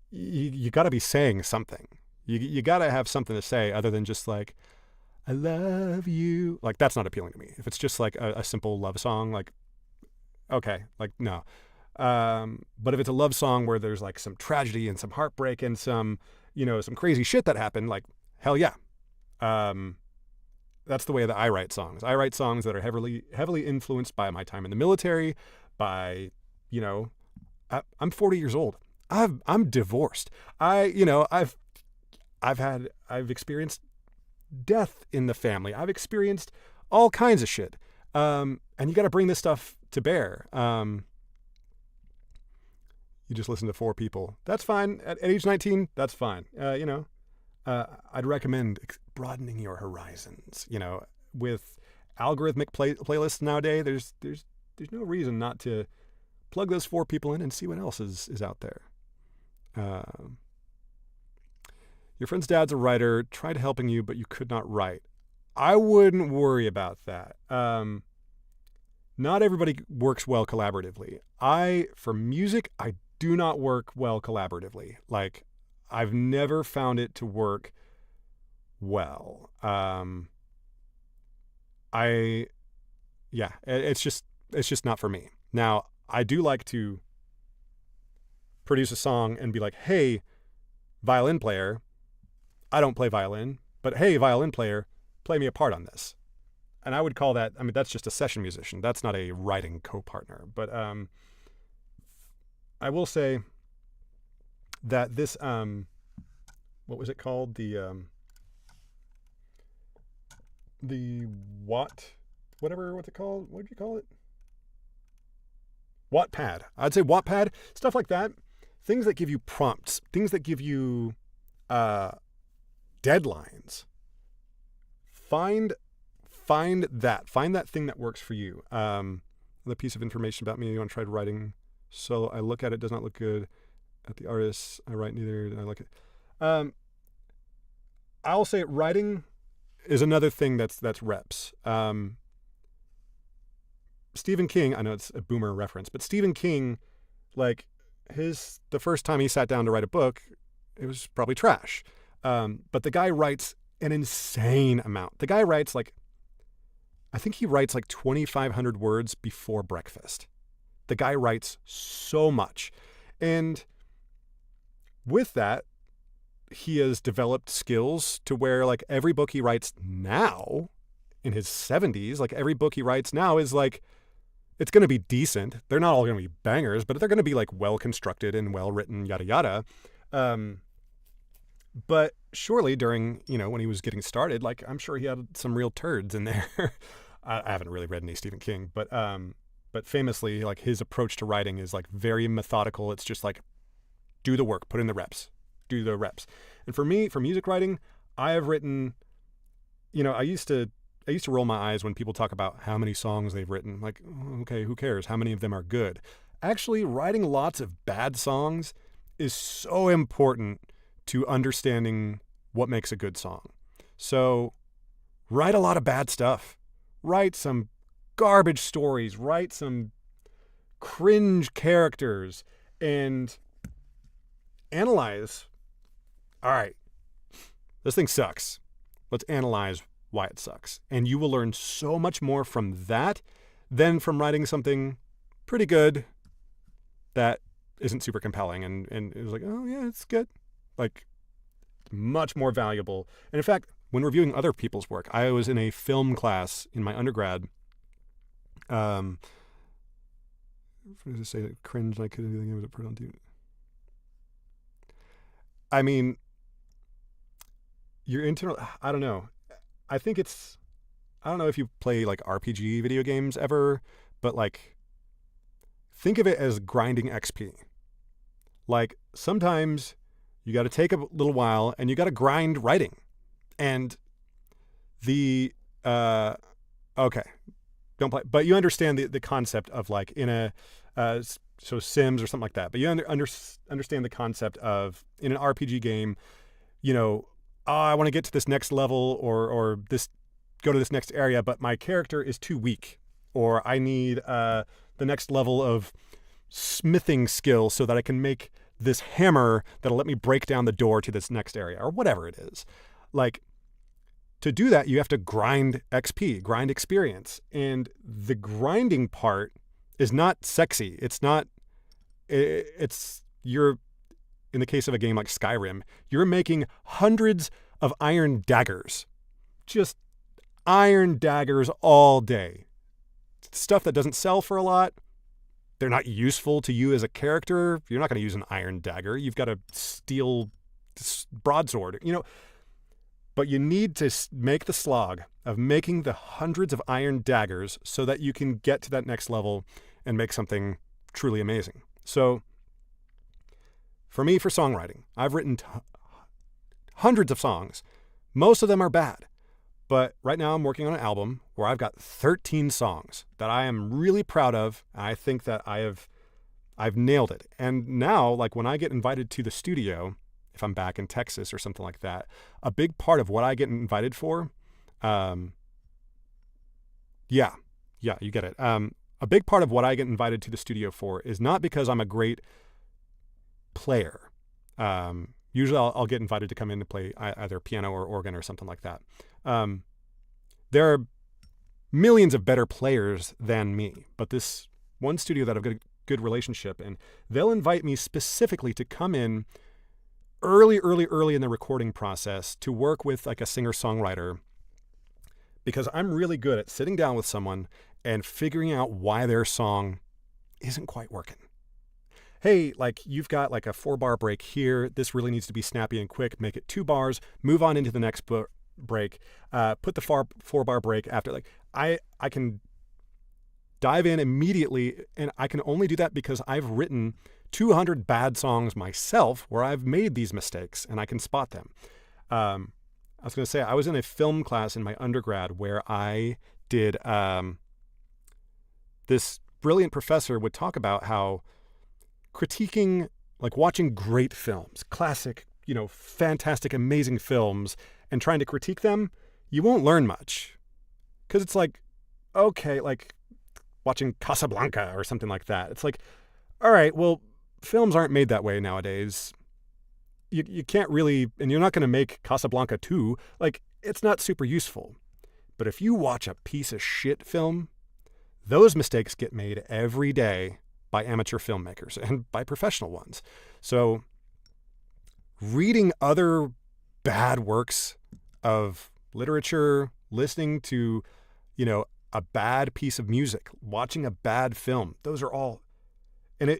you got to be saying something. You got to have something to say other than just like, I love you. Like, that's not appealing to me. If it's just like a simple love song, like, okay, like, no. But if it's a love song where there's like some tragedy and some heartbreak and some, some crazy shit that happened, like, hell yeah. That's the way that I write songs. I write songs that are heavily influenced by my time in the military, by, I'm 40 years old. I'm divorced. I've experienced death in the family. I've experienced all kinds of shit. And you got to bring this stuff to bear. You just listen to 4 people. That's fine. At age 19, that's fine. I'd recommend broadening your horizons. With algorithmic playlists nowadays, there's no reason not to plug those 4 people in and see what else is out there. Your friend's dad's a writer, tried helping you, but you could not write. I wouldn't worry about that. Not everybody works well collaboratively. For music, I do not work well collaboratively. Like, I've never found it to work well. It's just not for me. Now, I do like to produce a song and be like, hey, violin player, I don't play violin, but hey, violin player, play me a part on this. And I would call that, that's just a session musician. That's not a writing co-partner. But I will say that this, what was it called? The what's it called? What did you call it? Wattpad. I'd say Wattpad, stuff like that. Things that give you prompts, things that give you deadlines. Find that thing that works for you. Another piece of information about me: I tried writing solo. I look at it, does not look good. At the artists, I write neither. I look at. I'll say writing is another thing that's reps. Stephen King, I know it's a boomer reference, but Stephen King, like the first time he sat down to write a book, it was probably trash. But the guy writes an insane amount. The guy writes I think he writes 2,500 words before breakfast. The guy writes so much. And with that, he has developed skills to where every book he writes now in his 70s, every book he writes now is it's going to be decent. They're not all going to be bangers, but they're going to be well constructed and well written, yada yada. But surely during, when he was getting started, I'm sure he had some real turds in there. I haven't really read any Stephen King, but famously, his approach to writing is very methodical. It's just do the work, put in the reps, do the reps. And for me, for music writing, I have written, I used to roll my eyes when people talk about how many songs they've written. Okay, who cares? How many of them are good? Actually, writing lots of bad songs is so important to understanding what makes a good song. So write a lot of bad stuff. Write some garbage stories. Write some cringe characters and analyze. All right, this thing sucks. Let's analyze why it sucks. And you will learn so much more from that than from writing something pretty good that isn't super compelling. And it was oh yeah, it's good. Much more valuable. And in fact, when reviewing other people's work, I was in a film class in my undergrad. What does it say? Cringe like anything was put on TV. Your internal, I don't know. I think I don't know if you play RPG video games ever, but think of it as grinding XP. Sometimes you got to take a little while and you got to grind writing. And okay, don't play, but you understand the concept of in a, so Sims or something like that. But you understand the concept of in an RPG game, I want to get to this next level or go to this next area, but my character is too weak, or I need the next level of smithing skill so that I can make this hammer that'll let me break down the door to this next area, or whatever it is. to do that, you have to grind XP, grind experience. And the grinding part is not sexy. You're, in the case of a game like Skyrim, you're making hundreds of iron daggers. Just iron daggers all day. Stuff that doesn't sell for a lot. They're not useful to you as a character. You're not going to use an iron dagger. You've got a steel broadsword, But you need to make the slog of making the hundreds of iron daggers so that you can get to that next level and make something truly amazing. So for me, for songwriting, I've written hundreds of songs. Most of them are bad. But right now I'm working on an album where I've got 13 songs that I am really proud of. I think that I've nailed it. And now, like when I get invited to the studio, if I'm back in Texas or something like that, a big part of what I get invited for, you get it. A big part of what I get invited to the studio for is not because I'm a great player. Usually I'll get invited to come in to play either piano or organ or something like that. There are millions of better players than me, but this one studio that I've got a good relationship in, they'll invite me specifically to come in early in the recording process to work with like a singer-songwriter, because I'm really good at sitting down with someone and figuring out why their song isn't quite working. Hey, like you've got like a 4-bar break here. This really needs to be snappy and quick. Make it 2 bars, move on into the next break, put the 4-bar break after. Like I can dive in immediately, and I can only do that because I've written 200 bad songs myself where I've made these mistakes and I can spot them. I was going to say, I was in a film class in my undergrad where I did, this brilliant professor would talk about how critiquing, like watching great films, classic, fantastic, amazing films, and trying to critique them, you won't learn much. Because it's like, okay, like watching Casablanca or something like that. It's like, all right, well, films aren't made that way nowadays. You can't really, and you're not going to make Casablanca 2. Like, it's not super useful. But if you watch a piece of shit film, those mistakes get made every day by amateur filmmakers and by professional ones. So reading other bad works of literature, listening to, a bad piece of music, watching a bad film, those are all, and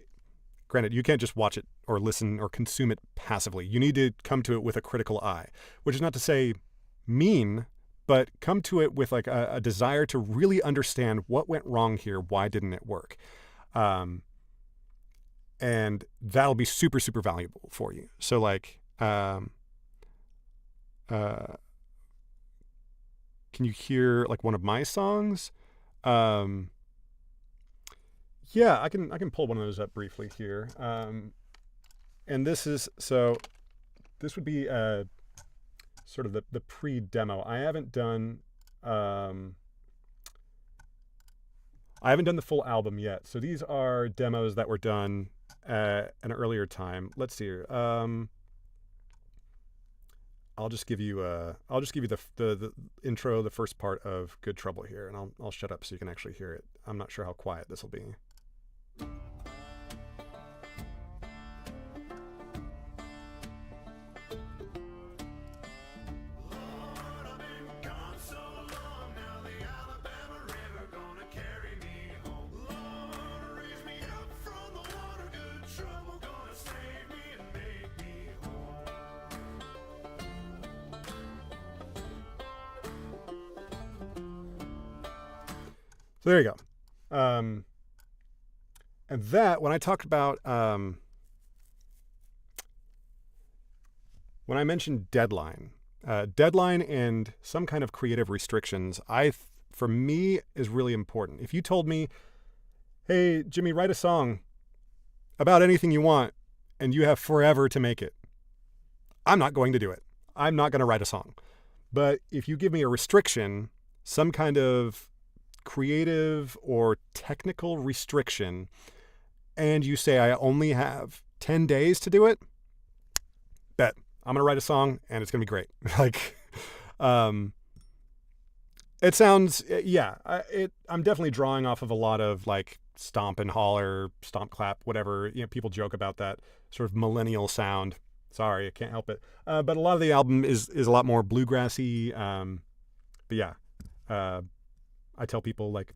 granted, you can't just watch it or listen or consume it passively. You need to come to it with a critical eye, which is not to say mean, but come to it with like a desire to really understand what went wrong here. Why didn't it work? And that'll be super, super valuable for you. So like, can you hear like one of my songs? Yeah, I can pull one of those up briefly here. And this would be sort of the pre-demo. I haven't done the full album yet. So these are demos that were done at an earlier time. Let's see here. I'll just give you the intro, the first part of Good Trouble here, and I'll shut up so you can actually hear it. I'm not sure how quiet this will be. So there you go. And that, when I talked about, when I mentioned deadline and some kind of creative restrictions, for me is really important. If you told me, hey, Jimmy, write a song about anything you want and you have forever to make it, I'm not going to do it. I'm not going to write a song. But if you give me a restriction, some kind of creative or technical restriction, and you say I only have 10 days to do it, bet I'm going to write a song and it's going to be great. Like, It sounds, yeah. I'm definitely drawing off of a lot of like stomp and holler, stomp clap, whatever. People joke about that sort of millennial sound. Sorry, I can't help it. But a lot of the album is a lot more bluegrassy. But yeah, I tell people like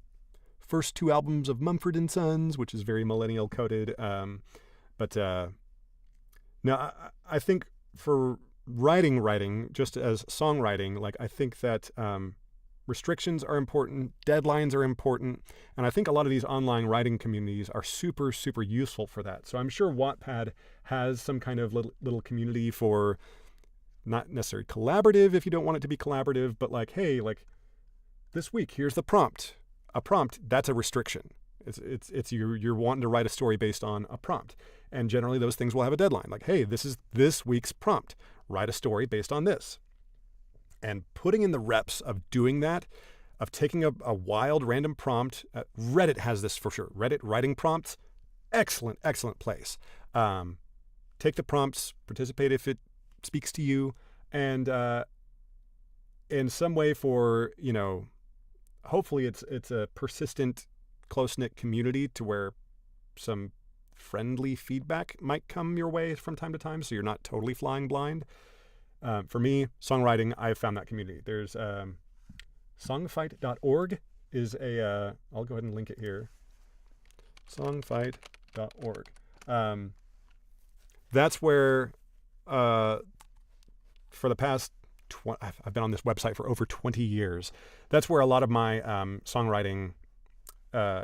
first two albums of Mumford and Sons, which is very millennial coded. But no, I think for writing, just as songwriting, like I think that restrictions are important, deadlines are important, and I think a lot of these online writing communities are super, super useful for that. So I'm sure Wattpad has some kind of little community for not necessarily collaborative if you don't want it to be collaborative, but like, hey, like this week, here's the prompt. A prompt, that's a restriction. It's you're wanting to write a story based on a prompt. And generally those things will have a deadline. Like, hey, this is this week's prompt. Write a story based on this. And putting in the reps of doing that, of taking a wild random prompt. Reddit has this for sure. Reddit writing prompts, excellent, excellent place. Take the prompts, participate if it speaks to you, and in some way for, hopefully it's a persistent, close-knit community to where some friendly feedback might come your way from time to time, so you're not totally flying blind. For me, songwriting, I've found that community. There's songfight.org is I'll go ahead and link it here. Songfight.org. That's where, for the past, I've been on this website for over 20 years. That's where a lot of my songwriting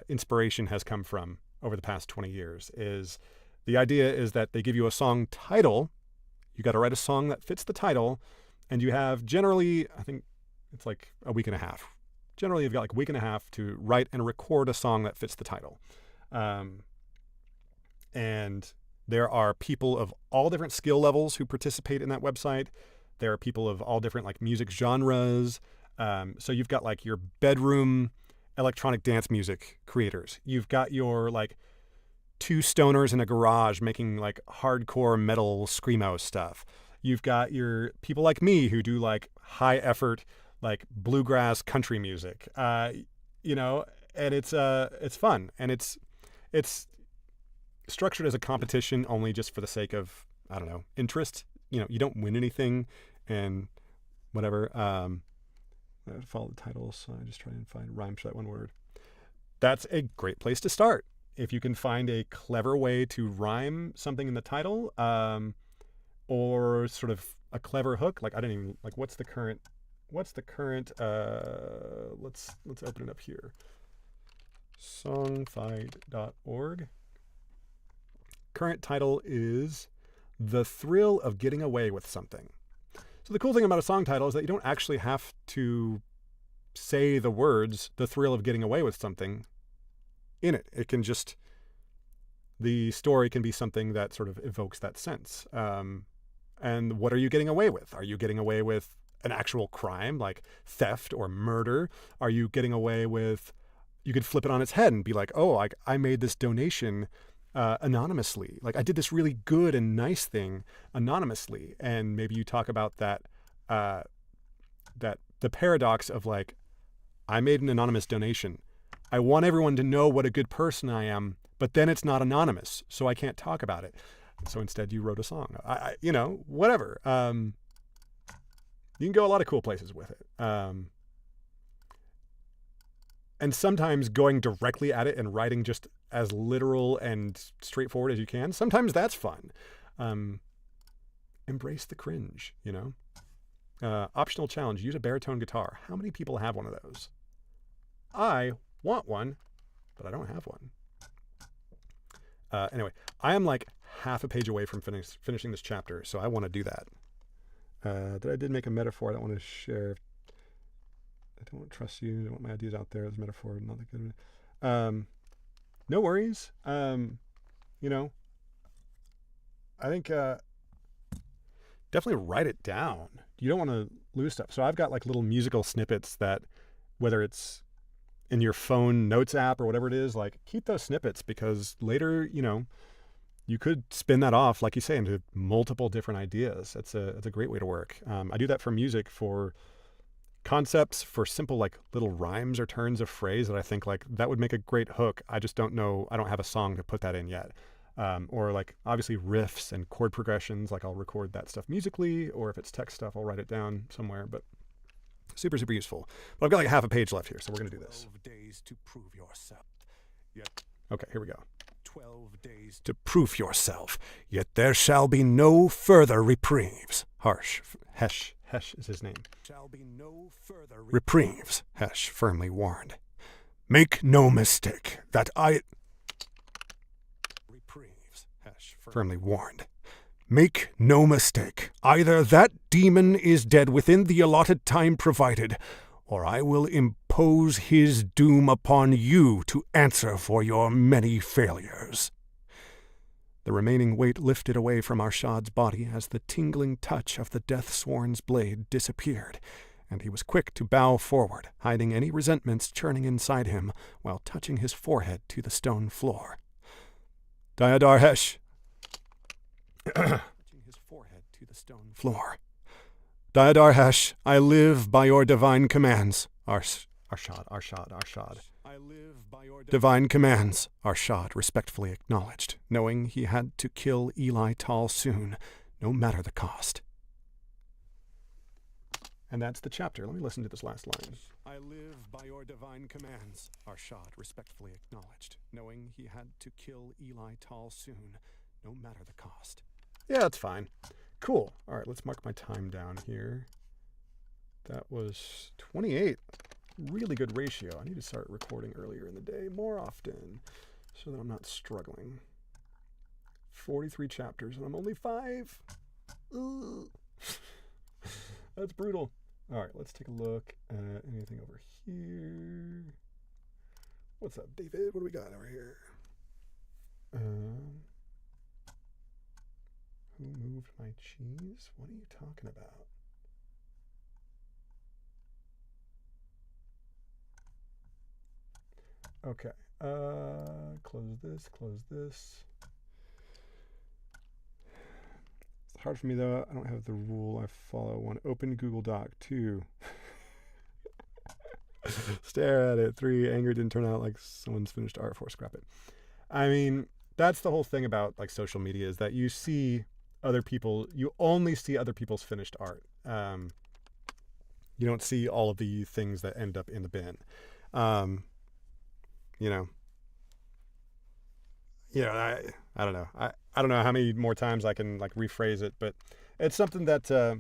inspiration has come from over the past 20 years. Is the idea is that they give you a song title. You got to write a song that fits the title, and you have generally, I think it's like a week and a half. Generally, you've got like a week and a half to write and record a song that fits the title. And there are people of all different skill levels who participate in that website. There are people of all different like music genres. So you've got like your bedroom electronic dance music creators. You've got your like two stoners in a garage making like hardcore metal screamo stuff. You've got your people like me who do like high effort, like bluegrass country music. And it's fun, and it's structured as a competition only just for the sake of, I don't know, interest. You don't win anything and whatever. I follow the titles, so I just try and find rhymes for that one word. That's a great place to start. If you can find a clever way to rhyme something in the title, or sort of a clever hook, like I don't even like what's the current let's open it up here. Songfight.org. Current title is The Thrill of Getting Away with Something. So the cool thing about a song title is that you don't actually have to say the words, the thrill of getting away with something, in it. It can just, the story can be something that sort of evokes that sense. And what are you getting away with? Are you getting away with an actual crime like theft or murder? Are you getting away with, you could flip it on its head and be like, oh, like I made this donation anonymously. Like I did this really good and nice thing anonymously. And maybe you talk about that the paradox of like, I made an anonymous donation. I want everyone to know what a good person I am, but then it's not anonymous, so I can't talk about it. So instead you wrote a song. Whatever. You can go a lot of cool places with it. And sometimes going directly at it and writing just as literal and straightforward as you can, sometimes that's fun. Embrace the cringe, Optional challenge, use a baritone guitar. How many people have one of those? I want one, but I don't have one. Anyway, I am like half a page away from finishing this chapter, so I want to do that. I did make a metaphor I don't want to share. I don't want to trust you. I don't want my ideas out there. This metaphor, not that good. No worries. I think definitely write it down. You don't want to lose stuff. So I've got like little musical snippets that, whether it's in your phone notes app or whatever it is, like keep those snippets, because later, you could spin that off, like you say, into multiple different ideas. It's a great way to work. I do that for music for concepts for simple like little rhymes or turns of phrase that I think like that would make a great hook. I just don't know. I don't have a song to put that in yet. Or like obviously riffs and chord progressions. Like I'll record that stuff musically, or if it's text stuff, I'll write it down somewhere. But super, super useful. But I've got like half a page left here, so we're gonna do this. 12 days to prove yourself. Yet Okay, here we go. 12 days To prove yourself, yet there shall be no further reprieves. Harsh. Hesh is his name. shall be no further Reprieves, Hesh firmly warned. Make no mistake that reprieves. Hesh firmly warned. Make no mistake, either that demon is dead within the allotted time provided, or I will impose his doom upon you to answer for your many failures. The remaining weight lifted away from Arshad's body as the tingling touch of the death-sworn's blade disappeared, and he was quick to bow forward, hiding any resentments churning inside him while touching his forehead to the stone floor. Diadar Hesh, touching his forehead to the stone floor. Diadar Hesh, I live by your divine commands. Arshad. I live by your Divine commands, Arshad respectfully acknowledged, knowing he had to kill Eli Tal soon, no matter the cost. And that's the chapter. Let me listen to this last line. I live by your divine commands, Arshad respectfully acknowledged, knowing he had to kill Eli Tal soon, no matter the cost. Yeah, that's fine. Cool. All right, let's mark my time down here. That was 28. Really good ratio. I need to start recording earlier in the day more often so that I'm not struggling. 43 chapters and I'm only 5. Ugh. That's brutal. All right, let's take a look at anything over here. What's up, David? What do we got over here? Who moved my cheese? What are you talking about? Okay, close this. It's hard for me though. I don't have the rule I follow. One, open Google Doc. 2, stare at it. 3, anger didn't turn out like someone's finished art. 4, scrap it. I mean, that's the whole thing about like social media, is that you only see other people's finished art. You don't see all of the things that end up in the bin. I don't know. I don't know how many more times I can like rephrase it, but it's something that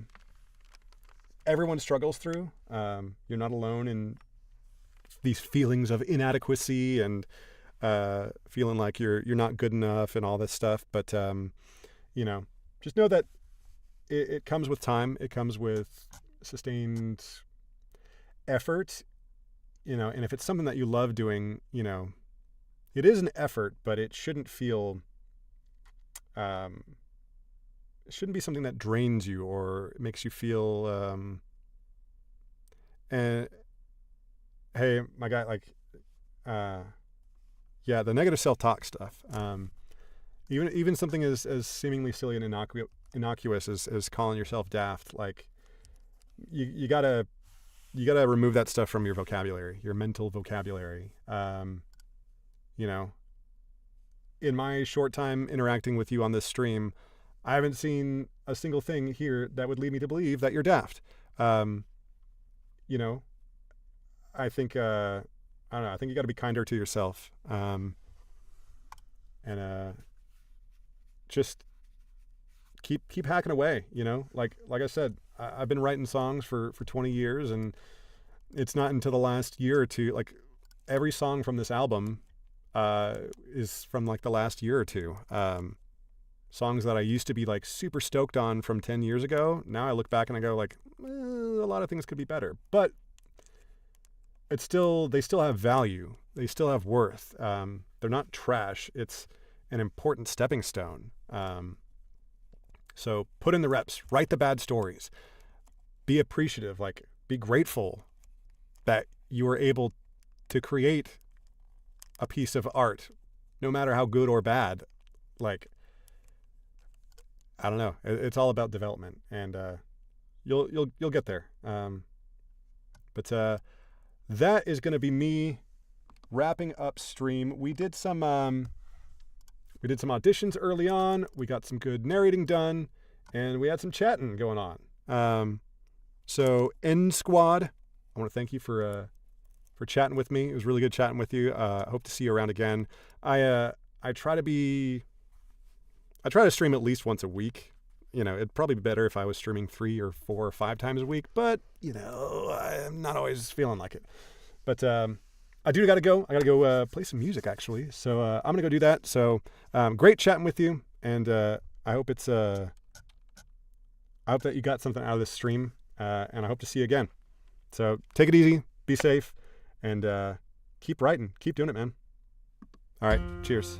everyone struggles through. You're not alone in these feelings of inadequacy and feeling like you're not good enough and all this stuff. But just know that it comes with time. It comes with sustained effort. And if it's something that you love doing, it is an effort, but it shouldn't feel, it shouldn't be something that drains you or makes you feel, and hey, my guy, like, the negative self-talk stuff, even something as seemingly silly and innocuous as calling yourself daft, like, you gotta remove that stuff from your vocabulary, your mental vocabulary. In my short time interacting with you on this stream, I haven't seen a single thing here that would lead me to believe that you're daft. I think, I don't know, I think you got to be kinder to yourself. Just keep hacking away, like I said, I've been writing songs for 20 years, and it's not until the last year or two, like every song from this album is from like the last year or two. Songs that I used to be like super stoked on from 10 years ago. Now I look back and I go like, a lot of things could be better, but they still have value. They still have worth. They're not trash. It's an important stepping stone. So put in the reps, write the bad stories, be appreciative, like be grateful that you were able to create a piece of art, no matter how good or bad. Like, I don't know. It's all about development, and you'll get there. But that is going to be me wrapping up stream. We did some auditions early on. We got some good narrating done, and we had some chatting going on. So N Squad, I want to thank you for chatting with me. It was really good chatting with you. I hope to see you around again. I try to stream at least once a week. You know, it'd probably be better if I was streaming 3 or 4 or 5 times a week, but, you know, I'm not always feeling like it. But I do got to go. I got to go play some music, actually. So I'm going to go do that. So great chatting with you, and I hope that you got something out of this stream, and I hope to see you again. So take it easy, be safe, and keep writing. Keep doing it, man. All right, cheers.